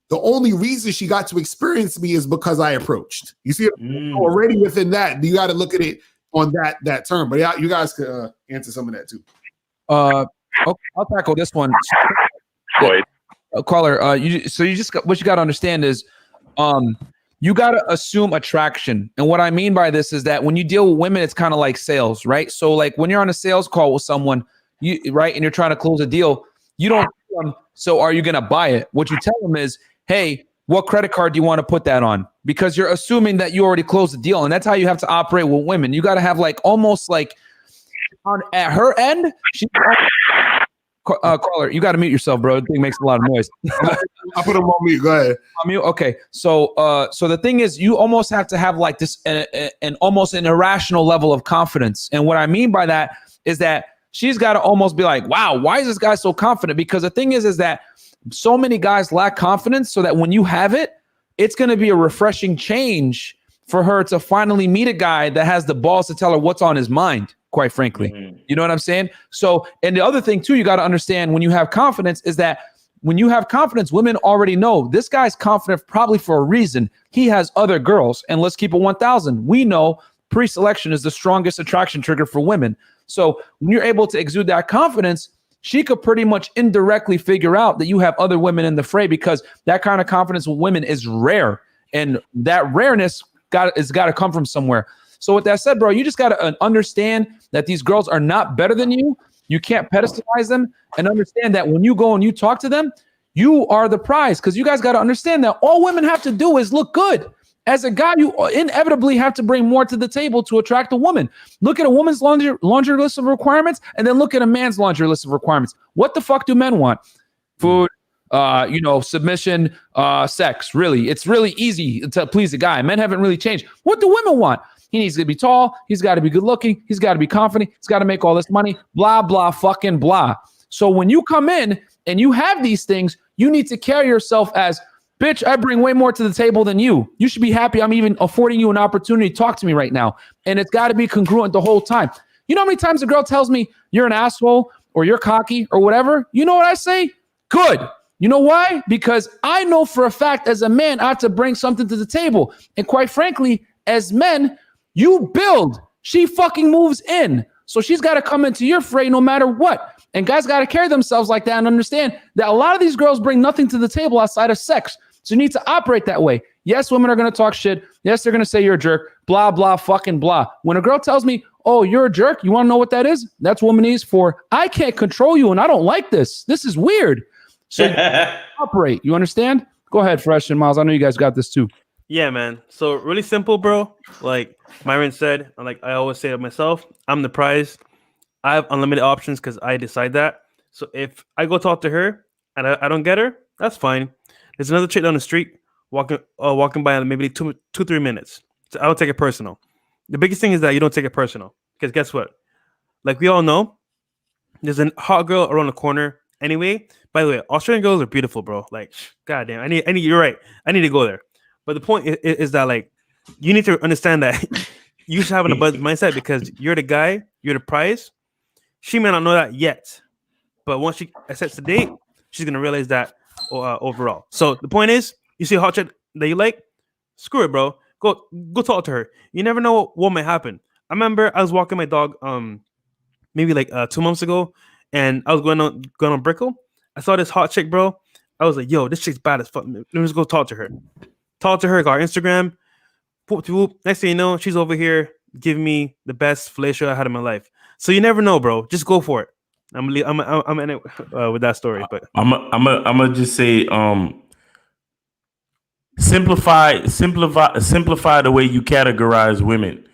the only reason she got to experience me is because I approached. You see, already within that, you got to look at it on that term. But yeah, you guys could answer some of that too. Okay, I'll tackle this one. Caller, what you got to understand is, you got to assume attraction. And what I mean by this is that when you deal with women, it's kind of like sales, right? So like when you're on a sales call with someone, and you're trying to close a deal, you don't tell them, so are you going to buy it? What you tell them is, hey, what credit card do you want to put that on? Because you're assuming that you already closed the deal. And that's how you have to operate with women. You got to have like almost like at her end, caller, you got to mute yourself, bro. The thing makes a lot of noise. I put him on mute. Go ahead. On mute. Okay. So the thing is, you almost have to have like this, an almost an irrational level of confidence. And what I mean by that is that she's got to almost be like, wow, why is this guy so confident? Because the thing is that so many guys lack confidence, so that when you have it, it's going to be a refreshing change for her to finally meet a guy that has the balls to tell her what's on his mind, quite frankly. Mm-hmm. You know what I'm saying? So, and the other thing too, you got to understand when you have confidence is that when you have confidence, women already know this guy's confident probably for a reason. He has other girls. And let's keep it 1,000. We know pre-selection is the strongest attraction trigger for women. So when you're able to exude that confidence, she could pretty much indirectly figure out that you have other women in the fray, because that kind of confidence with women is rare. And that rareness got to come from somewhere. So with that said, bro, you just got to understand that these girls are not better than you. You can't pedestalize them, and understand that when you go and you talk to them, you are the prize. Because you guys got to understand that all women have to do is look good. As a guy, you inevitably have to bring more to the table to attract a woman. Look at a woman's laundry list of requirements, and then look at a man's laundry list of requirements. What the fuck do men want? Food, submission, sex. Really, it's really easy to please a guy. Men haven't really changed. What do women want? He needs to be tall. He's got to be good looking. He's got to be confident. He's got to make all this money. Blah, blah, fucking blah. So when you come in and you have these things, you need to carry yourself as, bitch, I bring way more to the table than you. You should be happy I'm even affording you an opportunity to talk to me right now. And it's got to be congruent the whole time. You know how many times a girl tells me you're an asshole or you're cocky or whatever? You know what I say? Good. You know why? Because I know for a fact as a man, I have to bring something to the table. And quite frankly, as men, you build. She fucking moves in. So she's got to come into your fray no matter what. And guys got to carry themselves like that and understand that a lot of these girls bring nothing to the table outside of sex. So you need to operate that way. Yes, women are going to talk shit. Yes, they're going to say you're a jerk. Blah, blah, fucking blah. When a girl tells me, oh, you're a jerk, you want to know what that is? That's womanese for, I can't control you and I don't like this. This is weird. So operate. You understand? Go ahead, Fresh and Miles. I know you guys got this too. Yeah, man. So really simple, bro. Like Myron said, like I always say to myself, I'm the prize. I have unlimited options because I decide that. So if I go talk to her and I don't get her, that's fine. There's another chick down the street walking by in maybe 2-3 minutes. So I don't take it personal. The biggest thing is that you don't take it personal, because guess what? Like we all know, there's a hot girl around the corner. Anyway, by the way, Australian girls are beautiful, bro. Like, goddamn, I need. You're right. I need to go there. But the point is that like you need to understand that you should have an abundant mindset, because you're the guy, you're the prize. She may not know that yet, but once she accepts the date, she's gonna realize that overall. So the point is, you see a hot chick that you like, screw it, bro. Go talk to her. You never know what might happen. I remember I was walking my dog maybe like 2 months ago, and I was going on Brickell. I saw this hot chick, bro. I was like, yo, this chick's bad as fuck. Let me just go talk to her. Got her Instagram. Next thing you know, she's over here giving me the best fellatio I had in my life. So you never know, bro. Just go for it. I'm in it with that story, but I'm gonna just say, simplify the way you categorize women,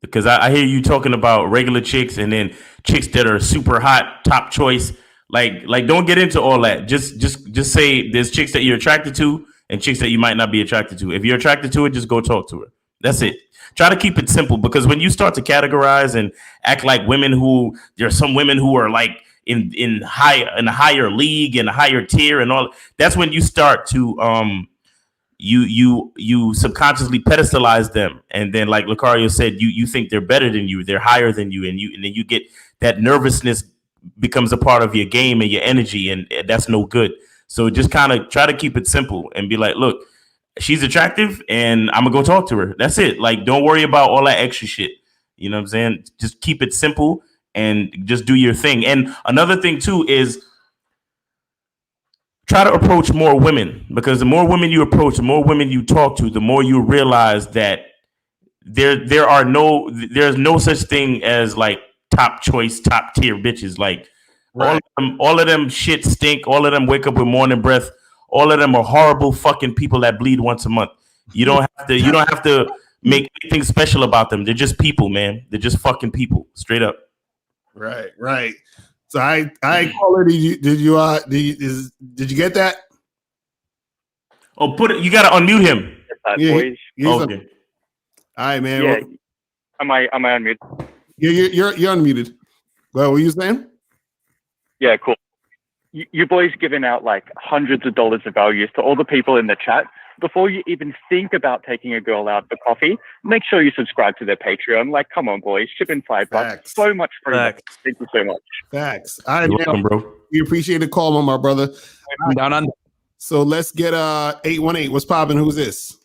because I hear you talking about regular chicks and then chicks that are super hot, top choice. Like don't get into all that. Just say there's chicks that you're attracted to and chicks that you might not be attracted to. If you're attracted to it, just go talk to her. That's it. Try to keep it simple, because when you start to categorize and act like there are some women who are like in a higher league, in a higher tier and all, that's when you start to you subconsciously pedestalize them. And then like Lucario said, you think they're better than you, they're higher than you, and then you get that nervousness becomes a part of your game and your energy, and that's no good. So just kind of try to keep it simple and be like, look, she's attractive and I'm gonna go talk to her. That's it. Like, don't worry about all that extra shit. You know what I'm saying? Just keep it simple and just do your thing. And another thing too is try to approach more women, because the more women you approach, the more women you talk to, the more you realize that there's no such thing as like top choice, top tier bitches. Like right. all of them shit stink. All of them wake up with morning breath. All of them are horrible fucking people that bleed once a month. You don't have to make anything special about them. They're just people, man. They're just fucking people, straight up. Right. So I caller, did you get that? Oh, you gotta unmute him. Yeah, Boys. Okay. All right, man. Yeah. Well, Am I unmuted? you're unmuted. Well, what were you saying? Yeah, cool. You boys giving out like hundreds of dollars of values to all the people in the chat. Before you even think about taking a girl out for coffee, make sure you subscribe to their Patreon. Like, come on, boys, chip in $5. Facts. So much free. Facts. Thank you so much. Facts. All right, You're man. welcome, bro. We appreciate the call, my brother. Down under. So let's get 818. What's popping? Who's this?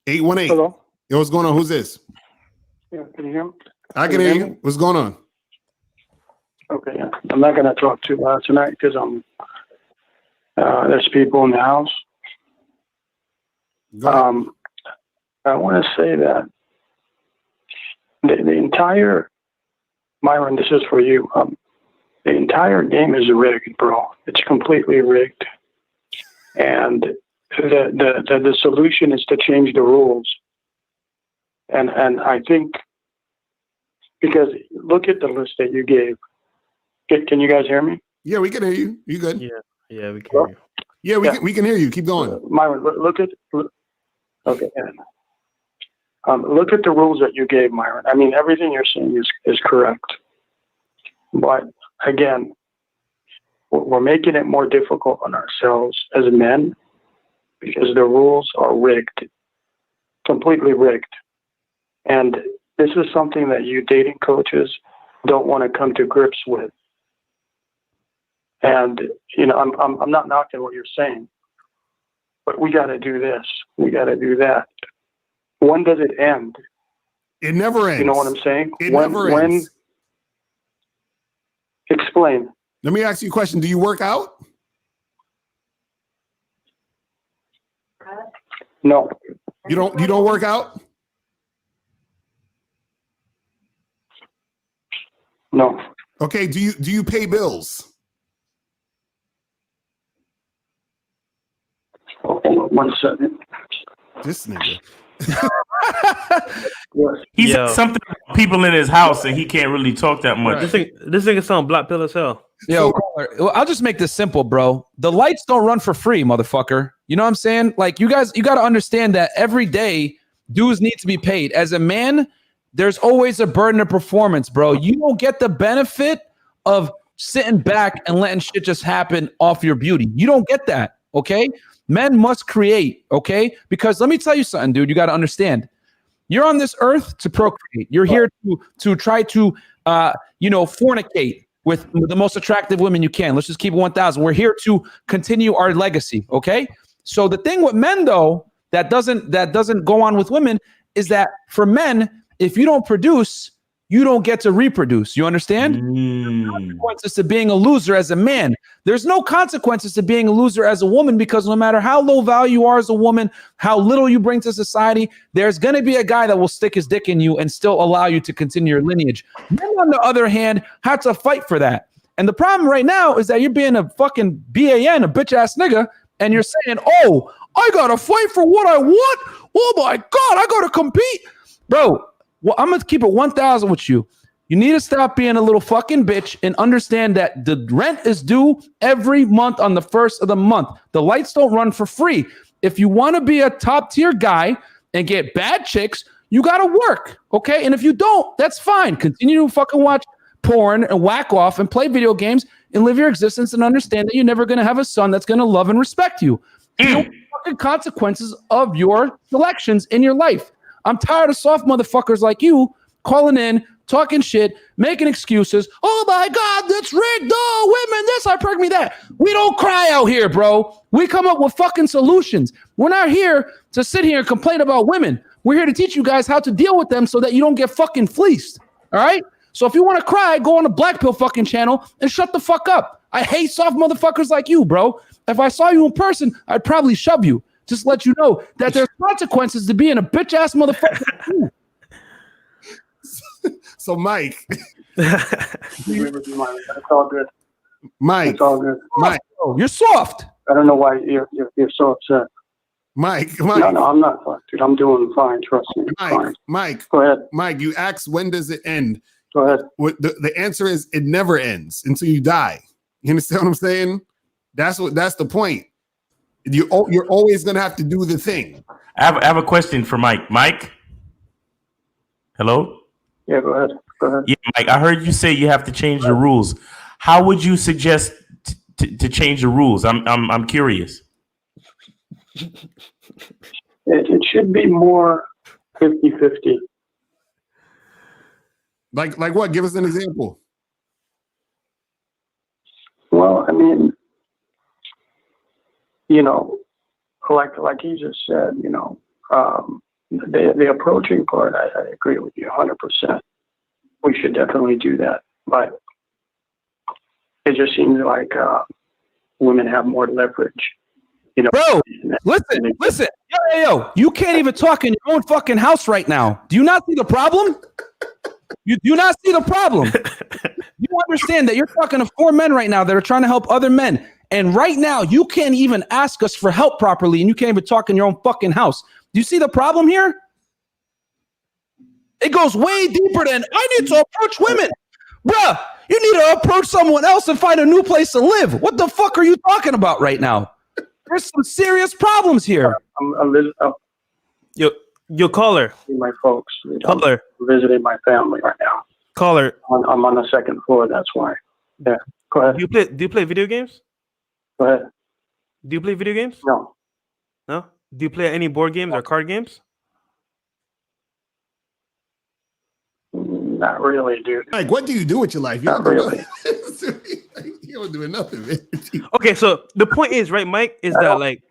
818. Hello. Yo, what's going on? Who's this? Yeah, can you hear me? I can hear you. What's going on? Okay, yeah. I'm not gonna talk too loud tonight because there's people in the house. Go ahead. I want to say that the entire Myron, this is for you. The entire game is rigged, bro. It's completely rigged, and the solution is to change the rules. And I think because look at the list that you gave. Can you guys hear me? Yeah, we can hear you. You good? Yeah, we can hear you. Yeah, we can hear you. Keep going. Myron, look at okay. Look at the rules that you gave, Myron. I mean, everything you're saying is correct, but again, we're making it more difficult on ourselves as men because the rules are rigged, completely rigged, and this is something that you dating coaches don't want to come to grips with. And I'm not knocking what you're saying, but we got to do this. We got to do that. When does it end? It never ends. You know what I'm saying? It never ends. Explain. Let me ask you a question. Do you work out? No. You don't work out? No. Okay. Do you pay bills? Hold on 1 second. This nigga. Yes. He Yo. said something about people in his house, and he can't really talk that much. This thing sound black pill as hell. Yo, well, I'll just make this simple, bro. The lights don't run for free, motherfucker. You know what I'm saying? Like, you got to understand that every day dues need to be paid. As a man, there's always a burden of performance, bro. You don't get the benefit of sitting back and letting shit just happen off your beauty. You don't get that, okay? Men must create, okay? Because let me tell you something, dude. You got to understand. You're on this earth to procreate. You're here to try to, fornicate with the most attractive women you can. Let's just keep it 1,000. We're here to continue our legacy, okay? So the thing with men, though, that doesn't go on with women is that for men, if you don't produce, you don't get to reproduce. You understand? Consequences to being a loser as a man. There's no consequences to being a loser as a woman because no matter how low value you are as a woman, how little you bring to society, there's going to be a guy that will stick his dick in you and still allow you to continue your lineage. Men, on the other hand, have to fight for that. And the problem right now is that you're being a fucking BAN, a bitch ass nigga, and you're saying, oh, I got to fight for what I want. Oh my God, I got to compete. Bro, well, I'm going to keep it 1,000 with you. You need to stop being a little fucking bitch and understand that the rent is due every month on the first of the month. The lights don't run for free. If you want to be a top tier guy and get bad chicks, you got to work, okay? And if you don't, that's fine. Continue to fucking watch porn and whack off and play video games and live your existence and understand that you're never going to have a son that's going to love and respect you. Deal with the fucking consequences of your selections in your life. I'm tired of soft motherfuckers like you calling in, talking shit, making excuses. Oh my God, that's rigged. Oh, women, this, I preg me that. We don't cry out here, bro. We come up with fucking solutions. We're not here to sit here and complain about women. We're here to teach you guys how to deal with them so that you don't get fucking fleeced. All right? So if you want to cry, go on the Black Pill fucking channel and shut the fuck up. I hate soft motherfuckers like you, bro. If I saw you in person, I'd probably shove you. Just let you know that there's consequences to being a bitch ass motherfucker. So, Mike. It's all good. Mike, It's all good. Mike, Oh, you're soft. I don't know why you're so upset. Mike, No, I'm not fine, dude. I'm doing fine. Trust me. Fine. Mike. Go ahead. Mike, you asked when does it end? Go ahead. What the answer is it never ends until you die. You understand what I'm saying? That's the point. You're always gonna have to do the thing. I have a question for Mike. Mike, hello. Yeah, go ahead. Go ahead. Yeah, Mike. I heard you say you have to change the rules. How would you suggest to change the rules? I'm curious. It should be more 50-50. Like what? Give us an example. Well, I mean, you know, like he just said, you know, the approaching part, I agree with you 100%. We should definitely do that, but it just seems like women have more leverage. You know, Bro, listen. Yo, you can't even talk in your own fucking house right now. Do you not see the problem? You do not see the problem. You understand that you're talking to 4 men right now that are trying to help other men. And right now, you can't even ask us for help properly, and you can't even talk in your own fucking house. Do you see the problem here? It goes way deeper than, I need to approach women. Bruh, you need to approach someone else and find a new place to live. What the fuck are you talking about right now? There's some serious problems here. I'm Yo, caller. my folks. Caller. I'm visiting my family right now. Caller. I'm on the second floor. That's why. Yeah. Go ahead. Do you play video games? Go ahead. Do you play video games? No. No? Do you play any board games or card games? Not really, dude. Mike, what do you do with your life? Not really. You don't do nothing, man. Okay, so the point is, right, Mike, is that like,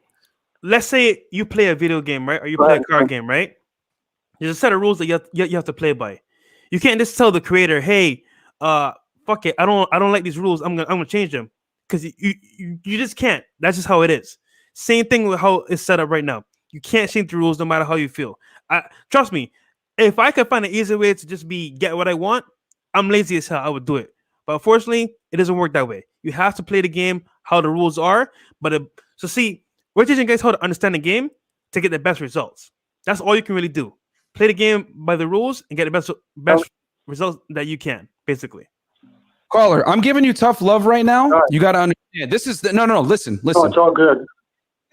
let's say you play a video game, right, or you play a card game, right? There's a set of rules that you have to play by. You can't just tell the creator, "Hey, fuck it, I don't like these rules. I'm gonna change them," because you just can't. That's just how it is. Same thing with how it's set up right now. You can't change the rules no matter how you feel. Trust me. If I could find an easy way to just get what I want, I'm lazy as hell. I would do it. But unfortunately, it doesn't work that way. You have to play the game how the rules are. So see, we're teaching guys how to understand the game to get the best results. That's all you can really do. Play the game by the rules and get the best results that you can, basically. Caller, I'm giving you tough love right now. You got to understand. This is no. Listen. No, it's all good.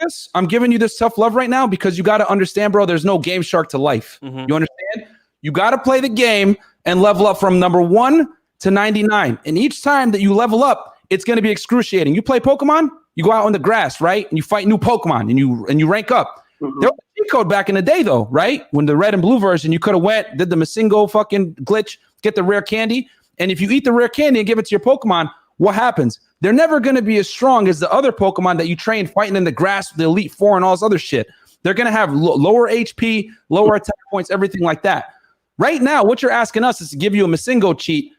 Yes, I'm giving you this tough love right now because you got to understand, bro. There's no Game Shark to life. Mm-hmm. You understand? You got to play the game and level up from number 1 to 99. And each time that you level up, it's going to be excruciating. You play Pokemon, you go out on the grass, right? And you fight new Pokemon and you rank up. Mm-hmm. There was a cheat code back in the day, though, right? When the red and blue version, you could have did the Masingo fucking glitch, get the rare candy. And if you eat the rare candy and give it to your Pokemon, what happens? They're never going to be as strong as the other Pokemon that you train fighting in the grass, the Elite Four and all this other shit. They're going to have lower HP, lower attack points, everything like that. Right now, what you're asking us is to give you a Masingo cheat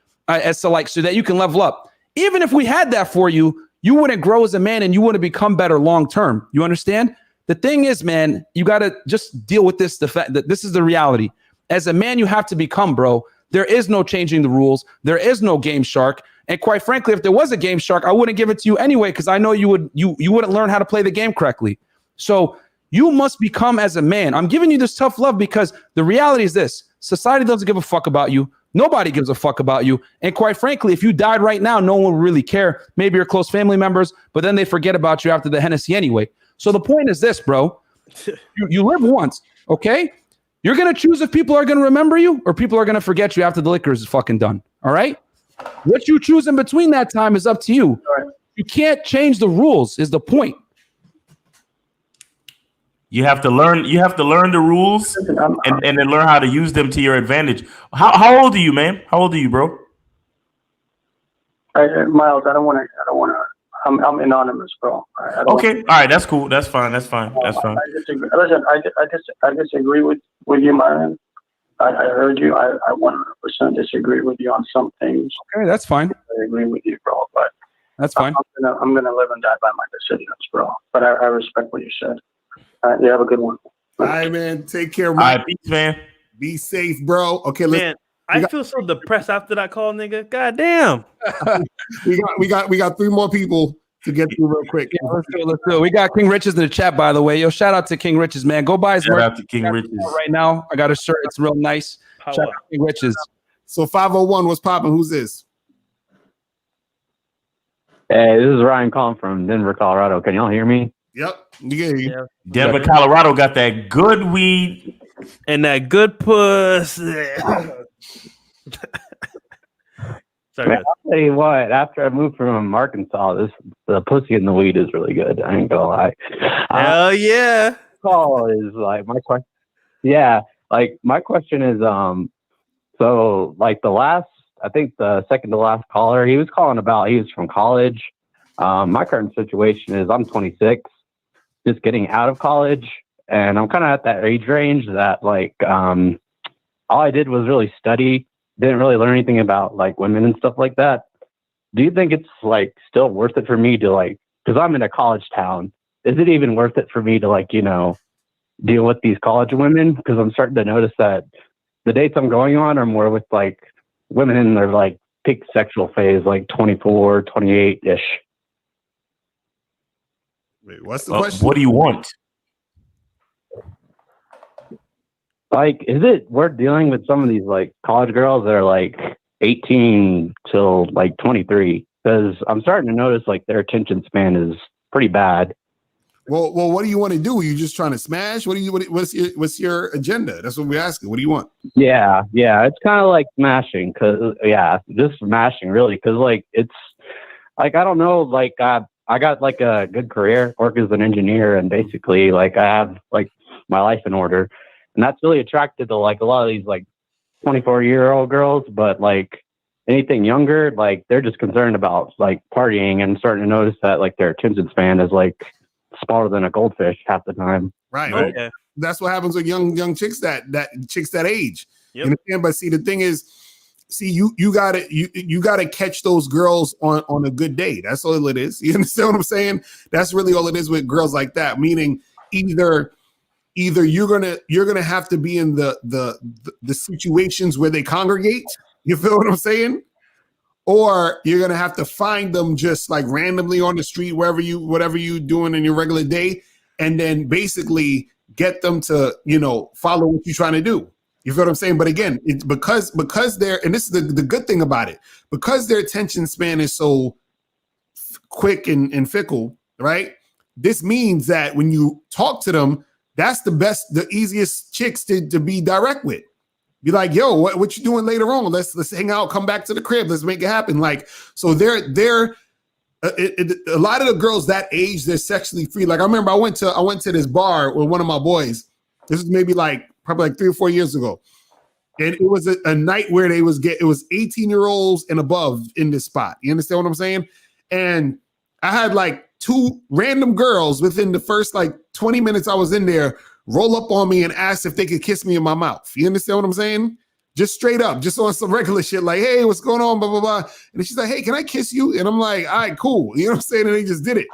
so that you can level up. Even if we had that for you, you wouldn't grow as a man and you wouldn't become better long term. You understand? The thing is, man, you got to just deal with this. The fact that this is the reality. As a man, you have to become, bro. There is no changing the rules. There is no Game Shark. And quite frankly, if there was a Game Shark, I wouldn't give it to you anyway because I know you wouldn't learn how to play the game correctly. So you must become as a man. I'm giving you this tough love because the reality is this. Society doesn't give a fuck about you. Nobody gives a fuck about you. And quite frankly, if you died right now, no one would really care. Maybe your close family members, but then they forget about you after the Hennessy anyway. So the point is this, bro. You live once, okay? You're going to choose if people are going to remember you or people are going to forget you after the liquor is fucking done, all right? What you choose in between that time is up to you. Right. You can't change the rules is the point. You have to learn the rules and then learn how to use them to your advantage. How old are you, man? How old are you, bro? Miles, I don't want to. I'm anonymous, bro. Okay, all right, that's cool. That's fine. That's fine. I disagree. Listen, I disagree with you, Myron. I heard you. I 100% disagree with you on some things. Okay, that's fine. I agree with you, bro. But that's fine. I'm gonna live and die by my decisions, bro. But I respect what you said. You have a good one. All right, man. Take care, All Mike. right, peace, man. Be safe, bro. Okay, Man, I feel so depressed after that call, nigga. God damn. we got 3 more people to get through real quick. Yeah, let's do it. We got King Riches in the chat, by the way. Yo, shout out to King Riches, man. Go buy his Shout merch out to King Riches. right now. I got a shirt. It's real nice. Power. Shout out to King Riches. So 501, what's popping? Who's this? Hey, this is Ryan calling from Denver, Colorado. Can y'all hear me? Yep. You. Yeah. Denver, Colorado got that good weed. And that good pussy. Sorry, Man, I'll tell you what, after I moved from Arkansas, the pussy in the weed is really good. I ain't gonna lie. hell yeah. Call is like my question. Yeah, like my question is, so like I think the second to last caller, he was calling about he was from college. My current situation is I'm 26, just getting out of college, and I'm kind of at that age range that like all I did was really study. Didn't really learn anything about like women and stuff like that. Do you think it's like still worth it for me to like, because I'm in a college town, is it even worth it for me to like, deal with these college women? Because I'm starting to notice that the dates I'm going on are more with like women in their like peak sexual phase, like 24, 28-ish. Wait, what's the question? What do you want? Like, is it worth dealing with some of these like college girls that are like 18 till like 23? Because I'm starting to notice like their attention span is pretty bad. Well, what do you want to do? Are you just trying to smash? What's your agenda? That's what we're asking. What do you want? Yeah, it's kind of like smashing, just smashing really, because like it's like I don't know, like I got like a good career, work as an engineer, and basically like I have like my life in order. And that's really attracted to like a lot of these like 24-year-old girls, but like anything younger, like they're just concerned about like partying, and starting to notice that like their attention span is like smaller than a goldfish half the time. Right. Okay. That's what happens with young chicks that chicks that age. Yep. You understand? But see, the thing is, you gotta catch those girls on a good day. That's all it is. You understand what I'm saying? That's really all it is with girls like that. Meaning either you're gonna have to be in the situations where they congregate. You feel what I'm saying? Or you're gonna have to find them just like randomly on the street, whatever you doing in your regular day, and then basically get them to follow what you're trying to do. You feel what I'm saying? But again, it's because they're, and this is the good thing about it, because their attention span is so quick and fickle, right? This means that when you talk to them, that's the easiest chicks to be direct with. Be like, yo, what you doing later on? Let's hang out, come back to the crib, let's make it happen. Like, so they're a lot of the girls that age, they're sexually free. Like I remember I went to this bar with one of my boys. This was maybe probably 3 or 4 years ago. And it was a night where it was 18-year-olds and above in this spot. You understand what I'm saying? And I had like 2 random girls within the first like 20 minutes I was in there roll up on me and ask if they could kiss me in my mouth. You understand what I'm saying? Just straight up, just on some regular shit like, hey, what's going on, blah, blah, blah. And then she's like, hey, can I kiss you? And I'm like, all right, cool. You know what I'm saying? And they just did it.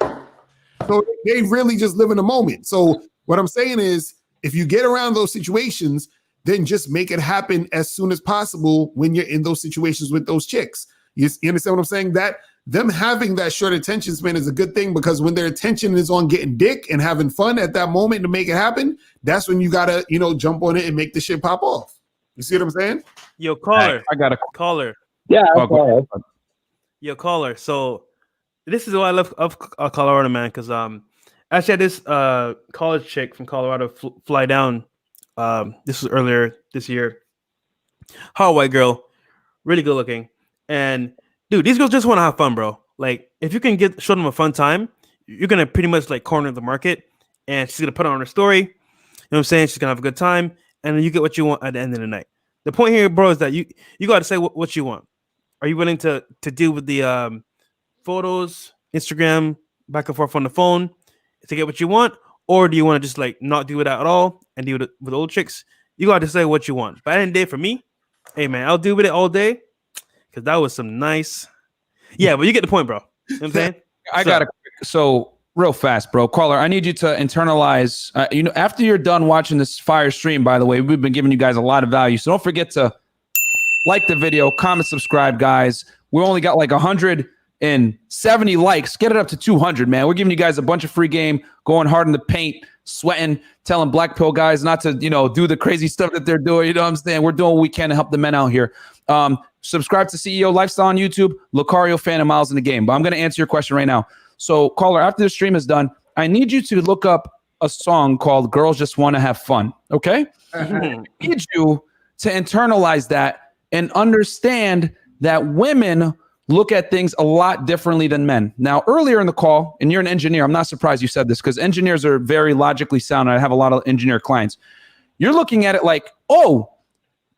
So they really just live in the moment. So what I'm saying is, if you get around those situations, then just make it happen as soon as possible when you're in those situations with those chicks. You understand what I'm saying? That them having that short attention span is a good thing, because when their attention is on getting dick and having fun at that moment to make it happen, that's when you gotta, jump on it and make the shit pop off. You see what I'm saying? Yo, caller. I got a caller. Yeah. Oh, Okay. Yo, caller. So this is why I love Colorado, man, because actually I had this college chick from Colorado fly down. This was earlier this year. Hot white girl, really good looking. And dude, these girls just want to have fun, bro. Like, if you can show them a fun time, you're gonna pretty much like corner the market, and she's gonna put it on her story. You know what I'm saying? She's gonna have a good time, and then you get what you want at the end of the night. The point here, bro, is that you got to say what you want. Are you willing to deal with the photos, Instagram, back and forth on the phone to get what you want, or do you want to just like not do it at all and deal with old chicks? You got to say what you want. But at the end of the day, for me, hey man, I'll deal with it all day, because that was some nice. Yeah, but you get the point, bro. You know what I'm saying? I got so real fast, bro. Caller, I need you to internalize. After you're done watching this fire stream, by the way, we've been giving you guys a lot of value. So don't forget to like the video, comment, subscribe, guys. We only got like 170 likes. Get it up to 200, man. We're giving you guys a bunch of free game, going hard in the paint, sweating, telling Black Pill guys not to, do the crazy stuff that they're doing. You know what I'm saying? We're doing what we can to help the men out here. Subscribe to CEO Lifestyle on YouTube, Lucario Fan and Miles in the Game. But I'm going to answer your question right now. So, caller, after the stream is done, I need you to look up a song called Girls Just Want to Have Fun, okay? I need you to internalize that and understand that women look at things a lot differently than men. Now, earlier in the call, and you're an engineer, I'm not surprised you said this because engineers are very logically sound. I have a lot of engineer clients. You're looking at it like, oh,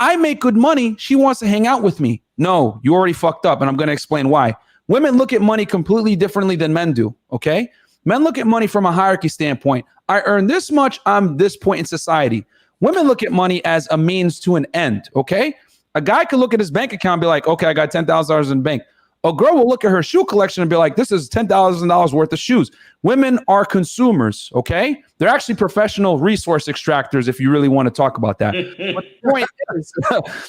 I make good money. She wants to hang out with me. No, you already fucked up, and I'm going to explain why. Women look at money completely differently than men do, okay? Men look at money from a hierarchy standpoint. I earn this much, I'm this point in society. Women look at money as a means to an end, okay? A guy could look at his bank account and be like, okay, I got $10,000 in the bank. A girl will look at her shoe collection and be like, this is $10,000 worth of shoes. Women are consumers, okay? They're actually professional resource extractors if you really want to talk about that. But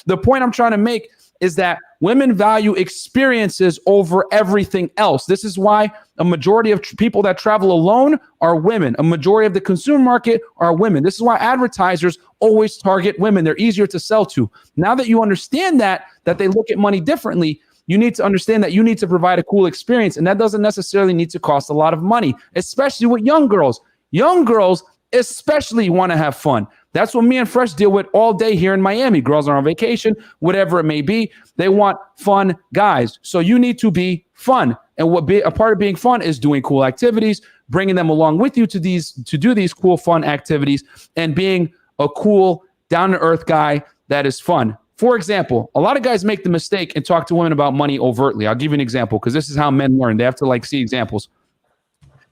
the point I'm trying to make is that women value experiences over everything else. This is why a majority of people that travel alone are women. A majority of the consumer market are women. This is why advertisers always target women. They're easier to sell to. Now that you understand that they look at money differently, you need to understand that you need to provide a cool experience, and that doesn't necessarily need to cost a lot of money, especially with young girls. Young girls especially want to have fun. That's what me and Fresh deal with all day here in Miami. Girls are on vacation, whatever it may be. They want fun guys. So you need to be fun. And a part of being fun is doing cool activities, bringing them along with you to do these cool, fun activities, and being a cool, down-to-earth guy that is fun. For example, a lot of guys make the mistake and talk to women about money overtly. I'll give you an example because this is how men learn. They have to see examples.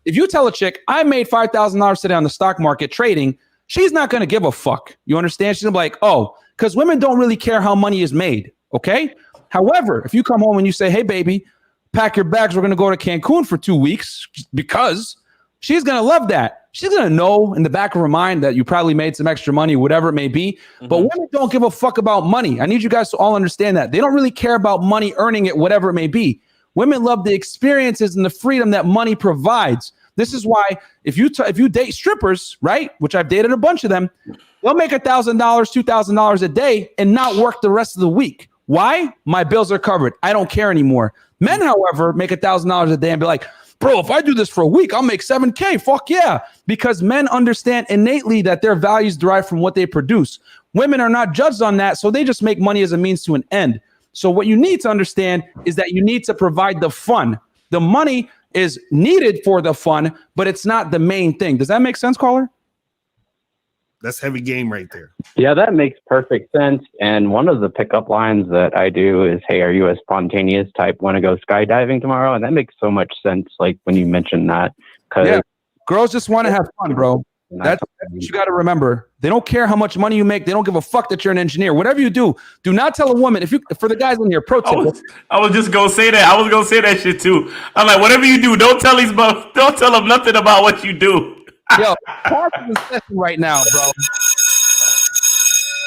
If you tell a chick, I made $5,000 today on the stock market trading, she's not going to give a fuck. You understand? She's going to be like, oh, because women don't really care how money is made. Okay. However, if you come home and you say, hey, baby, pack your bags, we're going to go to Cancun for 2 weeks, because she's going to love that. She's going to know in the back of her mind that you probably made some extra money, whatever it may be. Mm-hmm. But women don't give a fuck about money. I need you guys to all understand that. They don't really care about money, earning it, whatever it may be. Women love the experiences and the freedom that money provides. This is why if you date strippers, right, which I've dated a bunch of them, they'll make $1,000, $2,000 a day and not work the rest of the week. Why? My bills are covered. I don't care anymore. Men, however, make $1,000 a day and be like, bro, if I do this for a week, I'll make $7,000. Fuck yeah. Because men understand innately that their values derive from what they produce. Women are not judged on that, so they just make money as a means to an end. So what you need to understand is that you need to provide the fun. The money is needed for the fun, but it's not the main thing. Does that make sense, caller? That's heavy game right there. Yeah, that makes perfect sense. And one of the pickup lines that I do is, hey, are you a spontaneous type? Want to go skydiving tomorrow? And that makes so much sense, like when you mentioned that. Yeah, girls just want to have fun, bro. That's what you got to remember. They don't care how much money you make. They don't give a fuck that you're an engineer. Whatever you do not tell a woman. For the guys in here, pro tip. I was just gonna say that. I was gonna say that shit too. I'm like, whatever you do, don't tell them nothing about what you do. Yo, class is in session right now, bro.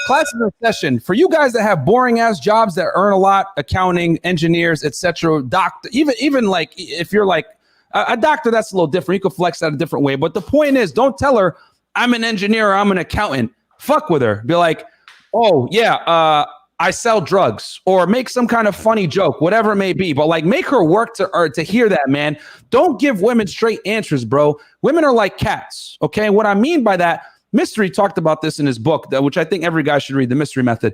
Class is in session. For you guys that have boring ass jobs that earn a lot, accounting, engineers, etc., doctor, even like if you're like a doctor, that's a little different. You can flex that a different way. But the point is, don't tell her I'm an engineer or I'm an accountant. Fuck with her. Be like, oh yeah, I sell drugs, or make some kind of funny joke, whatever it may be. But like, make her work to hear that, man. Don't give women straight answers, bro. Women are like cats. Okay, what I mean by that, Mystery talked about this in his book, which I think every guy should read, The Mystery Method.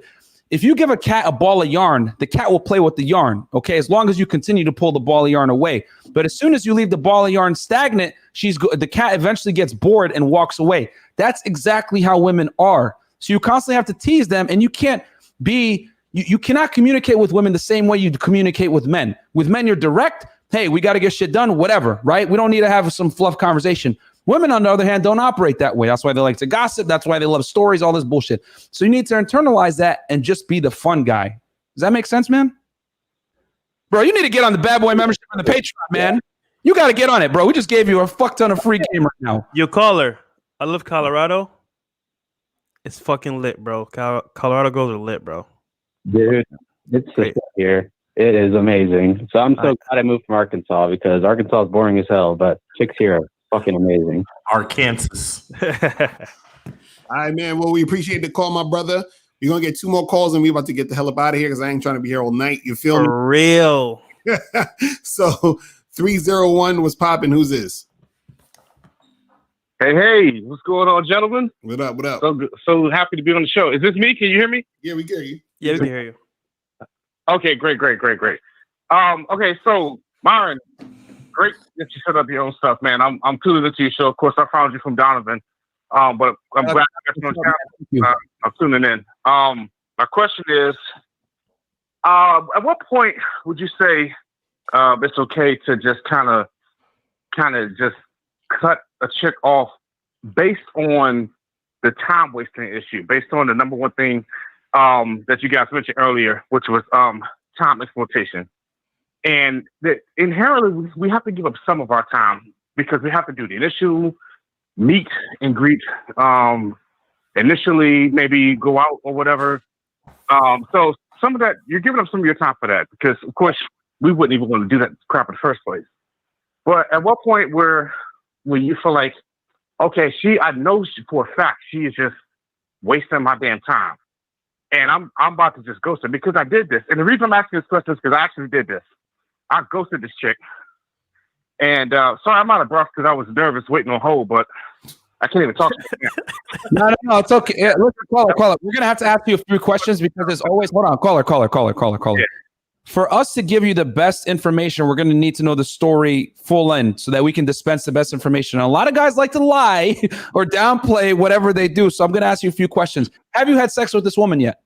If you give a cat a ball of yarn, the cat will play with the yarn, okay, as long as you continue to pull the ball of yarn away. But as soon as you leave the ball of yarn stagnant, the cat eventually gets bored and walks away. That's exactly how women are. So you constantly have to tease them, and you can't you cannot communicate with women the same way you communicate with men. With men, you're direct. Hey, we got to get shit done, whatever, right? We don't need to have some fluff conversation. Women, on the other hand, don't operate that way. That's why they like to gossip. That's why they love stories, all this bullshit. So you need to internalize that and just be the fun guy. Does that make sense, man? Bro, you need to get on the Bad Boy membership on the Patreon, man. You got to get on it, bro. We just gave you a fuck ton of free game right now. Yo, caller, I love Colorado. It's fucking lit, bro. Colorado girls are lit, bro. Dude, It's just here. It is amazing. So I'm so glad I moved from Arkansas because Arkansas is boring as hell, but chicks here are fucking amazing. Arkansas. All right, man. Well, we appreciate the call, my brother. We're gonna get 2 more calls and we about to get the hell up out of here because I ain't trying to be here all night. You feel me? For real. So 301 was popping. Who's this? Hey, what's going on, gentlemen? What up? What up? So happy to be on the show. Is this me? Can you hear me? Yeah, we hear you. Yeah, we can hear you. Okay, great. Okay, so Myron, great that you set up your own stuff, man. I'm tuning into your show. Of course, I found you from Donovan, but I'm glad I got you on channel. I'm tuning in. My question is, at what point would you say it's okay to just kind of just cut a chick off based on the time wasting issue, based on the number one thing that you guys mentioned earlier, which was time exploitation. And that inherently we have to give up some of our time because we have to do the initial meet and greet, initially maybe go out or whatever. So some of that, you're giving up some of your time for that because of course we wouldn't even want to do that crap in the first place. But at what point where you feel like, okay, I know for a fact she is just wasting my damn time. And I'm about to just ghost her because I did this. And the reason I'm asking this question is because I actually did this. I ghosted this chick. And sorry, I'm out of breath because I was nervous waiting on hold, but I can't even talk to you now. No, it's okay. Yeah, listen, caller. We're going to have to ask you a few questions because there's always, hold on, caller. Yeah. For us to give you the best information, we're going to need to know the story full end so that we can dispense the best information. And a lot of guys like to lie or downplay whatever they do. So I'm going to ask you a few questions. Have you had sex with this woman yet?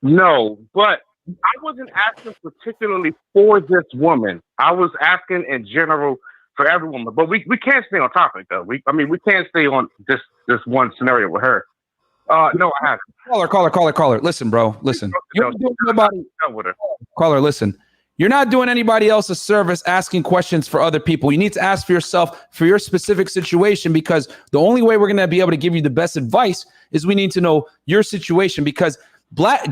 No, but I wasn't asking particularly for this woman. I was asking in general for every woman. But we can't stay on topic though. We can't stay on this one scenario with her. No, I haven't. Caller. Listen, bro. Listen. Caller, listen. You're not doing anybody else a service asking questions for other people. You need to ask for yourself for your specific situation because the only way we're going to be able to give you the best advice is we need to know your situation because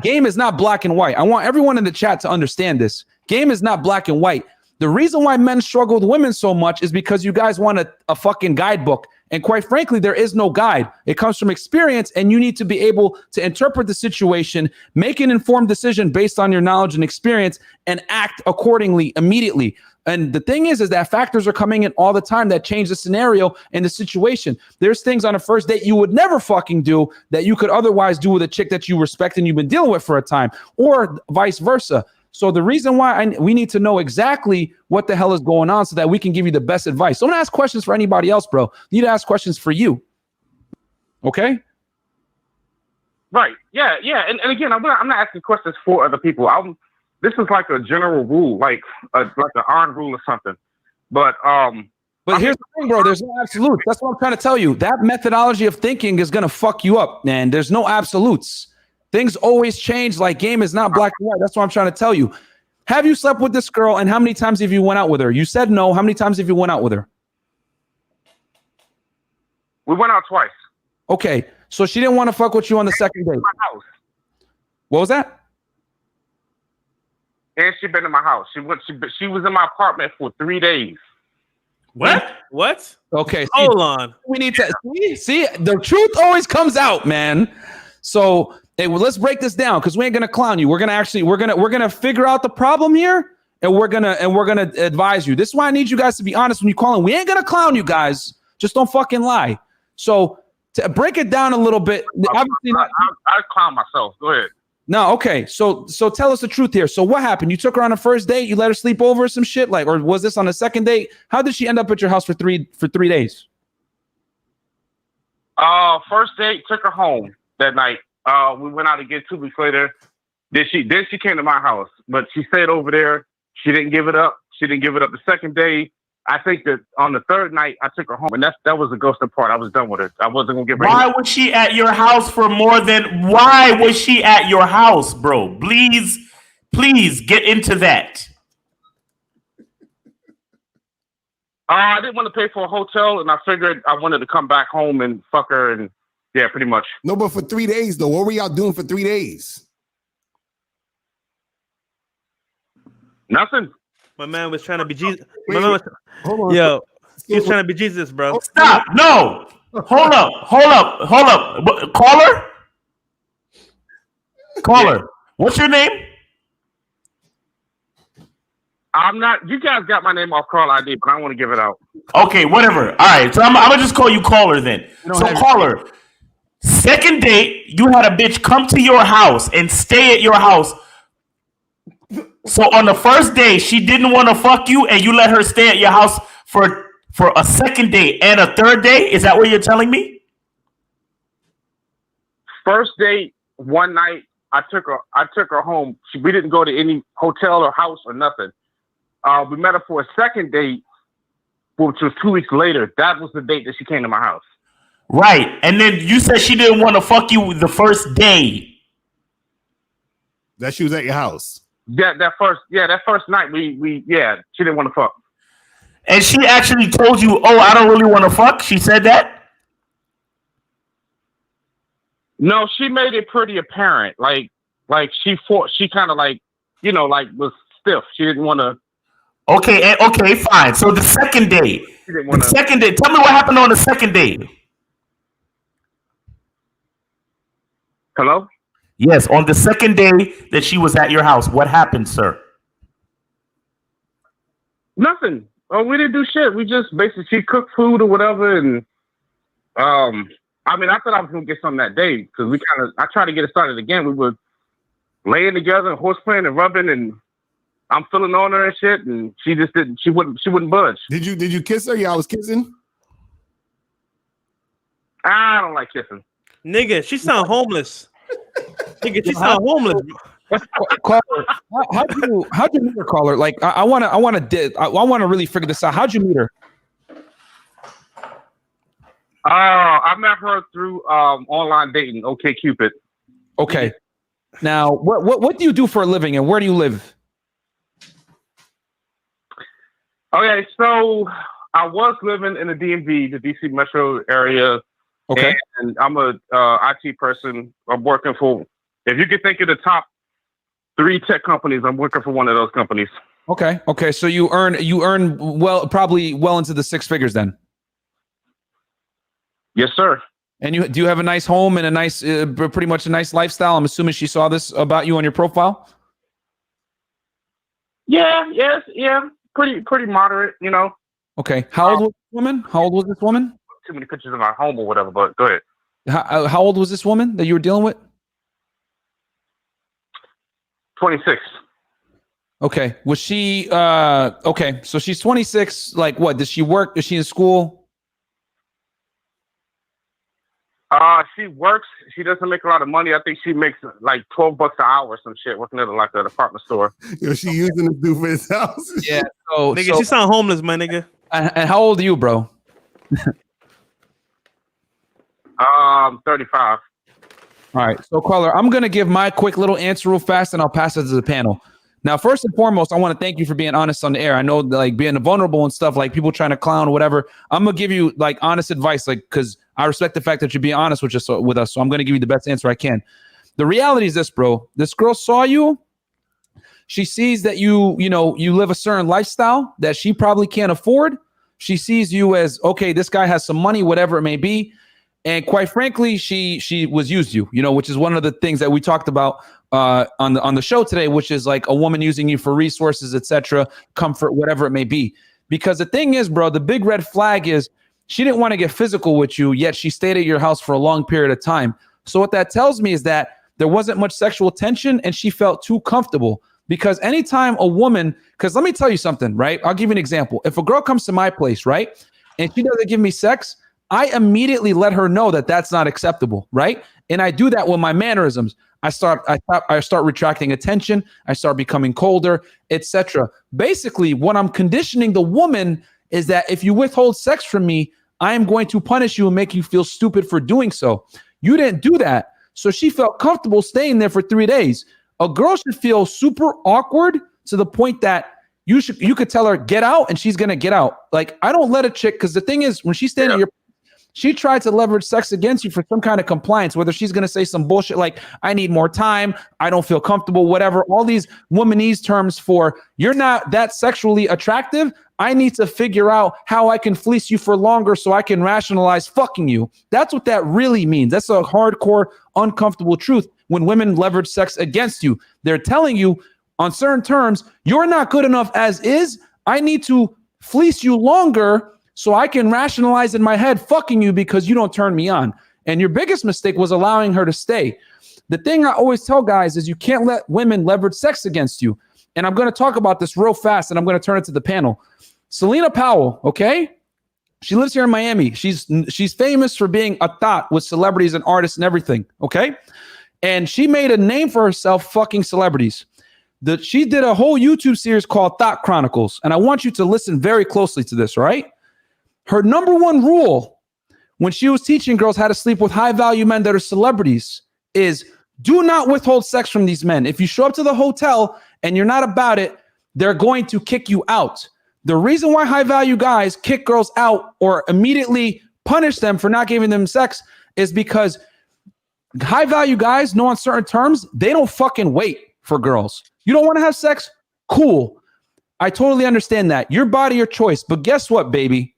game is not black and white. I want everyone in the chat to understand this. Game is not black and white. The reason why men struggle with women so much is because you guys want a fucking guidebook. And quite frankly, there is no guide. It comes from experience, and you need to be able to interpret the situation, make an informed decision based on your knowledge and experience, and act accordingly immediately. And the thing is that factors are coming in all the time that change the scenario and the situation. There's things on a first date you would never fucking do that you could otherwise do with a chick that you respect and you've been dealing with for a time, or vice versa. So the reason why we need to know exactly what the hell is going on so that we can give you the best advice. Don't ask questions for anybody else, bro. You need to ask questions for you. Okay? Right. Yeah. And again, I'm not asking questions for other people. This is like a general rule, like an iron rule or something. But here's the thing, bro. There's no absolutes. That's what I'm trying to tell you. That methodology of thinking is gonna fuck you up, man. There's no absolutes. Things always change. Like game is not black and white. That's what I'm trying to tell you. Have you slept with this girl, and how many times have you went out with her? You said no. How many times have you went out with her? We went out twice. Okay, so she didn't want to fuck with you on the second date. My house. What was that? And she been in my house. She was in my apartment for 3 days. What? Okay. Hold on. We need to see the truth always comes out, man. So let's break this down because we ain't gonna clown you. We're gonna figure out the problem here, and we're gonna advise you. This is why I need you guys to be honest when you call in. We ain't gonna clown you guys. Just don't fucking lie. So to break it down a little bit, obviously I clown myself. Go ahead. No, okay. So tell us the truth here. So what happened? You took her on a first date. You let her sleep over or some shit, or was this on a second date? How did she end up at your house for 3 days? First date, took her home that night. We went out again 2 weeks later. Then she came to my house, but she stayed over there. She didn't give it up. The second day. I think that on the third night I took her home, and that was the ghosting part. I was done with it. I wasn't gonna give her. Why was she at your house for more than? Why was she at your house, bro? Please get into that. I didn't want to pay for a hotel, and I figured I wanted to come back home and fuck her and Yeah, pretty much. No, but for 3 days though, what were y'all doing for 3 days? Nothing. My man was trying to be Jesus. Wait, hold on. Yo, he was trying to be Jesus, bro. Stop. No. Hold up. Caller. What's your name? I'm not. You guys got my name off call ID, but I don't want to give it out. Okay, whatever. All right, so I'm gonna just call you caller then. So caller, second date, you had a bitch come to your house and stay at your house. So on the first day, she didn't want to fuck you, and you let her stay at your house for a second date and a third day. Is that what you're telling me? First date, one night, I took her home. We didn't go to any hotel or house or nothing. We met her for a second date, which was 2 weeks later. That was the date that she came to my house. Right. And then you said she didn't want to fuck you the first day. That she was at your house. Yeah, that first night we she didn't want to fuck. And she actually told you, "Oh, I don't really want to fuck." She said that? No, she made it pretty apparent. Like she kind of like, was stiff. She didn't want to. Okay, fine. So the second day. Second day. Tell me what happened on the second day. Hello? Yes, on the second day that she was at your house, what happened, sir? Nothing. Oh, we didn't do shit. We just basically, she cooked food or whatever, and I thought I was gonna get something that day because I tried to get it started again. We were laying together and horse playing and rubbing, and I'm feeling on her and shit, and she just didn't. She wouldn't budge. Did you kiss her? Y'all was kissing? I don't like kissing. Nigga, she sound homeless. Nigga, she sound homeless. Caller, how'd you meet her, caller? Like, I want to really figure this out. How'd you meet her? I met her through online dating, OkCupid. Okay. Now, what do you do for a living, and where do you live? Okay, so I was living in the DMV, the DC metro area. Okay. And I'm a IT person. I'm working for, if you could think of the top 3 tech companies, I'm working for one of those companies. Okay. So you earn probably well into the 6 figures then. Yes, sir. And do you have a nice home and a nice, pretty much a nice lifestyle? I'm assuming she saw this about you on your profile. Yeah. Pretty moderate, Okay. How old was this woman? Too many pictures of my home or whatever, but go ahead. How old was this woman that you were dealing with? 26. Okay. Was she okay, so she's 26. Like what? Does she work? Is she in school? She works. She doesn't make a lot of money. I think she makes like $12 an hour or some shit working at like a department store. Yo, she using this dude for his house. Yeah. So Nigga, she sound homeless, my nigga. And how old are you, bro? 35. All right. So, caller, I'm going to give my quick little answer real fast, and I'll pass it to the panel. Now, first and foremost, I want to thank you for being honest on the air. I know that, like, being vulnerable and stuff, like people trying to clown or whatever. I'm going to give you like honest advice, like, because I respect the fact that you're being honest with us. So I'm going to give you the best answer I can. The reality is this, bro. This girl saw you. She sees that you live a certain lifestyle that she probably can't afford. She sees you as, okay, this guy has some money, whatever it may be. And quite frankly, she was used you, which is one of the things that we talked about on the show today, which is like a woman using you for resources, etc., comfort, whatever it may be. Because the thing is, bro, the big red flag is she didn't want to get physical with you, yet she stayed at your house for a long period of time. So what that tells me is that there wasn't much sexual tension and she felt too comfortable. Because anytime a woman, because let me tell you something, right? I'll give you an example. If a girl comes to my place, right, and she doesn't give me sex, I immediately let her know that that's not acceptable, right? And I do that with my mannerisms. I start retracting attention. I start becoming colder, etc. Basically, what I'm conditioning the woman is that if you withhold sex from me, I am going to punish you and make you feel stupid for doing so. You didn't do that. So she felt comfortable staying there for 3 days. A girl should feel super awkward to the point that you could tell her, get out, and she's going to get out. Like, I don't let a chick, because the thing is, when she's standing at your, She tried to leverage sex against you for some kind of compliance, whether she's going to say some bullshit like, I need more time, I don't feel comfortable, whatever. All these womanese terms for, you're not that sexually attractive. I need to figure out how I can fleece you for longer so I can rationalize fucking you. That's what that really means. That's a hardcore, uncomfortable truth when women leverage sex against you. They're telling you on certain terms, you're not good enough as is. I need to fleece you longer so I can rationalize in my head fucking you because you don't turn me on. And your biggest mistake was allowing her to stay. The thing I always tell guys is you can't let women leverage sex against you. And I'm going to talk about this real fast, and I'm going to turn it to the panel. Selena Powell, okay? She lives here in Miami. She's famous for being a thought with celebrities and artists and everything, okay? And she made a name for herself fucking celebrities. She did a whole YouTube series called Thought Chronicles, and I want you to listen very closely to this, right? Her number one rule when she was teaching girls how to sleep with high-value men that are celebrities is do not withhold sex from these men. If you show up to the hotel and you're not about it, they're going to kick you out. The reason why high-value guys kick girls out or immediately punish them for not giving them sex is because high-value guys know on certain terms, they don't fucking wait for girls. You don't want to have sex? Cool. I totally understand that. Your body, your choice. But guess what, baby?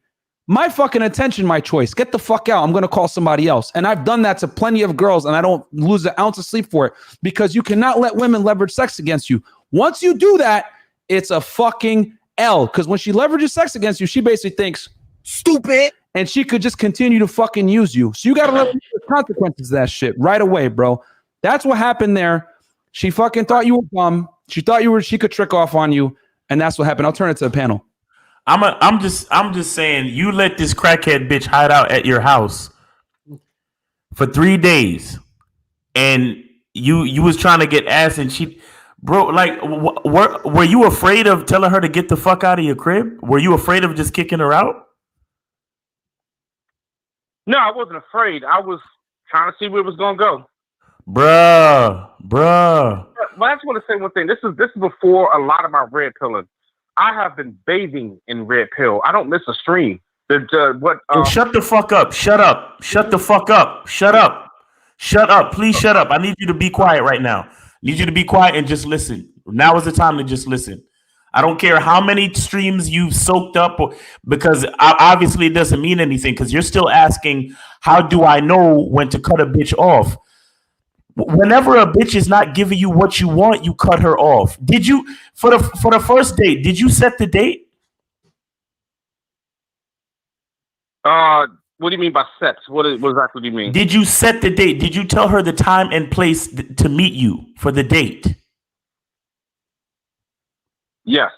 My fucking attention, my choice. Get the fuck out. I'm going to call somebody else. And I've done that to plenty of girls, and I don't lose an ounce of sleep for it because you cannot let women leverage sex against you. Once you do that, it's a fucking L. Because when she leverages sex against you, she basically thinks, stupid, and she could just continue to fucking use you. So you got to let the consequences of that shit right away, bro. That's what happened there. She fucking thought you were dumb. She thought she could trick off on you, and that's what happened. I'll turn it to the panel. I'm just saying, you let this crackhead bitch hide out at your house for 3 days, and you was trying to get ass, and she, bro, like, were you afraid of telling her to get the fuck out of your crib? Were you afraid of just kicking her out? No, I wasn't afraid. I was trying to see where it was gonna go. Bruh. But I just want to say one thing. This is before a lot of my red pilling. I have been bathing in red pill. I don't miss a stream. Shut the fuck up. Shut up. Shut the fuck up. Shut up. Shut up. Please shut up. I need you to be quiet right now. I need you to be quiet and just listen. Now is the time to just listen. I don't care how many streams you've soaked up, because obviously it doesn't mean anything, because you're still asking, how do I know when to cut a bitch off? Whenever a bitch is not giving you what you want, you cut her off. Did you, for the first date, did you set the date? What do you mean by sets? What exactly do you mean? Did you set the date? Did you tell her the time and place to meet you for the date? Yes.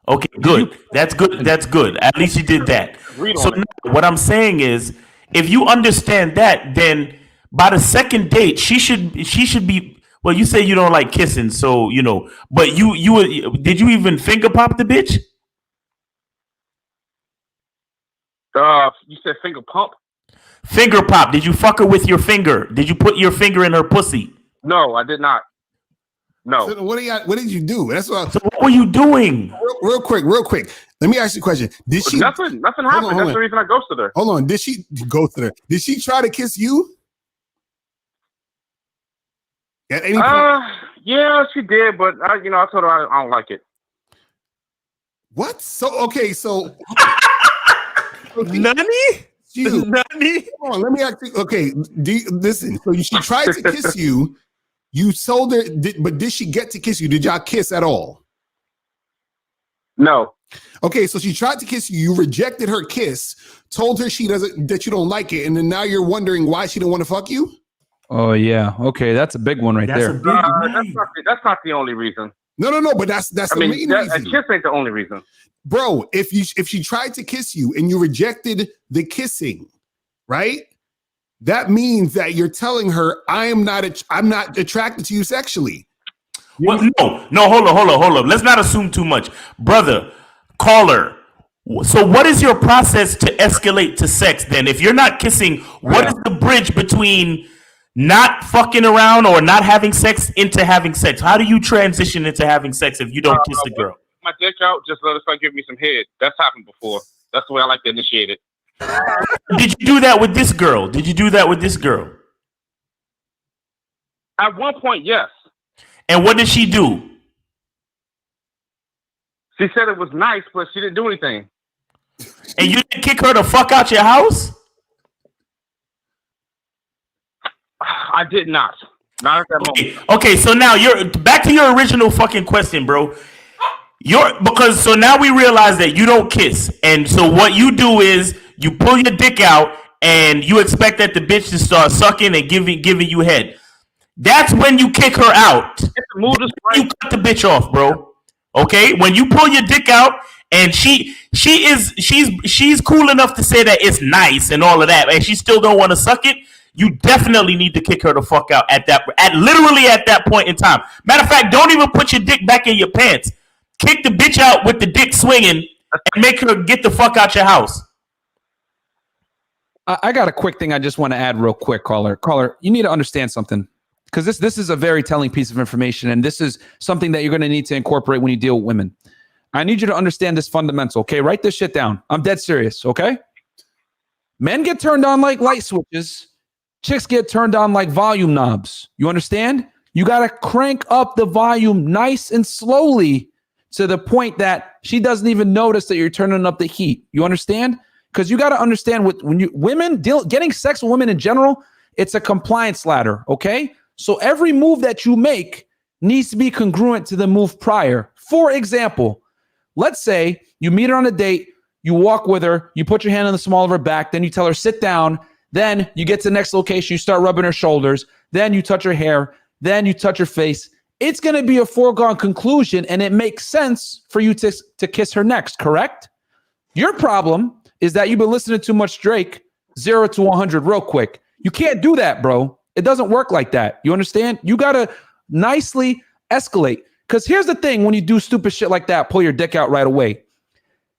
Okay, good. That's good. That's good. At least you did that. So now, what I'm saying is, if you understand that, then by the second date, she should be. Well, you say you don't like kissing, so you know. But did you even finger pop the bitch? You said finger pump? Finger pop. Did you fuck her with your finger? Did you put your finger in her pussy? No, I did not. No. So what did you do? That's what. So what were you doing? Real quick. Let me ask you a question. Did she? Nothing happened. That's the reason I ghosted her. Hold on. Did she ghost her? Did she try to kiss you? At any point? Yeah, she did, but I told her I don't like it. What? So Nani? Nani? Hold on, let me ask you. Okay, listen. So she tried to kiss you. You told her, but did she get to kiss you? Did y'all kiss at all? No. Okay, so she tried to kiss you. You rejected her kiss. Told her that you don't like it, and then now you're wondering why she didn't want to fuck you. Oh yeah, okay, that's a big one right there. That's not the only reason. No, but that's the main reason. A kiss ain't the only reason, bro. If she tried to kiss you and you rejected the kissing, right? That means that you're telling her I'm not attracted to you sexually. Well, no, hold on. Let's not assume too much, brother. Caller. So what is your process to escalate to sex then? If you're not kissing, what is the bridge between not fucking around or not having sex into having sex? How do you transition into having sex if you don't kiss the girl? My dick out, just let her start giving me some head. That's happened before. That's the way I like to initiate it. Did you do that with this girl? Did you do that with this girl? At one point, yes. And what did she do? She said it was nice, but she didn't do anything. And you didn't kick her the fuck out your house? I did not. Not at that moment. Okay, so now you're back to your original fucking question, bro. So now we realize that you don't kiss. And so what you do is you pull your dick out and you expect that the bitch to start sucking and giving you head. That's when you kick her out. You cut the bitch off, bro. Okay? When you pull your dick out and she's cool enough to say that it's nice and all of that, and she still don't want to suck it, you definitely need to kick her the fuck out literally at that point in time. Matter of fact, don't even put your dick back in your pants. Kick the bitch out with the dick swinging and make her get the fuck out your house. I got a quick thing I just want to add real quick, caller. Caller, you need to understand something, because this is a very telling piece of information, and this is something that you're going to need to incorporate when you deal with women. I need you to understand this fundamental, okay? Write this shit down. I'm dead serious, okay? Men get turned on like light switches. Chicks get turned on like volume knobs. You understand? You got to crank up the volume nice and slowly to the point that she doesn't even notice that you're turning up the heat. You understand? Because you got to understand getting sex with women in general, it's a compliance ladder, okay? So every move that you make needs to be congruent to the move prior. For example, let's say you meet her on a date, you walk with her, you put your hand on the small of her back, then you tell her sit down, then you get to the next location, you start rubbing her shoulders, then you touch her hair, then you touch her face. It's going to be a foregone conclusion, and it makes sense for you to kiss her next, correct? Your problem is that you've been listening to too much Drake, 0 to 100 real quick. You can't do that, bro. It doesn't work like that. You understand? You got to nicely escalate. Because here's the thing, when you do stupid shit like that, pull your dick out right away.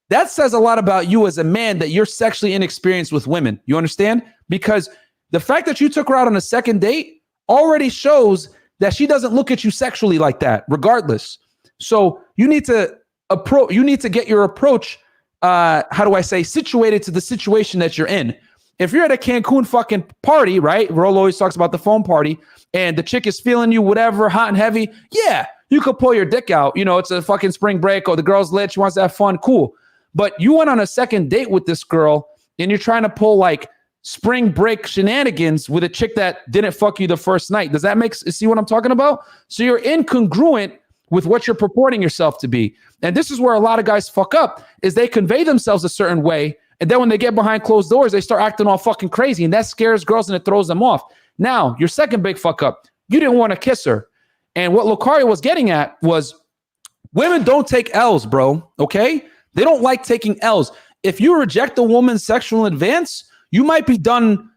That says a lot about you as a man, that you're sexually inexperienced with women. You understand? Because the fact that you took her out on a second date already shows that she doesn't look at you sexually like that, regardless. So you need to get your approach, situated to the situation that you're in. If you're at a Cancun fucking party, right? Rolo always talks about the phone party, and the chick is feeling you, whatever, hot and heavy. Yeah, you could pull your dick out. You know, it's a fucking spring break, or the girl's lit, she wants to have fun, cool. But you went on a second date with this girl, and you're trying to pull like spring break shenanigans with a chick that didn't fuck you the first night. Does that see what I'm talking about? So you're incongruent with what you're purporting yourself to be. And this is where a lot of guys fuck up, is they convey themselves a certain way, and then when they get behind closed doors, they start acting all fucking crazy, and that scares girls and it throws them off. Now, your second big fuck up, you didn't want to kiss her. And what Lucario was getting at was women don't take L's, bro, okay? They don't like taking L's. If you reject a woman's sexual advance, you might be done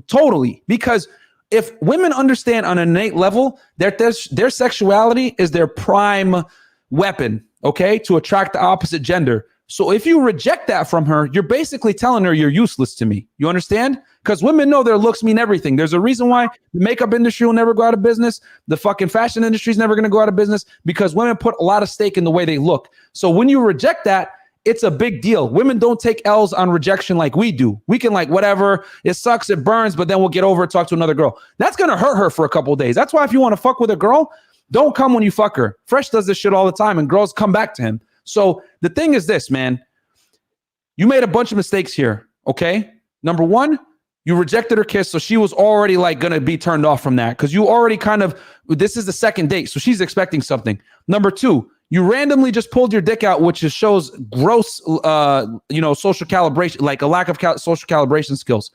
totally, because if women understand on an innate level that their sexuality is their prime weapon, okay, to attract the opposite gender. So if you reject that from her, you're basically telling her you're useless to me. You understand? Because women know their looks mean everything. There's a reason why the makeup industry will never go out of business. The fucking fashion industry is never going to go out of business, because women put a lot of stake in the way they look. So when you reject that, it's a big deal. Women don't take L's on rejection like we do. We can like, whatever, it sucks, it burns, but then we'll get over it, talk to another girl. That's going to hurt her for a couple of days. That's why if you want to fuck with a girl, don't come when you fuck her. Fresh does this shit all the time, and girls come back to him. So the thing is this, man. You made a bunch of mistakes here, okay? Number one, you rejected her kiss, so she was already like going to be turned off from that, because you already this is the second date, so she's expecting something. Number two, you randomly just pulled your dick out, which just shows gross, social calibration, like a lack of social calibration skills.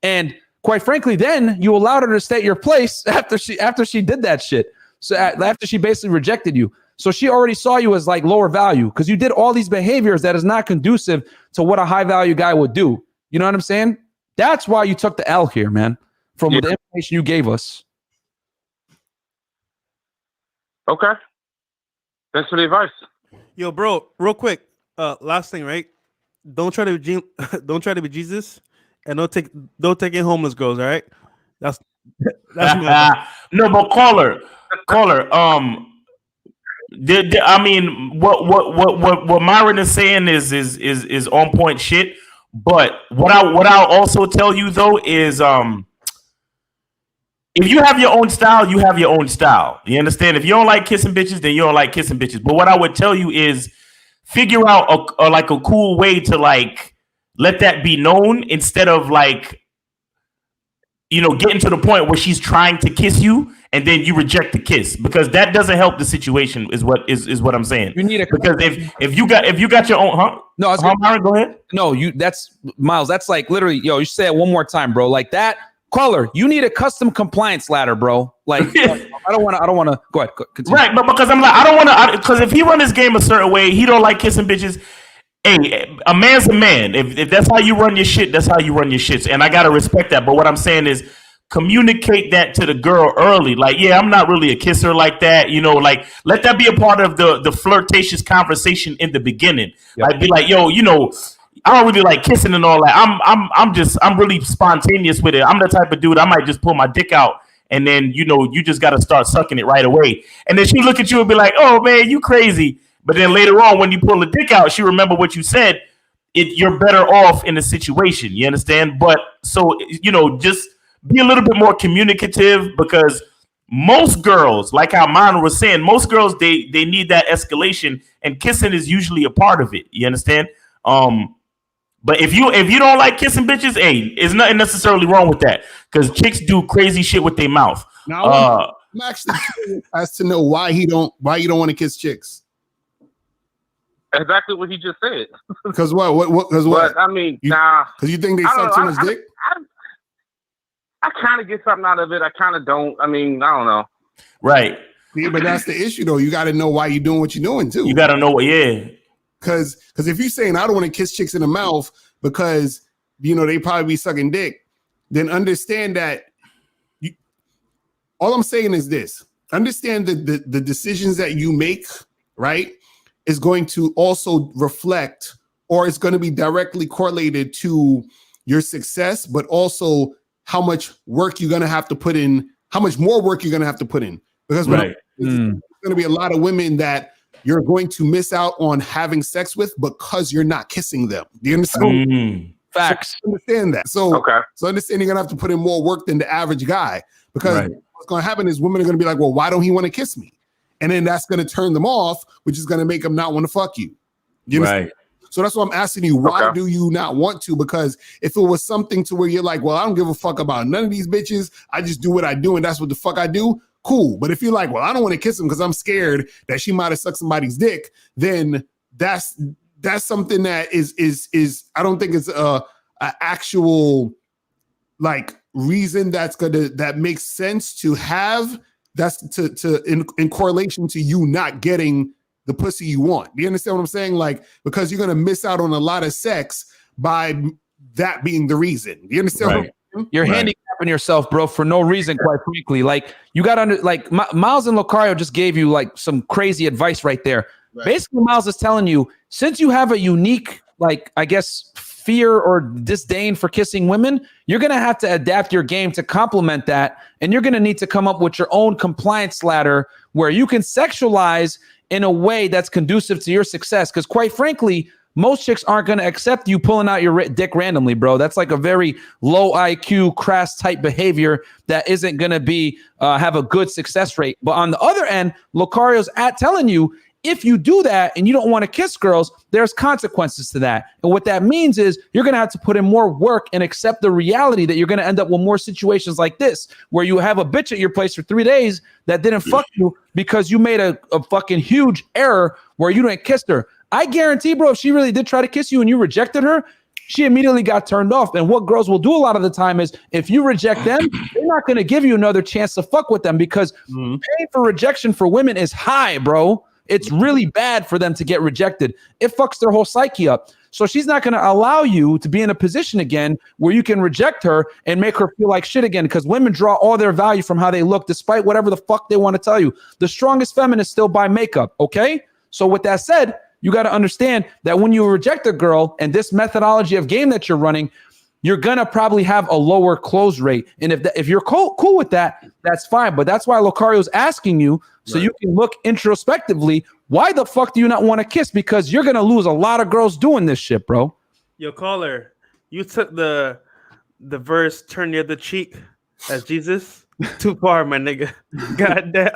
And quite frankly, then you allowed her to stay at your place after she did that shit. So after she basically rejected you. So she already saw you as like lower value, because you did all these behaviors that is not conducive to what a high value guy would do. You know what I'm saying? That's why you took the L here, man, from the information you gave us. Okay. Thanks for the advice. Yo, bro, real quick. Last thing, right? Don't try to be Jesus, and don't take in homeless girls. All right? That's no, but caller. I mean, what Myron is saying is on point shit. But what I'll also tell you though is if you have your own style, you have your own style. You understand? If you don't like kissing bitches, then you don't like kissing bitches. But what I would tell you is figure out a cool way to like let that be known instead of like, you know, getting to the point where she's trying to kiss you and then you reject the kiss, because that doesn't help the situation is what I'm saying. You need a because if you got your own go ahead. No, that's Miles. That's like literally, yo, you say it one more time, bro. Like that. Caller, you need a custom compliance ladder, bro. Like, I don't want to. Go ahead. Continue. Right, but because I'm like, I don't want to. Because if he run his game a certain way, he don't like kissing bitches. Hey, a man's a man. If that's how you run your shit, that's how you run your shits, and I gotta respect that. But what I'm saying is, communicate that to the girl early. Like, yeah, I'm not really a kisser like that. You know, like let that be a part of the flirtatious conversation in the beginning. Yep. Like, be like, yo, you know, I don't really like kissing and all that. I'm really spontaneous with it. I'm the type of dude, I might just pull my dick out and then, you know, you just got to start sucking it right away. And then she look at you and be like, oh man, you crazy. But then later on, when you pull the dick out, she remember what you said. You're better off in the situation. You understand? But so, you know, just be a little bit more communicative, because most girls, like how Manu was saying, most girls, they need that escalation, and kissing is usually a part of it. You understand? But if you don't like kissing bitches, hey, there's nothing necessarily wrong with that, because chicks do crazy shit with their mouth. Now, I'm actually curious as to know why you don't want to kiss chicks. Exactly what he just said. Because what? Because what? I mean, because you think they suck too much dick. I kind of get something out of it. I kind of don't. I mean, I don't know. Right. Yeah, but that's the issue, though. You got to know why you're doing what you're doing too. You got to know what. Yeah. Because if you're saying I don't want to kiss chicks in the mouth because, you know, they probably be sucking dick, then understand that. All I'm saying is this: understand that the decisions that you make, right, is going to also reflect, or it's going to be directly correlated to your success, but also how much work you're going to have to put in, how much more work you're going to have to put in. Because there's going to be a lot of women that you're going to miss out on having sex with because you're not kissing them. Do you understand? Facts. So understand that. So understand you're going to have to put in more work than the average guy, because what's going to happen is women are going to be like, well, why don't he want to kiss me? And then that's going to turn them off, which is going to make them not want to fuck you. You understand? So that's why I'm asking you, why do you not want to? Because if it was something to where you're like, well, I don't give a fuck about none of these bitches, I just do what I do and that's what the fuck I do, cool. But if you're like, well, I don't want to kiss him because I'm scared that she might have sucked somebody's dick, then that's something that is I don't think it's a actual like reason that makes sense to have. That's in correlation to you not getting the pussy you want. Do you understand what I'm saying? Like, because you're gonna miss out on a lot of sex by that being the reason. Do you understand? What I'm saying? You're handicapping yourself, bro, for no reason, quite frankly. Like, you got to Miles and Lucario just gave you like some crazy advice right there. Basically, Miles is telling you, since you have a unique, like, I guess, fear or disdain for kissing women, you're going to have to adapt your game to complement that. And you're going to need to come up with your own compliance ladder where you can sexualize in a way that's conducive to your success. Because quite frankly, most chicks aren't going to accept you pulling out your dick randomly, bro. That's like a very low IQ, crass type behavior that isn't going to be have a good success rate. But on the other end, Lucario's telling you, if you do that and you don't want to kiss girls, there's consequences to that. And what that means is you're going to have to put in more work and accept the reality that you're going to end up with more situations like this, where you have a bitch at your place for 3 days that didn't fuck you because you made a fucking huge error where you didn't kiss her. I guarantee, bro, if she really did try to kiss you and you rejected her, she immediately got turned off. And what girls will do a lot of the time is if you reject them, they're not going to give you another chance to fuck with them, because pain for rejection for women is high, bro. It's really bad for them to get rejected. It fucks their whole psyche up. So she's not going to allow you to be in a position again where you can reject her and make her feel like shit again, because women draw all their value from how they look, despite whatever the fuck they want to tell you. The strongest feminists still buy makeup, okay? So with that said, you got to understand that when you reject a girl and this methodology of game that you're running, you're going to probably have a lower close rate. And if you're cool with that, that's fine. But that's why Lucario's asking you, so you can look introspectively, why the fuck do you not want to kiss? Because you're going to lose a lot of girls doing this shit, bro. Yo, caller, You took the verse "Turn the Other Cheek" as Jesus too far, my nigga. Goddamn.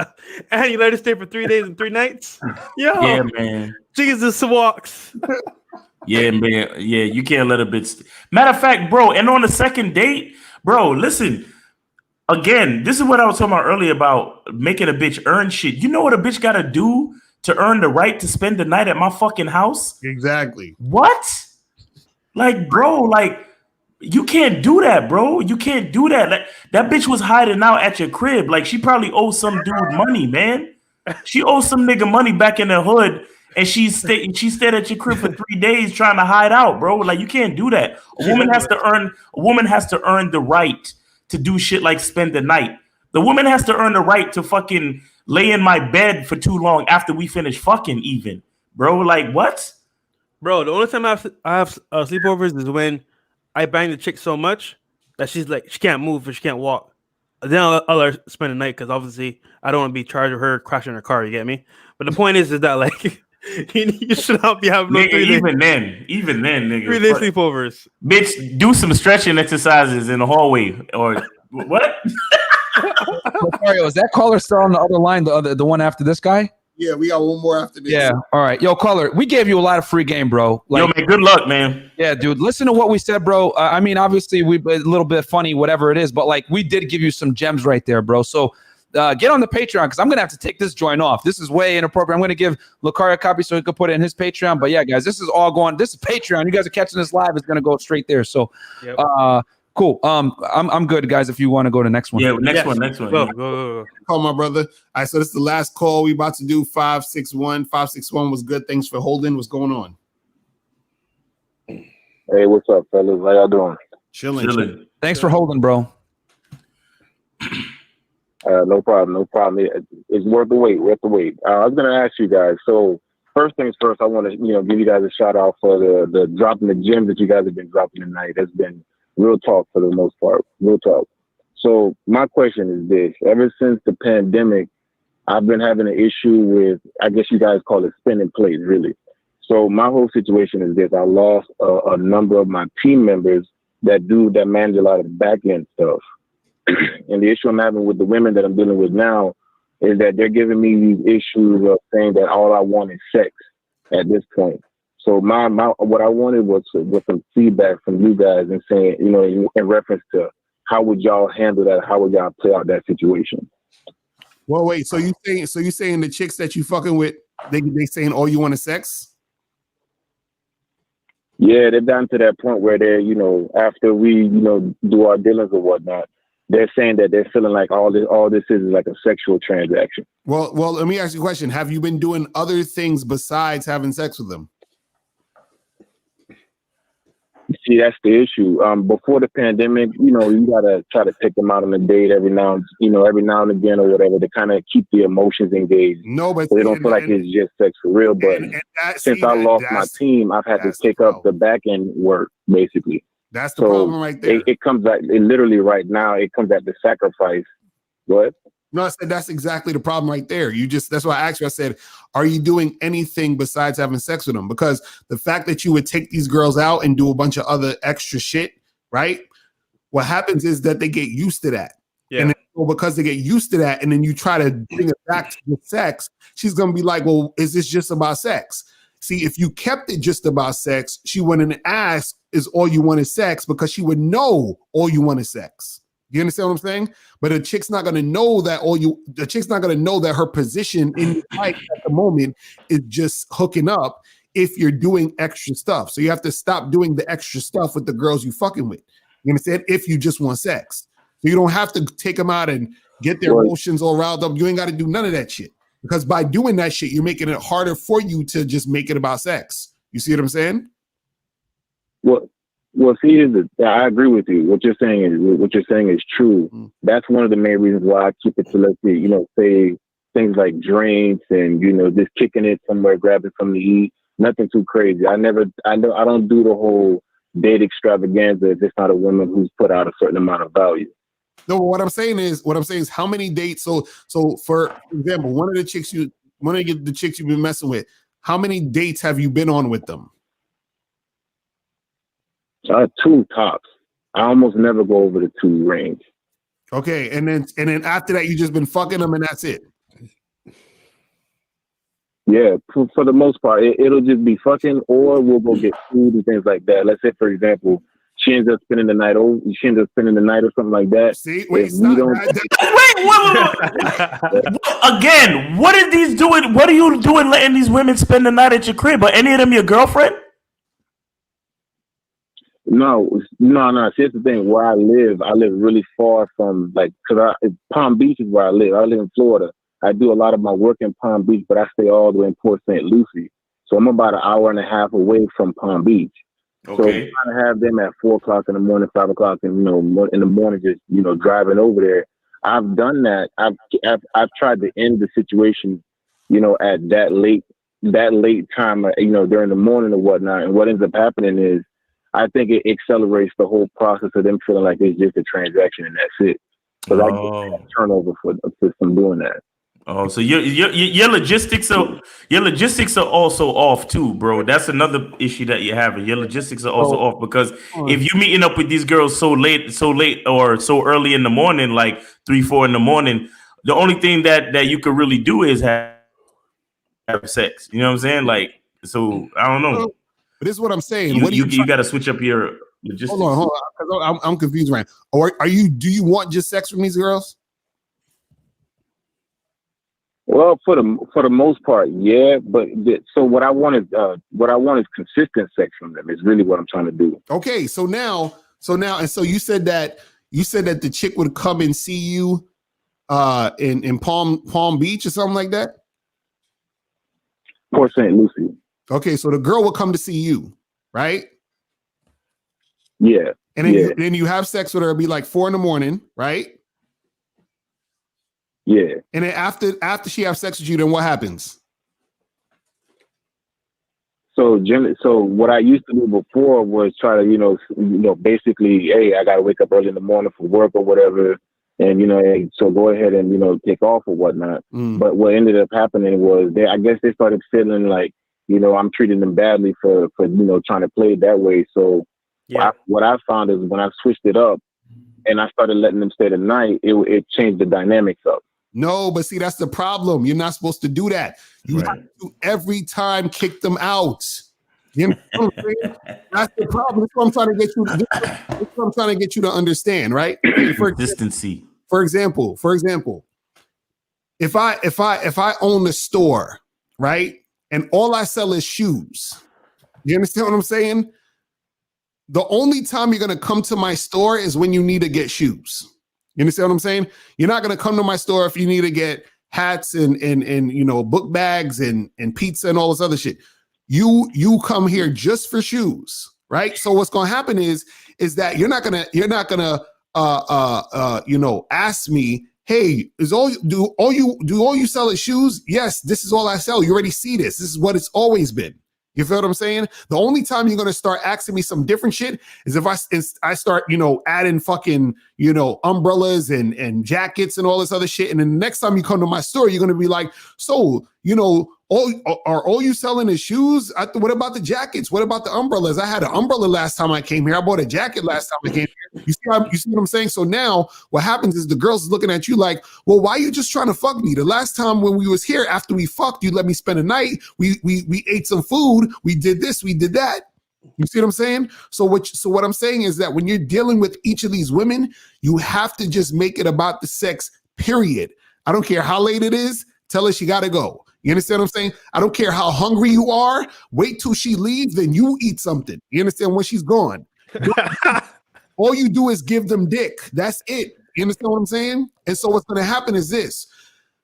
And you let it stay for 3 days and 3 nights. Yo, Yeah, man. Jesus walks. Yeah, man. Yeah, you can't let a bitch. Matter of fact, bro, and on the second date, bro, listen. Again, this is what I was talking about earlier about making a bitch earn shit. You know what a bitch got to do to earn the right to spend the night at my fucking house? Exactly. What? Like, bro, like, you can't do that, bro. You can't do that. Like, that bitch was hiding out at your crib. Like, she probably owes some dude money, man. She owes some nigga money back in the hood, and she stayed at your crib for 3 days trying to hide out, bro. Like, you can't do that. A woman has to earn the right to do shit like spend the night. The woman has to earn the right to fucking lay in my bed for too long after we finish fucking even, bro. Like, what? Bro, the only time I have sleepovers is when I bang the chick so much that she's like, she can't move or she can't walk. Then I'll let her spend the night because obviously I don't want to be charged with her crashing her car. You get me? But the point is that like you should not be having no Nigga, even then, nigga. 3 day sleepovers. Bitch, do some stretching exercises in the hallway or what? Mario, is that caller still on the other line? The one after this guy? Yeah, we got one more after this. Yeah. All right. Yo, caller, we gave you a lot of free game, bro. Like, yo, man, good luck, man. Yeah, dude. Listen to what we said, bro. I mean, obviously, we a little bit funny, whatever it is, but like we did give you some gems right there, bro. So get on the Patreon because I'm gonna have to take this joint off. This is way inappropriate. I'm gonna give Lucario a copy so he can put it in his Patreon. But yeah, guys, this is all going. This is Patreon. You guys are catching this live. It's gonna go straight there. So, cool. I'm good, guys. If you want to go to the next one. Yeah, next one. Go. Call my brother. All right, so this is the last call we about to do. 561. 561 was good. Thanks for holding. What's going on? Hey, what's up, fellas? How y'all doing? Chilling. Thanks for holding, bro. No problem. It's worth the wait. I was gonna ask you guys. So first things first, I want to give you guys a shout out for the dropping the gems that you guys have been dropping tonight. It's been real talk for the most part. Real talk. So my question is this: ever since the pandemic, I've been having an issue with, I guess you guys call it spinning plates, really. So my whole situation is this: I lost a number of my team members that manage a lot of the back end stuff. And the issue I'm having with the women that I'm dealing with now is that they're giving me these issues of saying that all I want is sex at this point. So my what I wanted was some feedback from you guys and saying, in reference to how would y'all handle that? How would y'all play out that situation? Well, wait. So you saying the chicks that you fucking with, they saying all you want is sex? Yeah, they're down to that point where they're, after we, do our dealings or whatnot, they're saying that they're feeling like all this is like a sexual transaction. Well, let me ask you a question. Have you been doing other things besides having sex with them? See, that's the issue. Before the pandemic, you gotta try to take them out on a date every now and again or whatever to kind of keep the emotions engaged. No, but so they don't feel like it's just sex for real. But since I lost my team, I've had to take up the back end work basically. That's the problem right there. It comes at literally right now. It comes at the sacrifice. What? No, I said that's exactly the problem right there. That's why I asked you. I said, are you doing anything besides having sex with them? Because the fact that you would take these girls out and do a bunch of other extra shit, right? What happens is that they get used to that. Yeah. And because they get used to that, and then you try to bring it back to the sex, she's gonna be like, well, is this just about sex? See, if you kept it just about sex, she wouldn't ask, is all you want is sex? Because she would know all you want is sex. You understand what I'm saying? But a chick's not gonna know that the chick's not gonna know that her position in your life at the moment is just hooking up if you're doing extra stuff. So you have to stop doing the extra stuff with the girls you fucking with. You understand? If you just want sex. So you don't have to take them out and get their emotions all riled up. You ain't got to do none of that shit. Because by doing that shit, you're making it harder for you to just make it about sex. You see what I'm saying? Well, see, I agree with you. What you're saying is true. Mm. That's one of the main reasons why I keep it to, let's say things like drinks and just kicking it somewhere, grabbing something to eat. Nothing too crazy. I don't do the whole date extravaganza if it's not a woman who's put out a certain amount of value. No, what I'm saying is how many dates. So for example, one of the chicks you've been messing with, how many dates have you been on with them? 2 tops. I almost never go over the 2 range. Okay, and then after that, you just been fucking them, and that's it. Yeah, for the most part, it'll just be fucking, or we'll go get food and things like that. Let's say, for example, she ends up spending the night or something like that. See, wait, Again, what are these doing? What are you doing letting these women spend the night at your crib? Are any of them your girlfriend? No. See, it's the thing. Where I live really far from, like, because Palm Beach is where I live. I live in Florida. I do a lot of my work in Palm Beach, but I stay all the way in Port St. Lucie. So I'm about an hour and a half away from Palm Beach. Okay. So I'm trying to have them at 4 o'clock in the morning, 5 o'clock, and in the morning, just driving over there. I've done that. I've tried to end the situation, at that late time, during the morning or whatnot. And what ends up happening is, I think it accelerates the whole process of them feeling like it's just a transaction and that's it. Because I get turnover for some doing that. Oh, so your logistics are also off too, bro. That's another issue that you have. Your logistics are also off because if you're meeting up with these girls so late or so early in the morning, like 3, 4 in the morning, the only thing that you could really do is have sex. You know what I'm saying? Like, so I don't know. But this is what I'm saying. You got to switch up your logistics. Hold on. I'm confused, man. Or do you want just sex from these girls? Well, for the most part, yeah. But so what I want is consistent sex from them. Is really what I'm trying to do. Okay, so now, and so you said that the chick would come and see you, in Palm Beach or something like that. Port St. Lucie. Okay, so the girl will come to see you, right? Yeah. And then you have sex with her. It'll be like 4 in, right? Yeah. And then after she have sex with you, then what happens? So what I used to do before was try to, basically, hey, I got to wake up early in the morning for work or whatever. And, hey, so go ahead and, take off or whatnot. But what ended up happening was I guess they started feeling like, I'm treating them badly for trying to play it that way. So what I found is when I switched it up and I started letting them stay the night, it changed the dynamics up. No, but see, that's the problem. You're not supposed to do that. You have to every time kick them out. You know what I'm saying? That's the problem. That's what I'm trying to get you. That's what I'm trying to get you to understand, right? Consistency. For example, if I own a store, right, and all I sell is shoes, you understand what I'm saying? The only time you're gonna come to my store is when you need to get shoes. You understand what I'm saying? You're not gonna come to my store if you need to get hats and book bags and pizza and all this other shit. You come here just for shoes, right? So what's gonna happen is that you're not gonna ask me, hey, do all you sell is shoes? Yes, this is all I sell. You already see this. This is what it's always been. You feel what I'm saying? The only time you're gonna start asking me some different shit is if I start, adding fucking, umbrellas and jackets and all this other shit. And then the next time you come to my store, you're gonna be like, so, all you selling is shoes? What about the jackets? What about the umbrellas? I had an umbrella last time I came here. I bought a jacket last time I came here. You see what I'm saying? So now what happens is the girls is looking at you like, well, why are you just trying to fuck me? The last time when we was here, after we fucked, you let me spend a night. We ate some food. We did this. We did that. You see what I'm saying? So what I'm saying is that when you're dealing with each of these women, you have to just make it about the sex, period. I don't care how late it is. Tell her she got to go. You understand what I'm saying? I don't care how hungry you are. Wait till she leaves, then you eat something. You understand? When she's gone. All you do is give them dick. That's it. You understand what I'm saying? And so what's going to happen is this.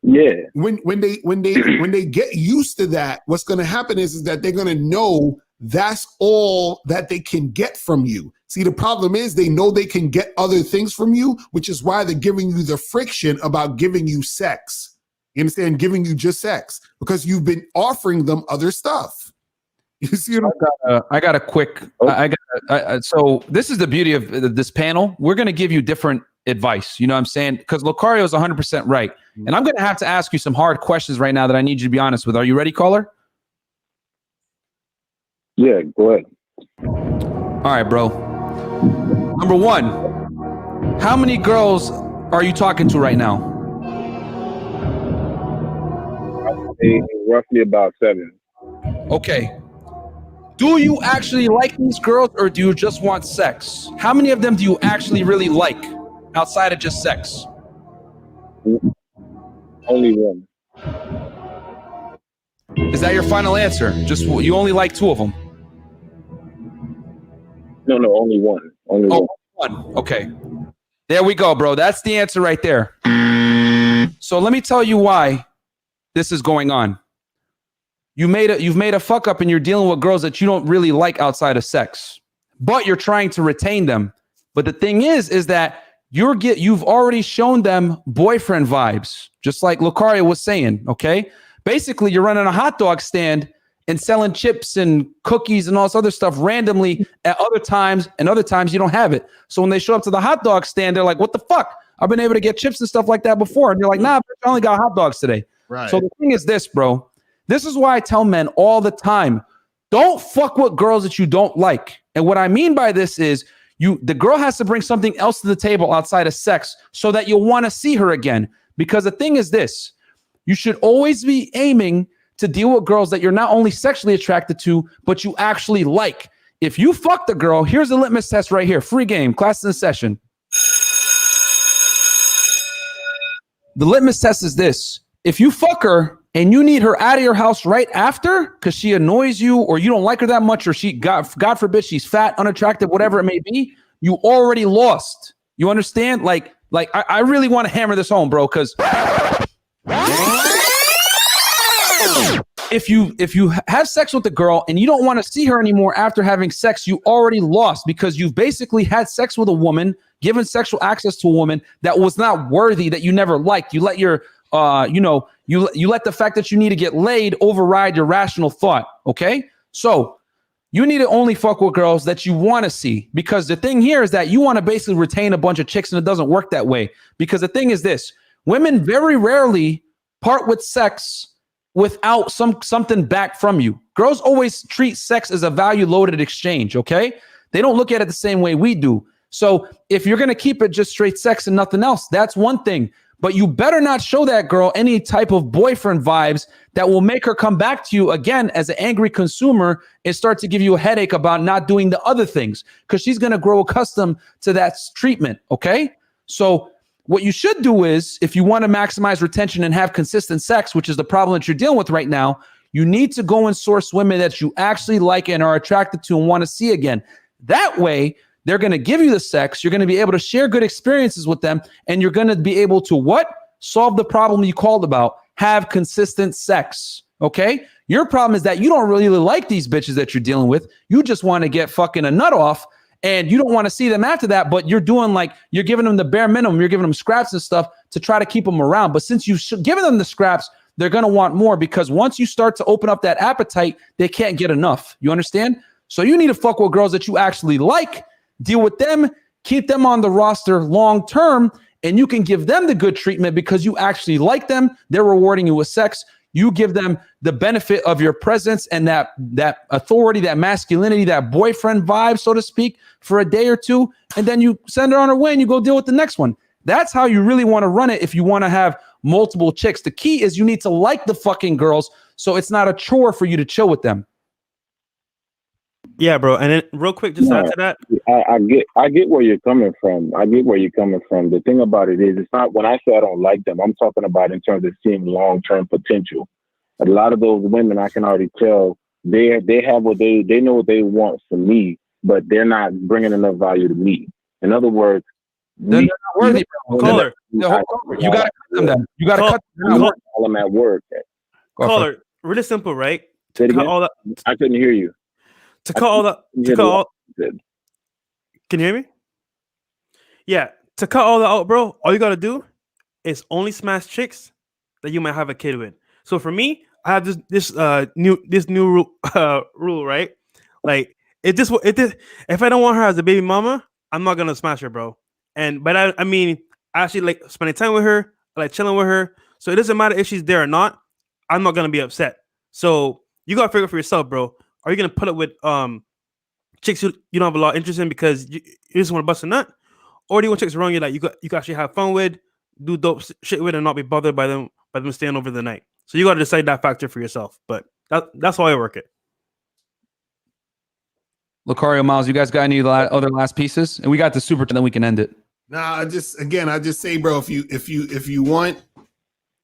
Yeah. When they get used to that, what's going to happen is that they're going to know that's all that they can get from you. See, the problem is they know they can get other things from you, which is why they're giving you the friction about giving you sex. You understand? Giving you just sex because you've been offering them other stuff. You see what I got a quick. So this is the beauty of this panel. We're going to give you different advice. You know what I'm saying? Because Lucario is 100% right. And I'm going to have to ask you some hard questions right now that I need you to be honest with. Are you ready, caller? Yeah, go ahead. All right, bro. Number one, how many girls are you talking to right now? Roughly about 7. Okay. Do you actually like these girls or do you just want sex? How many of them do you actually really like outside of just sex? Only one. Is that your final answer? Just you only like 2 of them? No, only one. Only one. One. Okay. There we go, bro. That's the answer right there. So let me tell you why this is going on. You've made a fuck up and you're dealing with girls that you don't really like outside of sex, but you're trying to retain them. But the thing is that you've already shown them boyfriend vibes, just like Lucario was saying. Okay, basically you're running a hot dog stand and selling chips and cookies and all this other stuff randomly at other times, and other times you don't have it. So when they show up to the hot dog stand, they're like, "What the fuck? I've been able to get chips and stuff like that before," and you're like, "Nah, I only got hot dogs today." Right. So the thing is this, bro. This is why I tell men all the time, don't fuck with girls that you don't like. And what I mean by this is the girl has to bring something else to the table outside of sex so that you'll want to see her again. Because the thing is this, you should always be aiming to deal with girls that you're not only sexually attracted to, but you actually like. If you fuck the girl, here's a litmus test right here. Free game, class in session. The litmus test is this. If you fuck her and you need her out of your house right after because she annoys you or you don't like her that much or she, God forbid, she's fat, unattractive, whatever it may be, you already lost. You understand? Like I really want to hammer this home, bro, because if you have sex with the girl and you don't want to see her anymore after having sex, you already lost because you've basically had sex with a woman, given sexual access to a woman that was not worthy, that you never liked. You let your you let the fact that you need to get laid override your rational thought. Okay, so you need to only fuck with girls that you want to see, because the thing here is that you want to basically retain a bunch of chicks, and it doesn't work that way. Because the thing is this: women very rarely part with sex without something back from you. Girls always treat sex as a value loaded exchange. Okay, they don't look at it the same way we do. So if you're gonna keep it just straight sex and nothing else, that's one thing. But you better not show that girl any type of boyfriend vibes that will make her come back to you again as an angry consumer and start to give you a headache about not doing the other things, because she's going to grow accustomed to that treatment. Okay. So what you should do is, if you want to maximize retention and have consistent sex, which is the problem that you're dealing with right now, you need to go and source women that you actually like and are attracted to and want to see again. That way, they're going to give you the sex. You're going to be able to share good experiences with them. And you're going to be able to what? Solve the problem you called about. Have consistent sex. Okay? Your problem is that you don't really like these bitches that you're dealing with. You just want to get fucking a nut off. And you don't want to see them after that. But you're doing you're giving them the bare minimum. You're giving them scraps and stuff to try to keep them around. But since you've given them the scraps, they're going to want more, because once you start to open up that appetite, they can't get enough. You understand? So you need to fuck with girls that you actually like. Deal with them, keep them on the roster long term, and you can give them the good treatment because you actually like them. They're rewarding you with sex. You give them the benefit of your presence and that authority, that masculinity, that boyfriend vibe, so to speak, for a day or two, and then you send her on her way and you go deal with the next one. That's how you really want to run it if you want to have multiple chicks. The key is you need to like the fucking girls so it's not a chore for you to chill with them. Yeah, bro. And then real quick, just add to that. I get where you're coming from. The thing about it is, it's not, when I say I don't like them, I'm talking about in terms of seeing long-term potential. A lot of those women, I can already tell they have what they know what they want from me, but they're not bringing enough value to me. In other words, they're not worthy. Caller, you got to cut them down. You got to cut them down. All them at work. Caller, really simple, right? Say it again? I couldn't hear you. Can you hear me? Yeah. To cut all that out, bro, all you gotta do is only smash chicks that you might have a kid with. So for me, I have this new rule, right? Like if I don't want her as a baby mama, I'm not gonna smash her, bro. But I mean, I actually like spending time with her, I like chilling with her. So it doesn't matter if she's there or not. I'm not gonna be upset. So you gotta figure for yourself, bro. Are you gonna put up with chicks you don't have a lot of interest in because you just want to bust a nut, or do you want chicks around you that you can actually have fun with, do dope shit with, and not be bothered by them staying over the night? So you got to decide that factor for yourself. But that's how I work it. Lucario, Miles, you guys got any other last pieces? And we got the super, and then we can end it. Nah, I just say, bro, if you want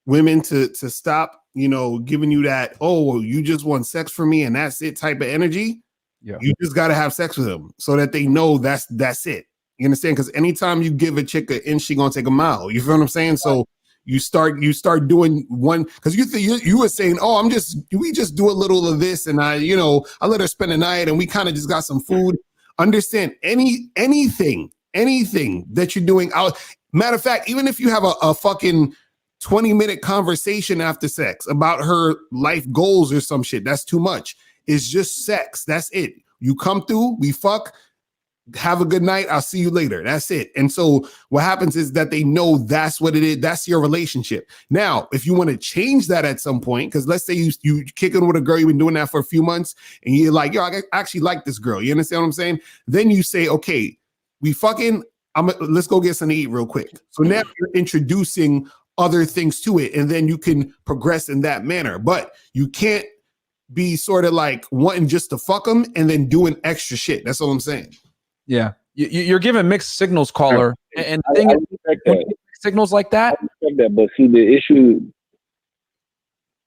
women to stop, giving you that, oh, you just want sex from me and that's it type of energy, you just got to have sex with them so that they know that's it. You understand? Because anytime you give a chick an inch, she gonna take a mile. You feel what I'm saying? So you start doing one, because you were saying, oh, we just do a little of this, and I let her spend the night, and we kind of just got some food. Understand? Anything that you're doing out. Matter of fact, even if you have a fucking 20-minute conversation after sex about her life goals or some shit, that's too much. It's just sex. That's it. You come through, we fuck, have a good night, I'll see you later. That's it. And so what happens is that they know that's what it is. That's your relationship. Now, if you want to change that at some point, because let's say you kick in with a girl, you've been doing that for a few months, and you're like, yo, I actually like this girl. You understand what I'm saying? Then you say, okay, we fucking, let's go get something to eat real quick. So now you're introducing other things to it, and then you can progress in that manner. But you can't be sort of like wanting just to fuck them and then doing extra shit. That's all I'm saying. Yeah, you're giving mixed signals, caller, and the thing is, signals like that. I respect that, but see the issue.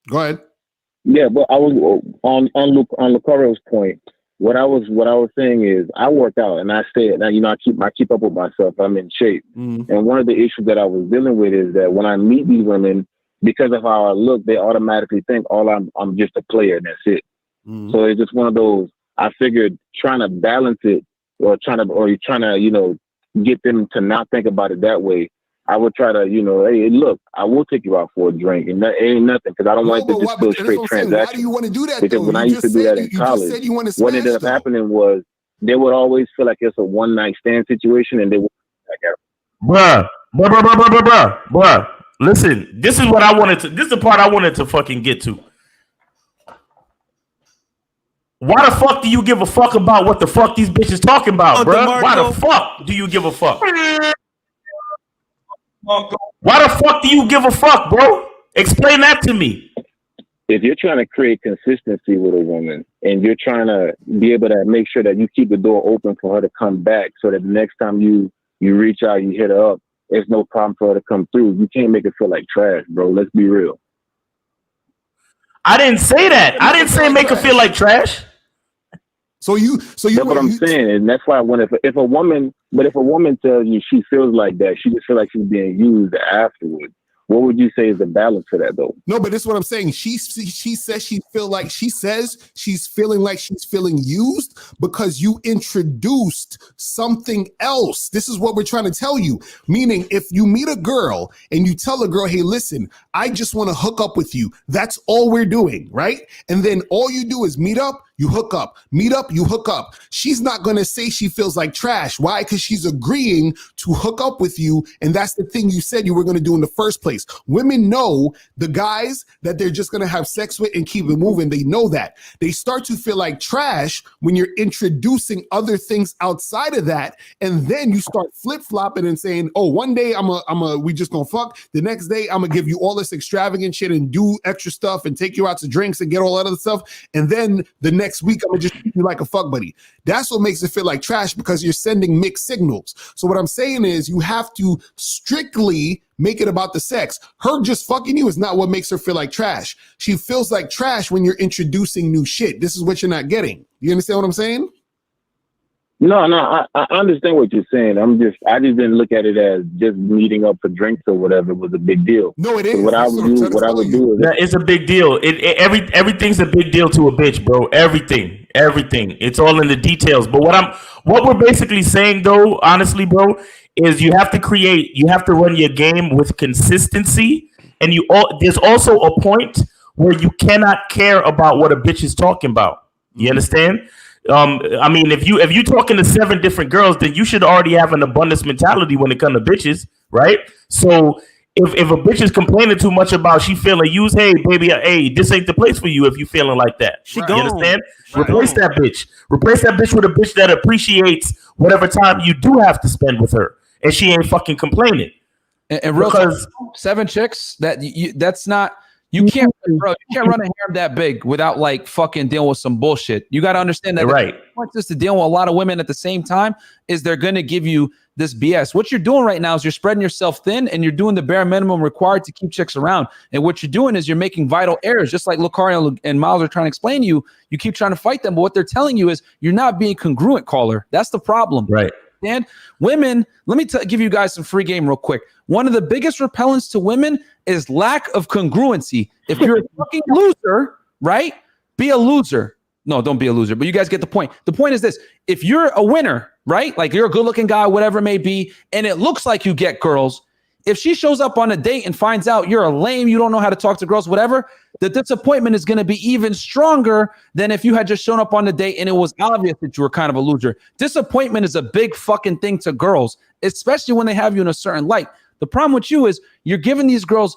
Go ahead. Yeah, but I was on Lucario's point. What I was saying is, I work out and I stay. Now I keep up with myself. I'm in shape, and one of the issues that I was dealing with is that when I meet these women, because of how I look, they automatically think, I'm just a player and that's it. So it's just one of those. I figured trying to balance it. Or you're trying to, get them to not think about it that way. I would try to, hey, look, I will take you out for a drink, and that ain't nothing, because I don't want it to just feel straight transaction. Why do you want to do that? Because when I used to do that in college, what ended up happening was they would always feel like it's a one night stand situation, and they would bruh. Listen, this is what I wanted to. This is the part I wanted to fucking get to. Why the fuck do you give a fuck about what the fuck these bitches talking about, bro? Why the fuck do you give a fuck? Why the fuck do you give a fuck, bro? Explain that to me. If you're trying to create consistency with a woman and you're trying to be able to make sure that you keep the door open for her to come back, so that the next time you reach out, you hit her up, there's no problem for her to come through. You can't make it feel like trash, bro. Let's be real. I didn't say that. I didn't say make her feel like trash. So you. That's what I'm saying, and that's why if a woman tells you she feels like that, she just feels like she's being used afterwards. What would you say is the balance for that, though? No, but this is what I'm saying. She says she's feeling like she's feeling used because you introduced something else. This is what we're trying to tell you. Meaning, if you meet a girl and you tell a girl, hey, listen, I just want to hook up with you. That's all we're doing, right? And then all you do is meet up, you hook up, meet up, you hook up. She's not going to say she feels like trash. Why? Because she's agreeing to hook up with you. And that's the thing you said you were going to do in the first place. Women know the guys that they're just going to have sex with and keep it moving. They know that. They start to feel like trash when you're introducing other things outside of that. And then you start flip-flopping and saying, oh, one day we just going to fuck. The next day, I'm going to give you all this extravagant shit and do extra stuff and take you out to drinks and get all that other stuff. And then the next week, I'm going to just treat you like a fuck buddy. That's what makes it feel like trash, because you're sending mixed signals. So what I'm saying is you have to strictly make it about the sex. Her just fucking you is not what makes her feel like trash. She feels like trash when you're introducing new shit. This is what you're not getting. You understand what I'm saying? No, I understand what you're saying. I just didn't look at it as just meeting up for drinks or whatever was a big deal. No, it is. So what I would do is it's a big deal. Everything's a big deal to a bitch, bro. Everything. It's all in the details. But what we're basically saying, though, honestly, bro, is you have to run your game with consistency, and there's also a point where you cannot care about what a bitch is talking about. You understand? I mean, if you talking to 7 different girls, then you should already have an abundance mentality when it comes to bitches, right? So if a bitch is complaining too much about she feeling used, hey baby, hey, this ain't the place for you if you feeling like that. She You gone. understand? She Replace gone. that bitch. Replace that bitch with a bitch that appreciates whatever time you do have to spend with her, and she ain't fucking complaining. And real Because 7 chicks, that's not, you can't, bro, you can't run a harem that big without like fucking dealing with some bullshit. You got to understand that right. the point is to deal with a lot of women at the same time is they're going to give you this BS. What you're doing right now is you're spreading yourself thin and you're doing the bare minimum required to keep chicks around. And what you're doing is you're making vital errors, just like Lucario and Miles are trying to explain to you. You keep trying to fight them, but what they're telling you is you're not being congruent, caller. That's the problem. Right. And women, let me give you guys some free game real quick. One of the biggest repellents to women is lack of congruency. If you're a fucking loser, right? Be a loser. No, don't be a loser, but you guys get the point. The point is this. If you're a winner, right? Like you're a good looking guy, whatever it may be, and it looks like you get girls. If she shows up on a date and finds out you're a lame, you don't know how to talk to girls, whatever, the disappointment is going to be even stronger than if you had just shown up on the date and it was obvious that you were kind of a loser. Disappointment is a big fucking thing to girls, especially when they have you in a certain light. The problem with you is you're giving these girls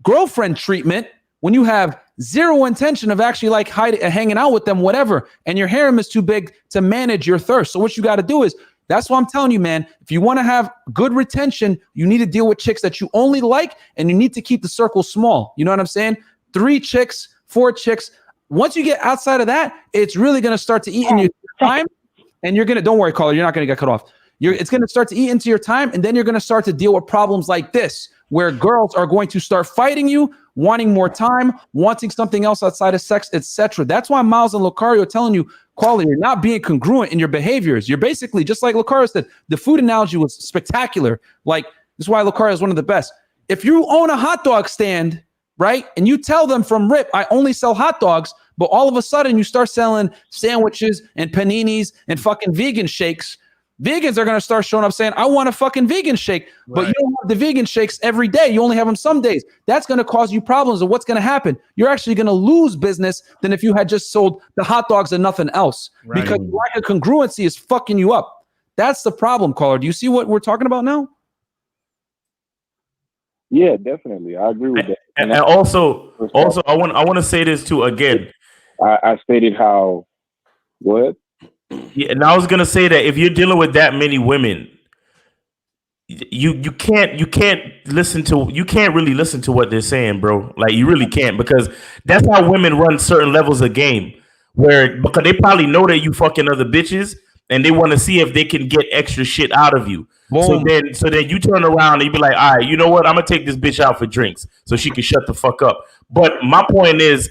girlfriend treatment when you have zero intention of actually like hanging out with them, whatever, and your harem is too big to manage your thirst. So what you got to do is, that's what I'm telling you, man. If you want to have good retention, you need to deal with chicks that you only like, and you need to keep the circle small. You know what I'm saying? 3 chicks, 4 chicks. Once you get outside of that, it's really going to start to eat in your time, and you're going to, don't worry, caller, you're not going to get cut off. It's going to start to eat into your time, and then you're going to start to deal with problems like this, where girls are going to start fighting you, wanting more time, wanting something else outside of sex, etc. That's why Miles and Lucario are telling you, Quality, you're not being congruent in your behaviors. You're basically, just like Lucario said, the food analogy was spectacular. Like, this is why Lucario is one of the best. If you own a hot dog stand, right, and you tell them from rip, I only sell hot dogs, but all of a sudden you start selling sandwiches and paninis and fucking vegan shakes, vegans are going to start showing up saying, I want a fucking vegan shake, but you don't have the vegan shakes every day. You only have them some days. That's going to cause you problems. And what's going to happen? You're actually going to lose business than if you had just sold the hot dogs and nothing else, because lack of congruency is fucking you up. That's the problem, caller. Do you see what we're talking about now? Yeah, definitely. I agree with that. And also, I want to say this too again. I stated how what? Yeah, and I was gonna say that if you're dealing with that many women, you can't really listen to what they're saying, bro. Like you really can't, because that's how women run certain levels of game, because they probably know that you fucking other bitches and they want to see if they can get extra shit out of you. So then you turn around and you be like, all right, you know what? I'm gonna take this bitch out for drinks so she can shut the fuck up. But my point is,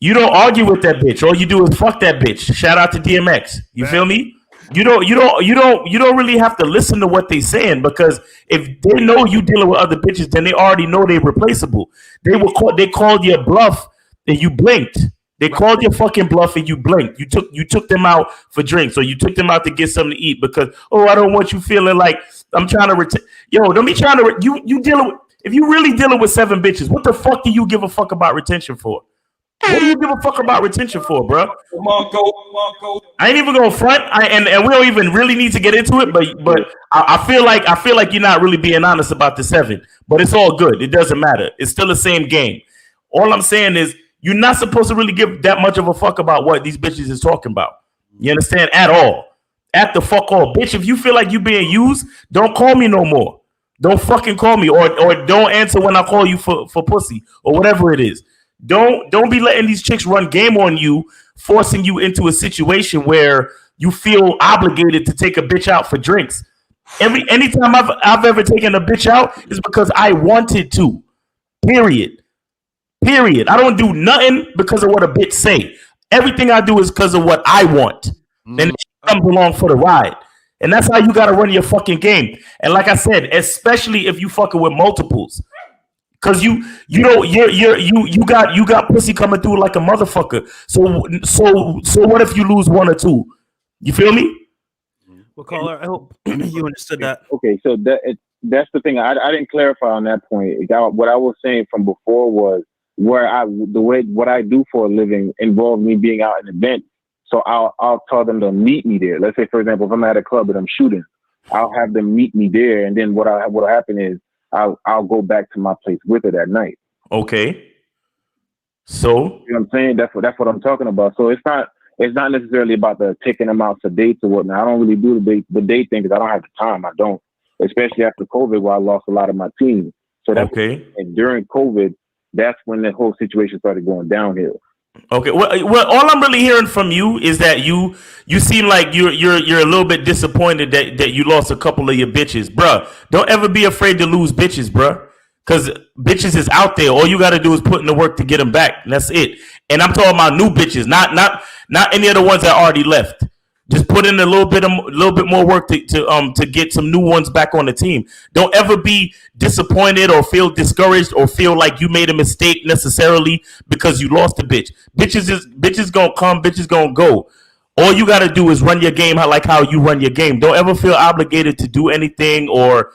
you don't argue with that bitch. All you do is fuck that bitch. Shout out to DMX. You feel me? You don't really have to listen to what they saying, because if they know you dealing with other bitches, then they already know they're replaceable. They called your bluff and you blinked. They called your fucking bluff and you blinked. You took them out for drinks, or you took them out to get something to eat because, I don't want you feeling like I'm trying to don't be trying to you dealing with, if you really dealing with 7 bitches, what the fuck do you give a fuck about retention for? What do you give a fuck about retention for, bro? Marco. I ain't even gonna front, and we don't even really need to get into it, but I feel like you're not really being honest about the 7. But it's all good. It doesn't matter. It's still the same game. All I'm saying is you're not supposed to really give that much of a fuck about what these bitches is talking about. You understand? At all. At the fuck all, bitch. If you feel like you being used, don't call me no more. Don't fucking call me, or don't answer when I call you for pussy or whatever it is. Don't be letting these chicks run game on you, forcing you into a situation where you feel obligated to take a bitch out for drinks. Anytime I've ever taken a bitch out is because I wanted to. Period. I don't do nothing because of what a bitch say. Everything I do is because of what I want. And she comes along for the ride. And that's how you gotta run your fucking game. And like I said, especially if you fucking with multiples. Cause you got pussy coming through like a motherfucker. So what if you lose 1 or 2? You feel me? Well, caller, I hope you understood that. Okay, so that's the thing. I didn't clarify on that point. What I was saying from before was what I do for a living involves me being out at an event. So I'll tell them to meet me there. Let's say, for example, if I'm at a club and I'm shooting, I'll have them meet me there, and then what'll happen is I'll go back to my place with her that night. Okay. So you know what I'm saying? That's what I'm talking about. So it's not necessarily about the taking them out to dates or whatnot. I don't really do the date thing because I don't have the time. I don't, especially after COVID, where I lost a lot of my team. So that's okay. And during COVID, that's when the whole situation started going downhill. Okay. Well, all I'm really hearing from you is that you seem like you're a little bit disappointed that you lost a couple of your bitches, bruh. Don't ever be afraid to lose bitches, bruh. Because bitches is out there. All you got to do is put in the work to get them back. And that's it. And I'm talking about new bitches, not any of the ones that already left. Just put in a little bit more work to get some new ones back on the team. Don't ever be disappointed or feel discouraged or feel like you made a mistake necessarily because you lost a bitch. Bitches gonna come, bitches gonna go. All you gotta do is run your game like how you run your game. Don't ever feel obligated to do anything or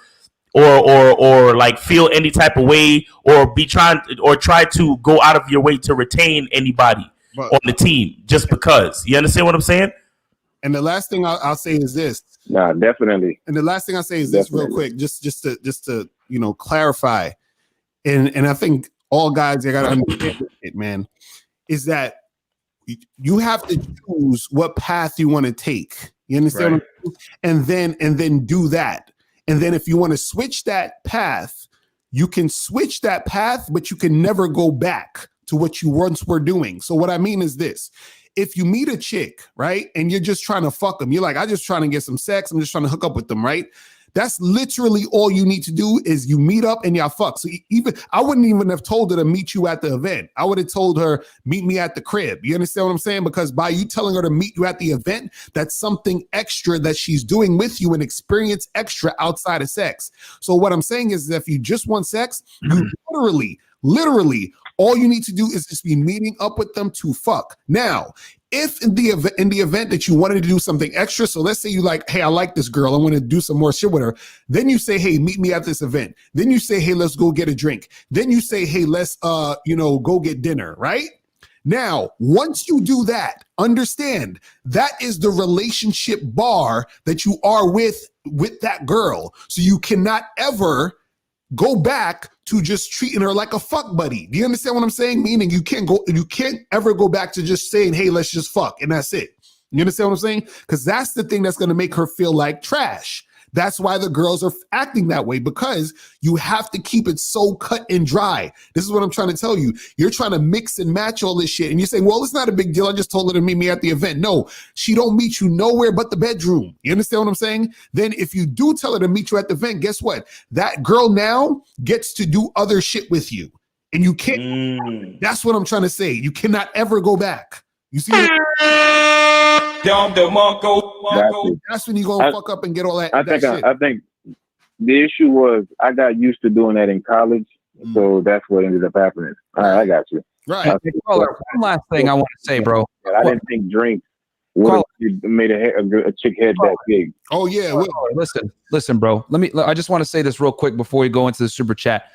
like feel any type of way or try to go out of your way to retain anybody on the team just because. You understand what I'm saying? And the last thing I'll say is this. Nah, definitely. And the last thing I'll say is this real quick, just to clarify. And I think all guys, they gotta understand it, man, is that you have to choose what path you want to take. You understand? Right. What I'm saying? And then do that. And then if you want to switch that path, you can switch that path, but you can never go back to what you once were doing. So what I mean is this. If you meet a chick, right, and you're just trying to fuck them, you're like, I'm just trying to get some sex. I'm just trying to hook up with them, right? That's literally all you need to do is you meet up and y'all fuck. So I wouldn't even have told her to meet you at the event. I would have told her, meet me at the crib. You understand what I'm saying? Because by you telling her to meet you at the event, that's something extra that she's doing with you, an experience extra outside of sex. So what I'm saying is that if you just want sex, you literally, all you need to do is just be meeting up with them to fuck. Now, if in the event that you wanted to do something extra, so let's say you like, hey, I like this girl, I want to do some more shit with her. Then you say, hey, meet me at this event. Then you say, hey, let's go get a drink. Then you say, hey, let's go get dinner, right? Now, once you do that, understand that is the relationship bar that you are with that girl. So you cannot ever go back to just treating her like a fuck buddy. Do you understand what I'm saying? Meaning you can't ever go back to just saying, hey, let's just fuck, and that's it. You understand what I'm saying? Because that's the thing that's going to make her feel like trash. That's why the girls are acting that way, because you have to keep it so cut and dry. This is what I'm trying to tell you. You're trying to mix and match all this shit. And you're saying, well, it's not a big deal. I just told her to meet me at the event. No, she don't meet you nowhere but the bedroom. You understand what I'm saying? Then if you do tell her to meet you at the event, guess what? That girl now gets to do other shit with you. And you can't. That's what I'm trying to say. You cannot ever go back. You see? That's when you're going to fuck up and get all that. I think the issue was I got used to doing that in college. So that's what ended up happening. All right, I got you. Right. One last thing I want to say, bro. I didn't think drinks would have made a chick head that big. Oh, yeah. Listen, bro. I just want to say this real quick before we go into the super chat.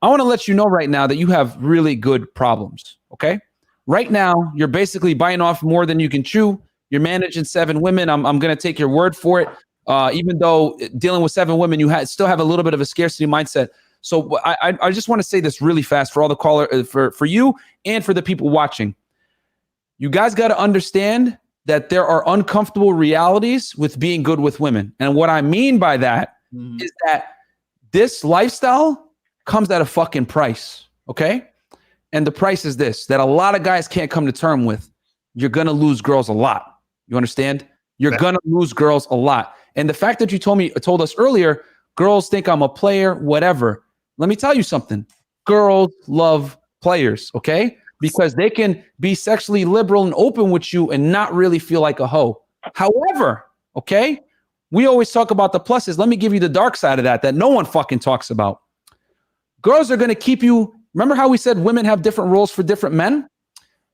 I want to let you know right now that you have really good problems, okay? Right now, you're basically biting off more than you can chew. You're managing 7 women. I'm going to take your word for it. Even though dealing with 7 women, you still have a little bit of a scarcity mindset. So I just want to say this really fast for all the caller, for you and for the people watching. You guys got to understand that there are uncomfortable realities with being good with women. And what I mean by that is that this lifestyle comes at a fucking price, okay? And the price is this, that a lot of guys can't come to terms with. You're going to lose girls a lot. You understand? You're going to lose girls a lot. And the fact that you told us earlier, girls think I'm a player, whatever. Let me tell you something. Girls love players, okay? Because they can be sexually liberal and open with you and not really feel like a hoe. However, okay, we always talk about the pluses. Let me give you the dark side of that no one fucking talks about. Girls are going to keep you. Remember how we said women have different roles for different men?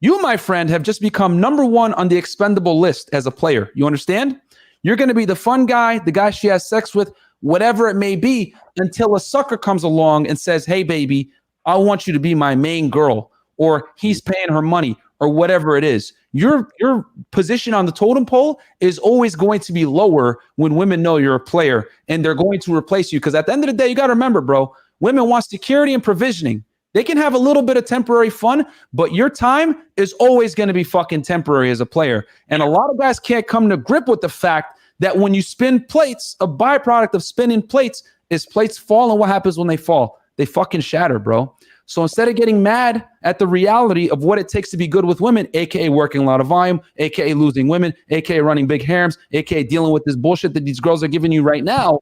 You, my friend, have just become number 1 on the expendable list as a player. You understand? You're going to be the fun guy, the guy she has sex with, whatever it may be, until a sucker comes along and says, hey, baby, I want you to be my main girl, or he's paying her money, or whatever it is. Your position on the totem pole is always going to be lower when women know you're a player, and they're going to replace you. Because at the end of the day, you got to remember, bro, Women want security and provisioning. They can have a little bit of temporary fun, but your time is always going to be fucking temporary as a player. And a lot of guys can't come to grip with the fact that when you spin plates, a byproduct of spinning plates is plates fall. And what happens when they fall? They fucking shatter, bro. So instead of getting mad at the reality of what it takes to be good with women, aka working a lot of volume, aka losing women, aka running big harems, aka dealing with this bullshit that these girls are giving you right now,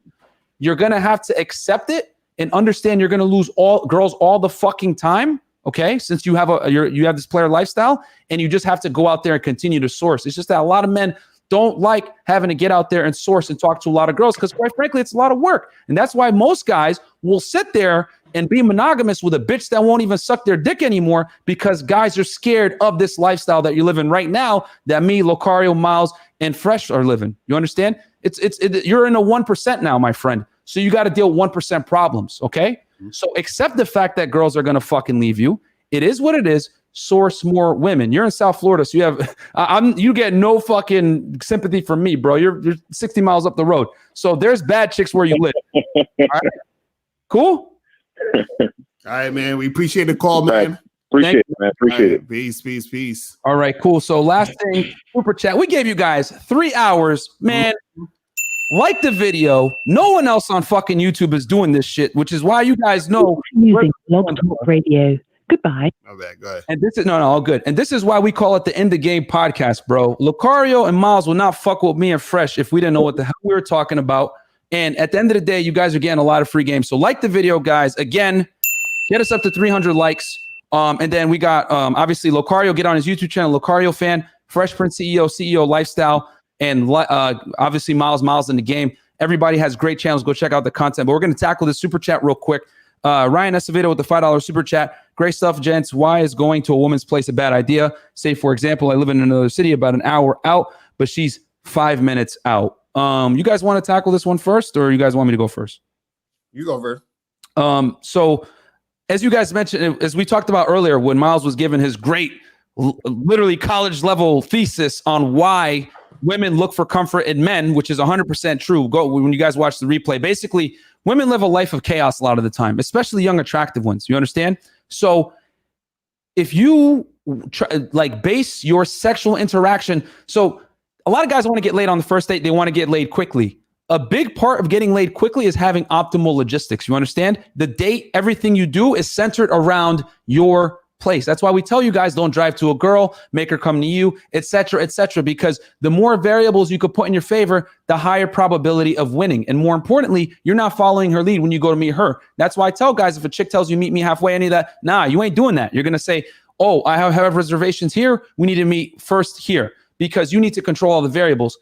you're going to have to accept it and understand you're going to lose all girls all the fucking time, okay? Since you have you have this player lifestyle, and you just have to go out there and continue to source. It's just that a lot of men don't like having to get out there and source and talk to a lot of girls because, quite frankly, it's a lot of work. And that's why most guys will sit there and be monogamous with a bitch that won't even suck their dick anymore, because guys are scared of this lifestyle that you're living right now that me, Locario, Miles, and Fresh are living. You understand? You're in the 1% now, my friend. So you got to deal with 1% problems, okay? So accept the fact that girls are going to fucking leave you. It is what it is. Source more women. You're in South Florida, so you have you get no fucking sympathy from me, bro. You're 60 miles up the road. So there's bad chicks where you live. All right? Cool? All right, man. We appreciate the call, man. Appreciate it, man. Appreciate it. Peace, peace, peace. All right, cool. So last thing, super chat. We gave you guys 3 hours, man. Like the video. No one else on fucking YouTube is doing this shit, which is why you guys know. Using Blog Talk Radio. Goodbye. Oh, bad. Go ahead. And this is all good. And this is why we call it the End the Game podcast, bro. Locario and Miles will not fuck with me and Fresh if we didn't know what the hell we were talking about. And at the end of the day, you guys are getting a lot of free games. So like the video, guys. Again, get us up to 300 likes. And then we got obviously Locario. Get on his YouTube channel, Locario Fan, Fresh Prince CEO Lifestyle, and obviously Miles in the Game. Everybody has great channels. Go check out the content. But we're going to tackle this super chat real quick. Ryan Acevedo with the $5 super chat. Great stuff, gents. Why is going to a woman's place a bad idea? Say, for example, I live in another city about an hour out, but she's 5 minutes out. You guys want to tackle this one first, or you guys want me to go first? You go first. So as you guys mentioned, as we talked about earlier, when Miles was given his great, literally college level thesis on why women look for comfort in men, which is 100% true. Go when you guys watch the replay. Basically, women live a life of chaos a lot of the time, especially young, attractive ones. You understand? So if you base your sexual interaction, so a lot of guys want to get laid on the first date. They want to get laid quickly. A big part of getting laid quickly is having optimal logistics. You understand? The date, everything you do is centered around your place. That's why we tell you guys, don't drive to a girl, make her come to you, etc., because the more variables you could put in your favor, the higher probability of winning. And more importantly, you're not following her lead when you go to meet her. That's why I tell guys, if a chick tells you meet me halfway, any of that, nah, you ain't doing that. You're going to say, oh, I have reservations here. We need to meet first here, because you need to control all the variables.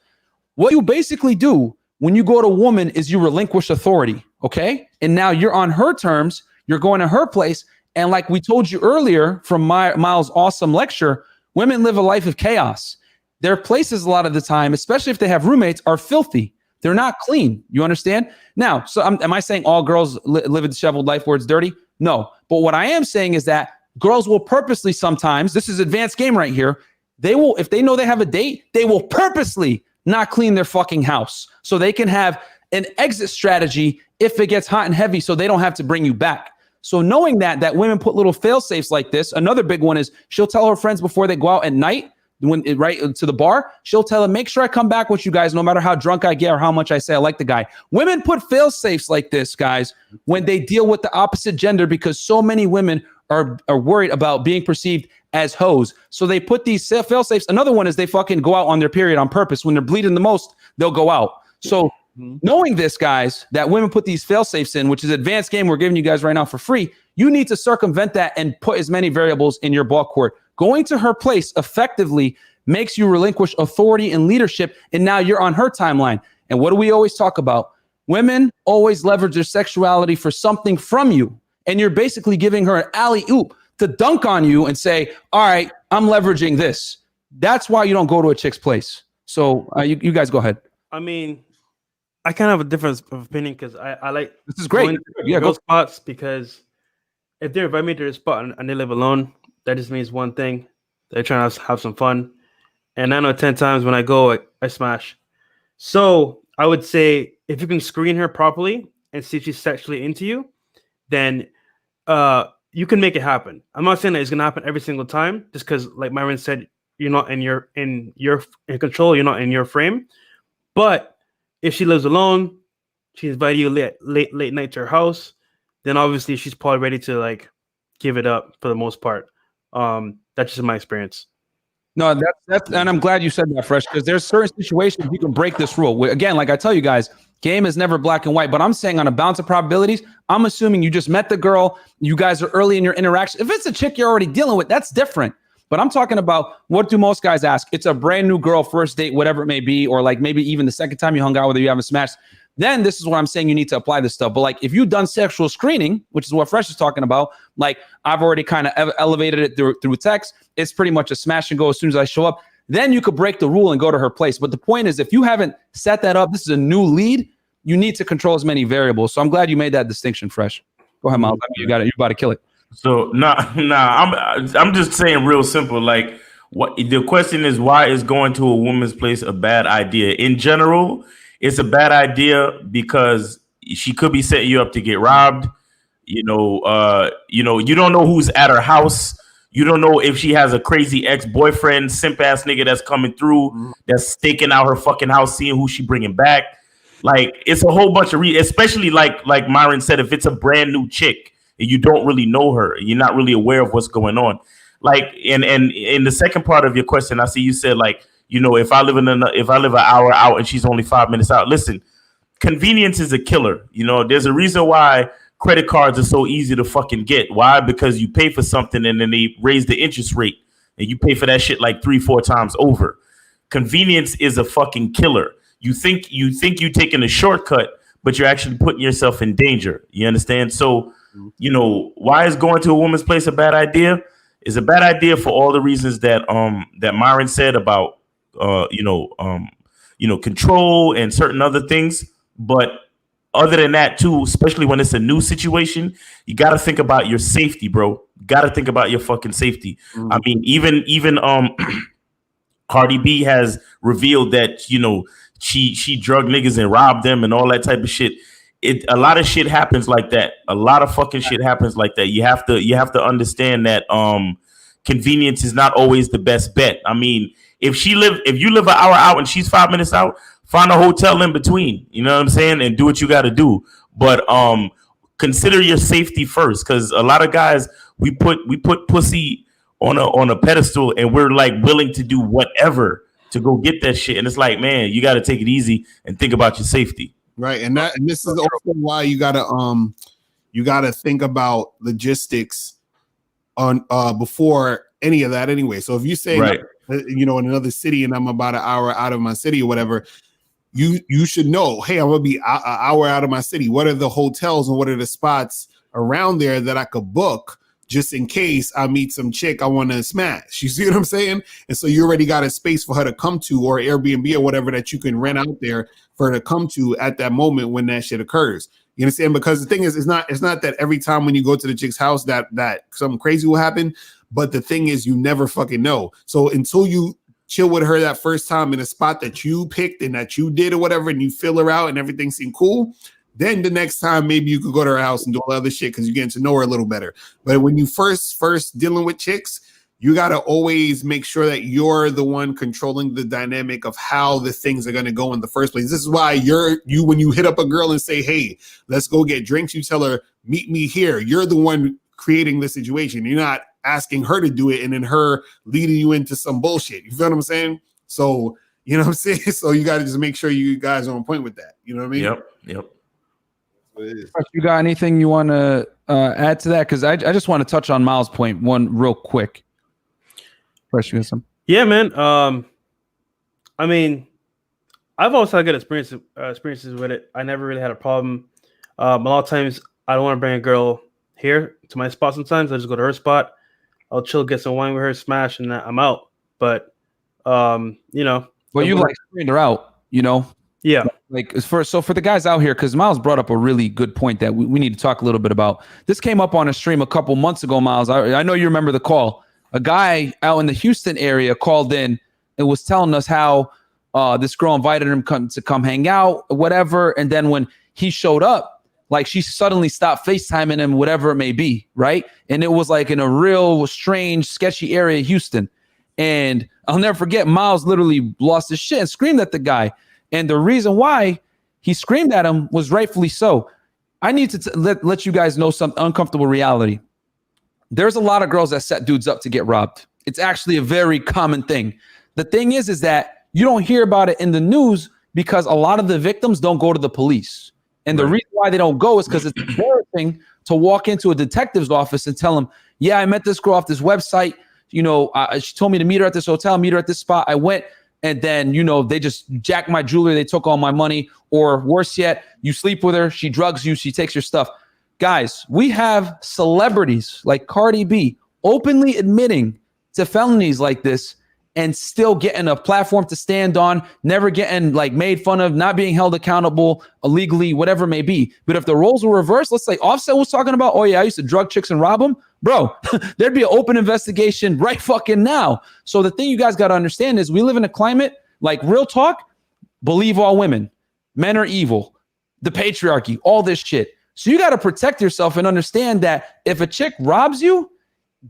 What you basically do when you go to a woman is you relinquish authority, okay? And now you're on her terms. You're going to her place. And like we told you earlier from Miles' awesome lecture, women live a life of chaos. Their places a lot of the time, especially if they have roommates, are filthy. They're not clean. You understand? Now, so am I saying all girls live a disheveled life where it's dirty? No. But what I am saying is that girls will purposely sometimes, this is advanced game right here, they will, if they know they have a date, they will purposely not clean their fucking house so they can have an exit strategy if it gets hot and heavy so they don't have to bring you back. So knowing that women put little fail safes like this, another big one is she'll tell her friends before they go out at night, right to the bar, she'll tell them, make sure I come back with you guys no matter how drunk I get or how much I say I like the guy. Women put fail safes like this, guys, when they deal with the opposite gender, because so many women are worried about being perceived as hoes. So they put these fail safes. Another one is they fucking go out on their period on purpose. When they're bleeding the most, they'll go out. So knowing this, guys, that women put these fail safes in, which is advanced game we're giving you guys right now for free, you need to circumvent that and put as many variables in your ball court. Going to her place effectively makes you relinquish authority and leadership, and now you're on her timeline. And what do we always talk about? Women always leverage their sexuality for something from you, and you're basically giving her an alley-oop to dunk on you and say, all right, I'm leveraging this. That's why you don't go to a chick's place. So you guys go ahead. I mean, I kind of have a difference of opinion because I like this is great. Yeah, go spots, because if they invite me to the spot and they live alone, that just means one thing: they're trying to have some fun. And 9 out of 10 times when I go, I smash. So I would say if you can screen her properly and see if she's sexually into you, then you can make it happen. I'm not saying that it's gonna happen every single time, just because, like Myron said, you're not in control, you're not in your frame. But if she lives alone, she invited you late night to her house, then obviously she's probably ready to like give it up for the most part. That's just my experience. No, that's and I'm glad you said that, Fresh, because there's certain situations you can break this rule. Again, like I tell you guys, game is never black and white, but I'm saying on a balance of probabilities, I'm assuming you just met the girl, you guys are early in your interaction. If it's a chick you're already dealing with, that's different. But I'm talking about, what do most guys ask? It's a brand new girl, first date, whatever it may be, or like maybe even the second time you hung out with her, you haven't smashed. Then this is what I'm saying, you need to apply this stuff. But like if you've done sexual screening, which is what Fresh is talking about, like I've already kind of elevated it through text. It's pretty much a smash and go as soon as I show up. Then you could break the rule and go to her place. But the point is, if you haven't set that up, this is a new lead, you need to control as many variables. So I'm glad you made that distinction, Fresh. Go ahead, Miles. You got it. You're about to kill it. So I'm just saying real simple. Like, what the question is, why is going to a woman's place a bad idea? In general, it's a bad idea because she could be setting you up to get robbed. You don't know who's at her house. You don't know if she has a crazy ex-boyfriend, simp ass nigga that's coming through, that's staking out her fucking house, seeing who she bringing back. Like, it's a whole bunch of especially like Myron said, if it's a brand new chick and you don't really know her, you're not really aware of what's going on. Like, and in the second part of your question, I see you said like, if I live an hour out and she's only 5 minutes out. Listen, convenience is a killer. There's a reason why credit cards are so easy to fucking get. Why? Because you pay for something and then they raise the interest rate and you pay for that shit like 3-4 times over. Convenience is a fucking killer. You think you're taking a shortcut, but you're actually putting yourself in danger. You understand? So, why is going to a woman's place a bad idea? It's a bad idea for all the reasons that Myron said about control and certain other things. But other than that too, especially when it's a new situation, you got to think about your safety, bro. Got to think about your fucking safety. I mean, even Cardi B has revealed that, she drugged niggas and robbed them and all that type of shit. A lot of shit happens like that. A lot of fucking shit happens like that. You have to understand that convenience is not always the best bet. I mean, if you live an hour out and she's 5 minutes out, find a hotel in between. You know what I'm saying? And do what you got to do. But consider your safety first, because a lot of guys, we put pussy on a pedestal and we're like willing to do whatever to go get that shit. And it's like, man, you got to take it easy and think about your safety. Right. And this is also why you gotta think about logistics on before any of that anyway. So if you say right, in another city and I'm about an hour out of my city or whatever, you should know, hey, I'm gonna be an hour out of my city. What are the hotels and what are the spots around there that I could book just in case I meet some chick I want to smash? You see what I'm saying? And so you already got a space for her to come to, or Airbnb or whatever that you can rent out there for her to come to at that moment when that shit occurs. You understand? Because the thing is, it's not that every time when you go to the chick's house that something crazy will happen. But the thing is, you never fucking know. So until you chill with her that first time in a spot that you picked and that you did or whatever, and you fill her out and everything seemed cool, then the next time maybe you could go to her house and do all other shit because you're getting to know her a little better. But when you first dealing with chicks, you got to always make sure that you're the one controlling the dynamic of how the things are going to go in the first place. This is why when you hit up a girl and say, hey, let's go get drinks, you tell her, meet me here. You're the one creating the situation. You're not asking her to do it and then her leading you into some bullshit. You feel what I'm saying? So, you know what I'm saying? So you got to just make sure you guys are on point with that. You know what I mean? Yep. You got anything you want to add to that? Because I just want to touch on Miles' point one real quick. Fresh, you got some? Yeah, man. I mean, I've always had good experiences with it. I never really had a problem. A lot of times, I don't want to bring a girl here to my spot. Sometimes I just go to her spot. I'll chill, get some wine with her, smash, and I'm out. But well, you like screened her out, Yeah. Like for the guys out here, because Miles brought up a really good point that we need to talk a little bit about. This came up on a stream a couple months ago, Miles. I know you remember the call. A guy out in the Houston area called in and was telling us how this girl invited him to come hang out, whatever. And then when he showed up, like she suddenly stopped FaceTiming him, whatever it may be, right? And it was like in a real strange, sketchy area of Houston. And I'll never forget, Miles literally lost his shit and screamed at the guy. And the reason why he screamed at him was rightfully so. I need to let you guys know some uncomfortable reality. There's a lot of girls that set dudes up to get robbed. It's actually a very common thing. The thing is that you don't hear about it in the news because a lot of the victims don't go to the police. And the reason why they don't go is because it's embarrassing to walk into a detective's office and tell them, yeah, I met this girl off this website. You know, she told me to meet her at this hotel, meet her at this spot. I went, and then, you know, they just jacked my jewelry. They took all my money. Or worse yet, you sleep with her. She drugs you. She takes your stuff. Guys, we have celebrities like Cardi B openly admitting to felonies like this and still getting a platform to stand on, never getting like made fun of, not being held accountable illegally, whatever it may be. But if the roles were reversed, let's say Offset was talking about, oh yeah, I used to drug chicks and rob them. Bro, there'd be an open investigation right fucking now. So the thing you guys got to understand is we live in a climate, like real talk, believe all women. Men are evil. The patriarchy, all this shit. So you got to protect yourself and understand that if a chick robs you,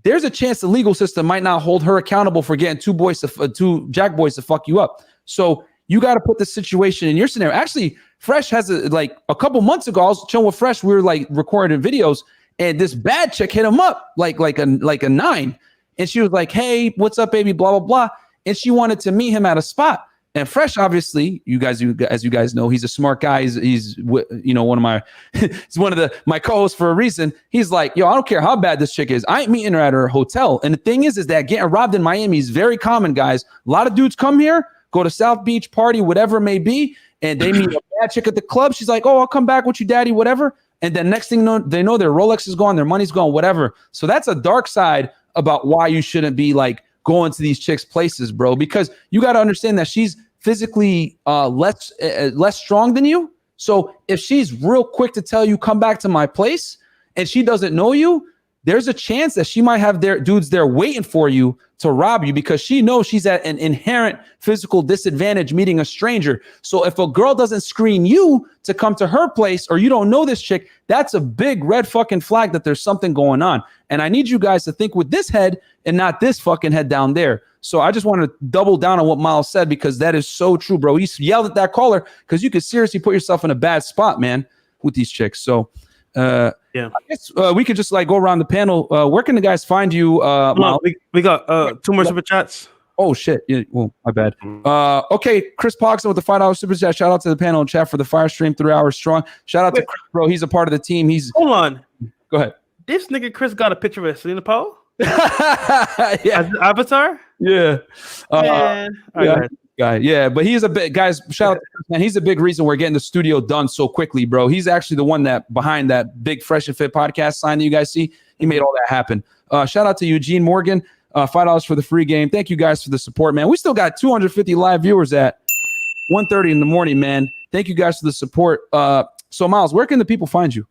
there's a chance the legal system might not hold her accountable for getting two jack boys to fuck you up. So you got to put the situation in your scenario. Actually, Fresh has a couple months ago, I was chilling with Fresh. We were like recording videos, and this bad chick hit him up like a 9, and she was like, "Hey, what's up, baby?" Blah blah blah, and she wanted to meet him at a spot. And Fresh, obviously, as you guys know, he's a smart guy. He's you know, one of my he's one of my co-hosts for a reason. He's like, yo, I don't care how bad this chick is. I ain't meeting her at her hotel. And the thing is that getting robbed in Miami is very common, guys. A lot of dudes come here, go to South Beach, party, whatever it may be, and they meet a bad chick at the club. She's like, oh, I'll come back with you, daddy, whatever. And then next thing they know their Rolex is gone, their money's gone, whatever. So that's a dark side about why you shouldn't be like going to these chicks' places, bro, because you got to understand that she's physically less strong than you. So if she's real quick to tell you, come back to my place, and she doesn't know you, there's a chance that she might have their dudes there waiting for you to rob you because she knows she's at an inherent physical disadvantage meeting a stranger. So if a girl doesn't screen you to come to her place, or you don't know this chick, that's a big red fucking flag that there's something going on. And I need you guys to think with this head and not this fucking head down there. So I just want to double down on what Miles said, because that is so true, bro. He yelled at that caller because you could seriously put yourself in a bad spot, man, with these chicks. So yeah, I guess we could just like go around the panel. Where can the guys find you? Miles? We got 2 more super chats. Oh shit! Yeah, well, my bad. Okay, Chris Pogson with the $5 super chat. Shout out to the panel and chat for the fire stream, 3 hours strong. Shout out to Chris, bro. He's a part of the team. Hold on. Go ahead. This nigga Chris got a picture of Selena Powell. Yeah. As Avatar. Yeah. Man. Guy. Yeah, but he's a big guys. Shout out to Chris, man. He's a big reason we're getting the studio done so quickly, bro. He's actually the one that behind that big Fresh and Fit podcast sign that you guys see. He made all that happen. Shout out to Eugene Morgan. $5 for the free game. Thank you guys for the support, man. We still got 250 live viewers at 1:30 in the morning, man. Thank you guys for the support. So Miles, where can the people find you?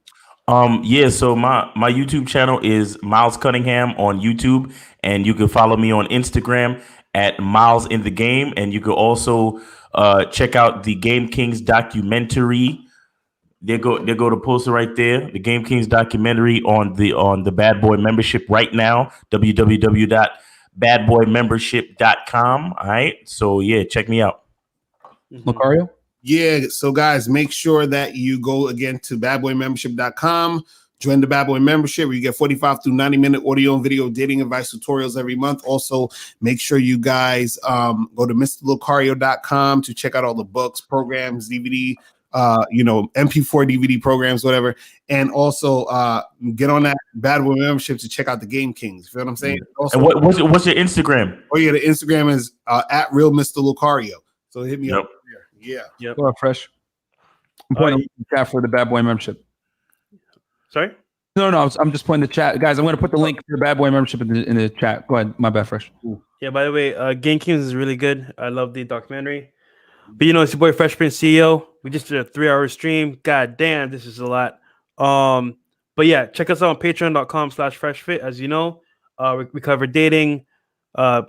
Yeah, so my YouTube channel is Miles Cunningham on YouTube, and you can follow me on Instagram at Miles in the Game, and you can also check out the Game Kings documentary. There go the poster right there, the Game Kings documentary on the Bad Boy membership right now, www.badboymembership.com. All right, so yeah, check me out. Macario? Yeah, so guys, make sure that you go again to badboymembership.com. Join the Bad Boy membership where you get 45 through 90-minute audio and video dating advice tutorials every month. Also, make sure you guys go to MrLocario.com to check out all the books, programs, DVD, MP4 DVD programs, whatever. And also get on that Bad Boy membership to check out the Game Kings. You feel what I'm saying? Also, and what's your Instagram? Oh, yeah, the Instagram is at Real Mr. Locario. So hit me up there. Yeah. Yep. Go on, Fresh. I'm pointing the chat for the Bad Boy membership. Sorry? No, I'm just pointing the chat. Guys, I'm going to put the link to the Bad Boy membership in the chat. Go ahead. My bad, Fresh. Yeah, by the way, Game Kings is really good. I love the documentary. But it's your boy Fresh Prince CEO. We just did a 3-hour stream. God damn, this is a lot. But yeah, check us out on patreon.com/freshfit. As you know, we cover dating,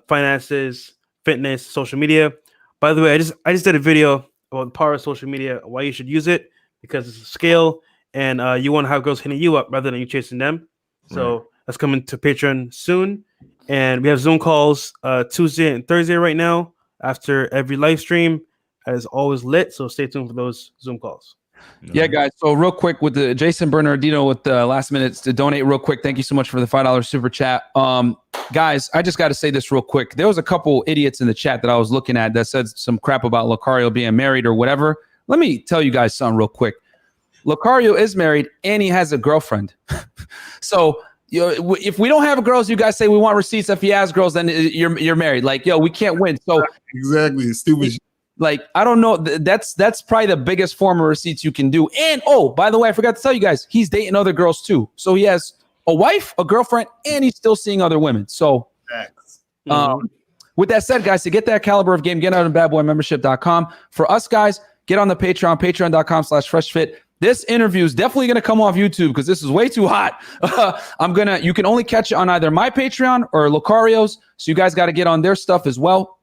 finances, fitness, social media. By the way, I just did a video about the power of social media, why you should use it, because it's a scale. and you want to have girls hitting you up rather than you chasing them. So that's coming to Patreon soon. And we have Zoom calls Tuesday and Thursday right now after every live stream. As always lit, so stay tuned for those Zoom calls. Yeah, guys. So real quick with the Jason Bernardino with the last minutes to donate real quick. Thank you so much for the $5 super chat. Guys, I just got to say this real quick. There was a couple idiots in the chat that I was looking at that said some crap about Lucario being married or whatever. Let me tell you guys something real quick. Lucario is married and he has a girlfriend. So if we don't have girls, you guys say we want receipts. If he has girls, then you're married. Like, yo, we can't win. So exactly, stupid. Like, I don't know. That's probably the biggest form of receipts you can do. And by the way, I forgot to tell you guys, he's dating other girls too. So he has a wife, a girlfriend, and he's still seeing other women. So with that said, guys, to get that caliber of game, get on badboymembership.com. For us guys, get on the Patreon, patreon.com/freshfit. This interview is definitely going to come off YouTube because this is way too hot. You can only catch it on either my Patreon or Lucario's. So you guys got to get on their stuff as well.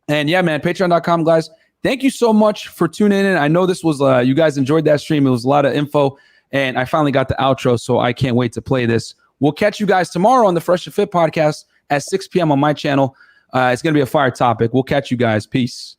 And yeah, man, patreon.com, guys. Thank you so much for tuning in. I know this was, you guys enjoyed that stream. It was a lot of info. And I finally got the outro, so I can't wait to play this. We'll catch you guys tomorrow on the Fresh and Fit podcast at 6 p.m. on my channel. It's going to be a fire topic. We'll catch you guys. Peace.